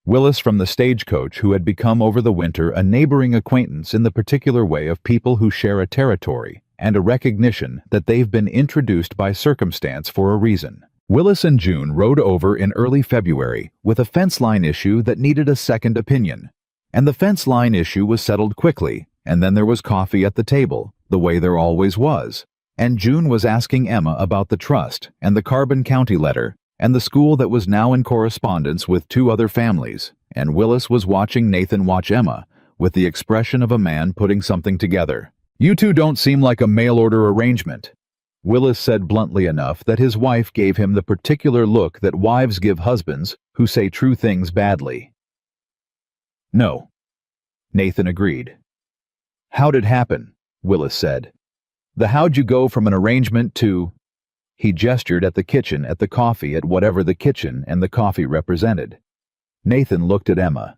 Willis from the stagecoach, who had become over the winter a neighboring acquaintance in the particular way of people who share a territory and a recognition that they've been introduced by circumstance for a reason. Willis and June rode over in early February with a fence line issue that needed a second opinion, and the fence line issue was settled quickly, and then there was coffee at the table, the way there always was, and June was asking Emma about the trust and the Carbon County letter and the school that was now in correspondence with 2 other families, and Willis was watching Nathan watch Emma with the expression of a man putting something together. "You 2 don't seem like a mail-order arrangement," Willis said bluntly enough that his wife gave him the particular look that wives give husbands who say true things badly. "No," Nathan agreed. "How'd it happen?" Willis said. "The how'd you go from an arrangement to—" He gestured at the kitchen, at the coffee, at whatever the kitchen and the coffee represented. Nathan looked at Emma.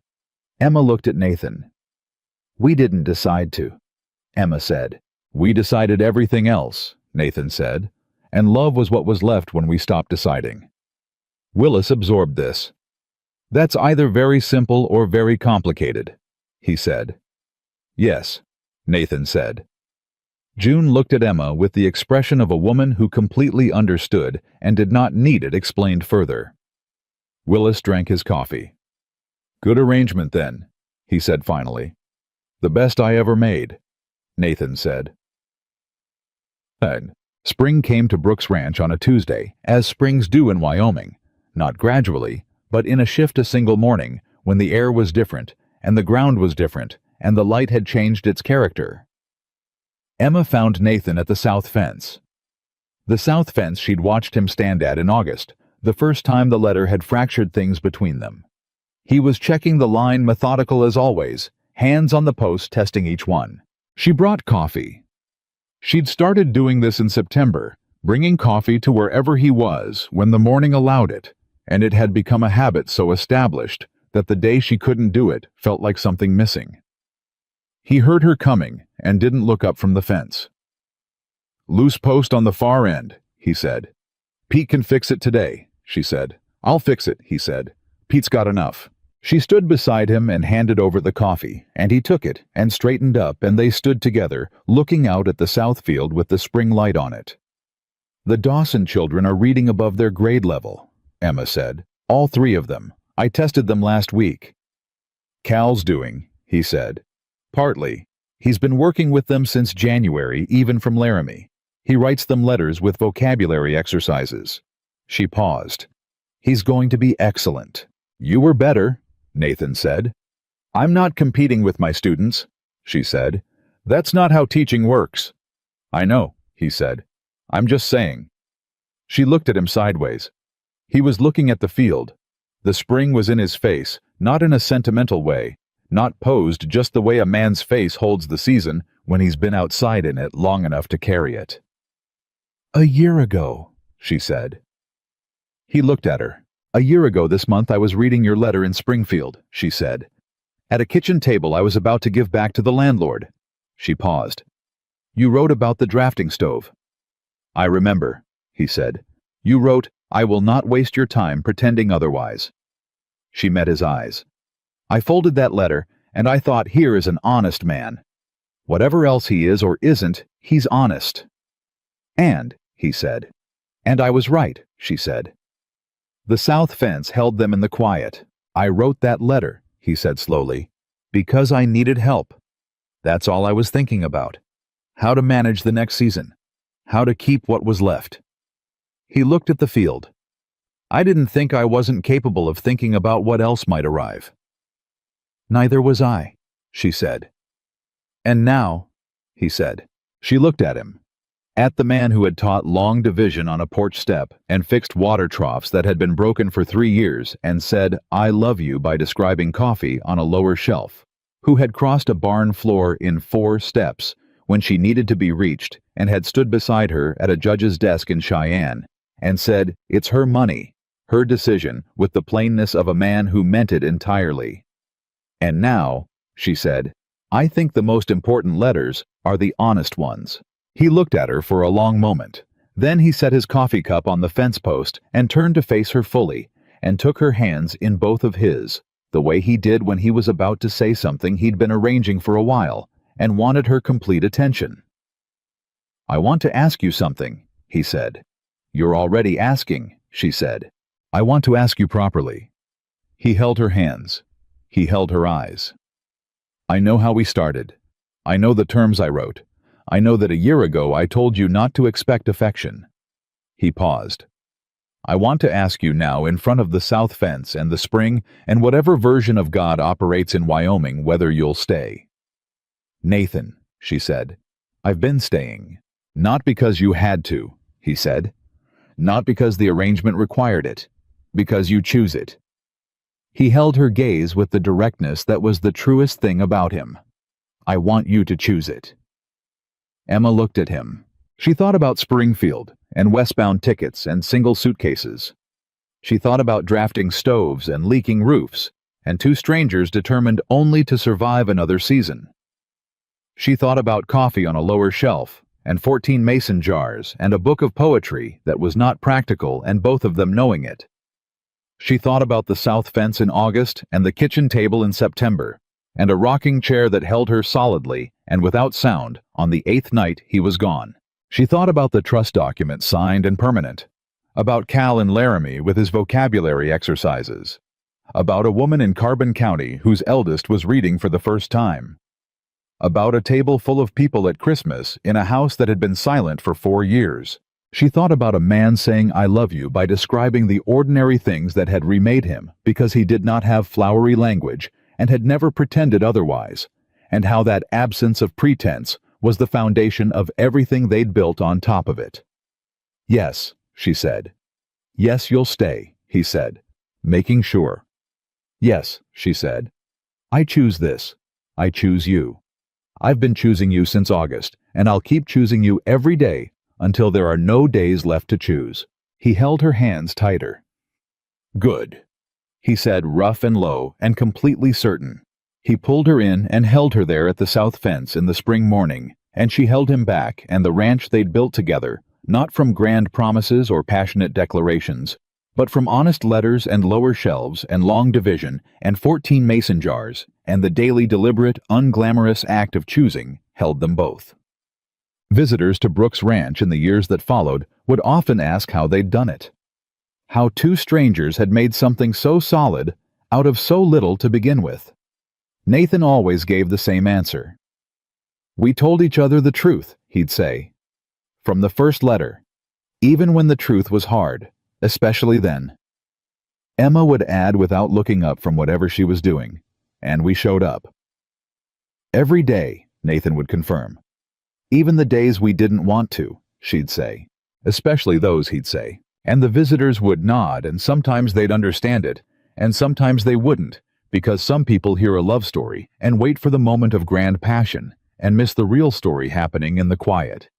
Emma looked at Nathan. "We didn't decide to," Emma said. "We decided everything else," Nathan said, "and love was what was left when we stopped deciding." Willis absorbed this. "That's either very simple or very complicated," he said. "Yes," Nathan said. June looked at Emma with the expression of a woman who completely understood and did not need it explained further. Willis drank his coffee. "Good arrangement, then," he said finally. "The best I ever made," Nathan said. Spring came to Brooks Ranch on a Tuesday, as springs do in Wyoming, not gradually, but in a shift a single morning, when the air was different, and the ground was different, and the light had changed its character. Emma found Nathan at the south fence. The south fence she'd watched him stand at in August, the first time the letter had fractured things between them. He was checking the line, methodical as always, hands on the post testing each one. She brought coffee. She'd started doing this in September, bringing coffee to wherever he was when the morning allowed it, and it had become a habit so established that the day she couldn't do it felt like something missing. He heard her coming and didn't look up from the fence. "Loose post on the far end," he said. "Pete can fix it today," she said. "I'll fix it," he said. "Pete's got enough." She stood beside him and handed over the coffee, and he took it and straightened up, and they stood together, looking out at the south field with the spring light on it. "The Dawson children are reading above their grade level," Emma said. "All 3 of them. I tested them last week." "Cal's doing," he said. "Partly. He's been working with them since January, even from Laramie. He writes them letters with vocabulary exercises." She paused. "He's going to be excellent." "You were better," Nathan said. "I'm not competing with my students," she said. "That's not how teaching works." "I know," he said. "I'm just saying." She looked at him sideways. He was looking at the field. The spring was in his face, not in a sentimental way, not posed just the way a man's face holds the season when he's been outside in it long enough to carry it. "A year ago," she said. He looked at her. "A year ago this month I was reading your letter in Springfield," she said. "At a kitchen table I was about to give back to the landlord." She paused. "You wrote about the drafting stove." "I remember," he said. "You wrote, 'I will not waste your time pretending otherwise.'" She met his eyes. "I folded that letter, and I thought, here is an honest man. Whatever else he is or isn't, he's honest." "And," he said. "And I was right," she said. The south fence held them in the quiet. "I wrote that letter," he said slowly, "because I needed help. That's all I was thinking about. How to manage the next season. How to keep what was left." He looked at the field. "I didn't think I wasn't capable of thinking about what else might arrive." "Neither was I," she said. "And now," he said. She looked at him. At the man who had taught long division on a porch step and fixed water troughs that had been broken for 3 years and said, "I love you" by describing coffee on a lower shelf, who had crossed a barn floor in 4 steps when she needed to be reached and had stood beside her at a judge's desk in Cheyenne and said, "It's her money," her decision, with the plainness of a man who meant it entirely. "And now," she said, "I think the most important letters are the honest ones." He looked at her for a long moment. Then he set his coffee cup on the fence post and turned to face her fully and took her hands in both of his, the way he did when he was about to say something he'd been arranging for a while and wanted her complete attention. "I want to ask you something," he said. "You're already asking," she said. "I want to ask you properly." He held her hands. He held her eyes. "I know how we started. I know the terms I wrote. I know that a year ago I told you not to expect affection." He paused. "I want to ask you now in front of the south fence and the spring and whatever version of God operates in Wyoming whether you'll stay." "Nathan," she said, "I've been staying. Not because you had to," he said. "Not because the arrangement required it. Because you choose it." He held her gaze with the directness that was the truest thing about him. "I want you to choose it." Emma looked at him. She thought about Springfield and westbound tickets and single suitcases. She thought about drafting stoves and leaking roofs and 2 strangers determined only to survive another season. She thought about coffee on a lower shelf and 14 mason jars and a book of poetry that was not practical and both of them knowing it. She thought about the south fence in August and the kitchen table in September and a rocking chair that held her solidly and without sound on the 8th night he was gone. She thought about the trust document signed and permanent, about Cal in Laramie with his vocabulary exercises, about a woman in Carbon County whose eldest was reading for the first time, about a table full of people at Christmas in a house that had been silent for 4 years. She thought about a man saying "I love you" by describing the ordinary things that had remade him because he did not have flowery language and had never pretended otherwise, and how that absence of pretense was the foundation of everything they'd built on top of it. "Yes," she said. "Yes, you'll stay," he said, making sure. "Yes," she said. "I choose this. I choose you. I've been choosing you since August, and I'll keep choosing you every day until there are no days left to choose." He held her hands tighter. "Good," he said, rough and low and completely certain. He pulled her in and held her there at the south fence in the spring morning, and she held him back and the ranch they'd built together, not from grand promises or passionate declarations, but from honest letters and lower shelves and long division and 14 mason jars, and the daily deliberate, unglamorous act of choosing held them both. Visitors to Brooks Ranch in the years that followed would often ask how they'd done it. How 2 strangers had made something so solid out of so little to begin with. Nathan always gave the same answer. "We told each other the truth," he'd say. "From the first letter, even when the truth was hard, especially then." Emma would add without looking up from whatever she was doing, "And we showed up." "Every day," Nathan would confirm. "Even the days we didn't want to," she'd say. Especially those, he'd say. And the visitors would nod, and sometimes they'd understand it, and sometimes they wouldn't, Because some people hear a love story and wait for the moment of grand passion and miss the real story happening in the quiet.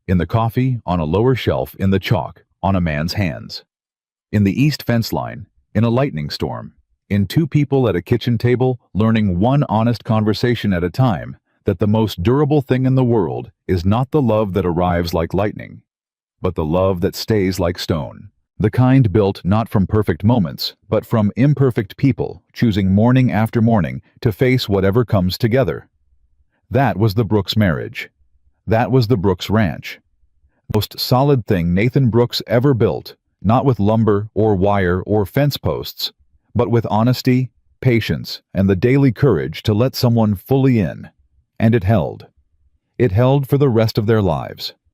In the coffee, on a lower shelf, in the chalk, on a man's hands. In the east fence line, in a lightning storm. In two people at a kitchen table learning one honest conversation at a time that the most durable thing in the world is not the love that arrives like lightning, but the love that stays like stone. The kind built not from perfect moments, but from imperfect people choosing morning after morning to face whatever comes together. That was the Brooks marriage. That was the Brooks ranch. Most solid thing Nathan Brooks ever built, not with lumber or wire or fence posts, but with honesty, patience, and the daily courage to let someone fully in. And it held. It held for the rest of their lives.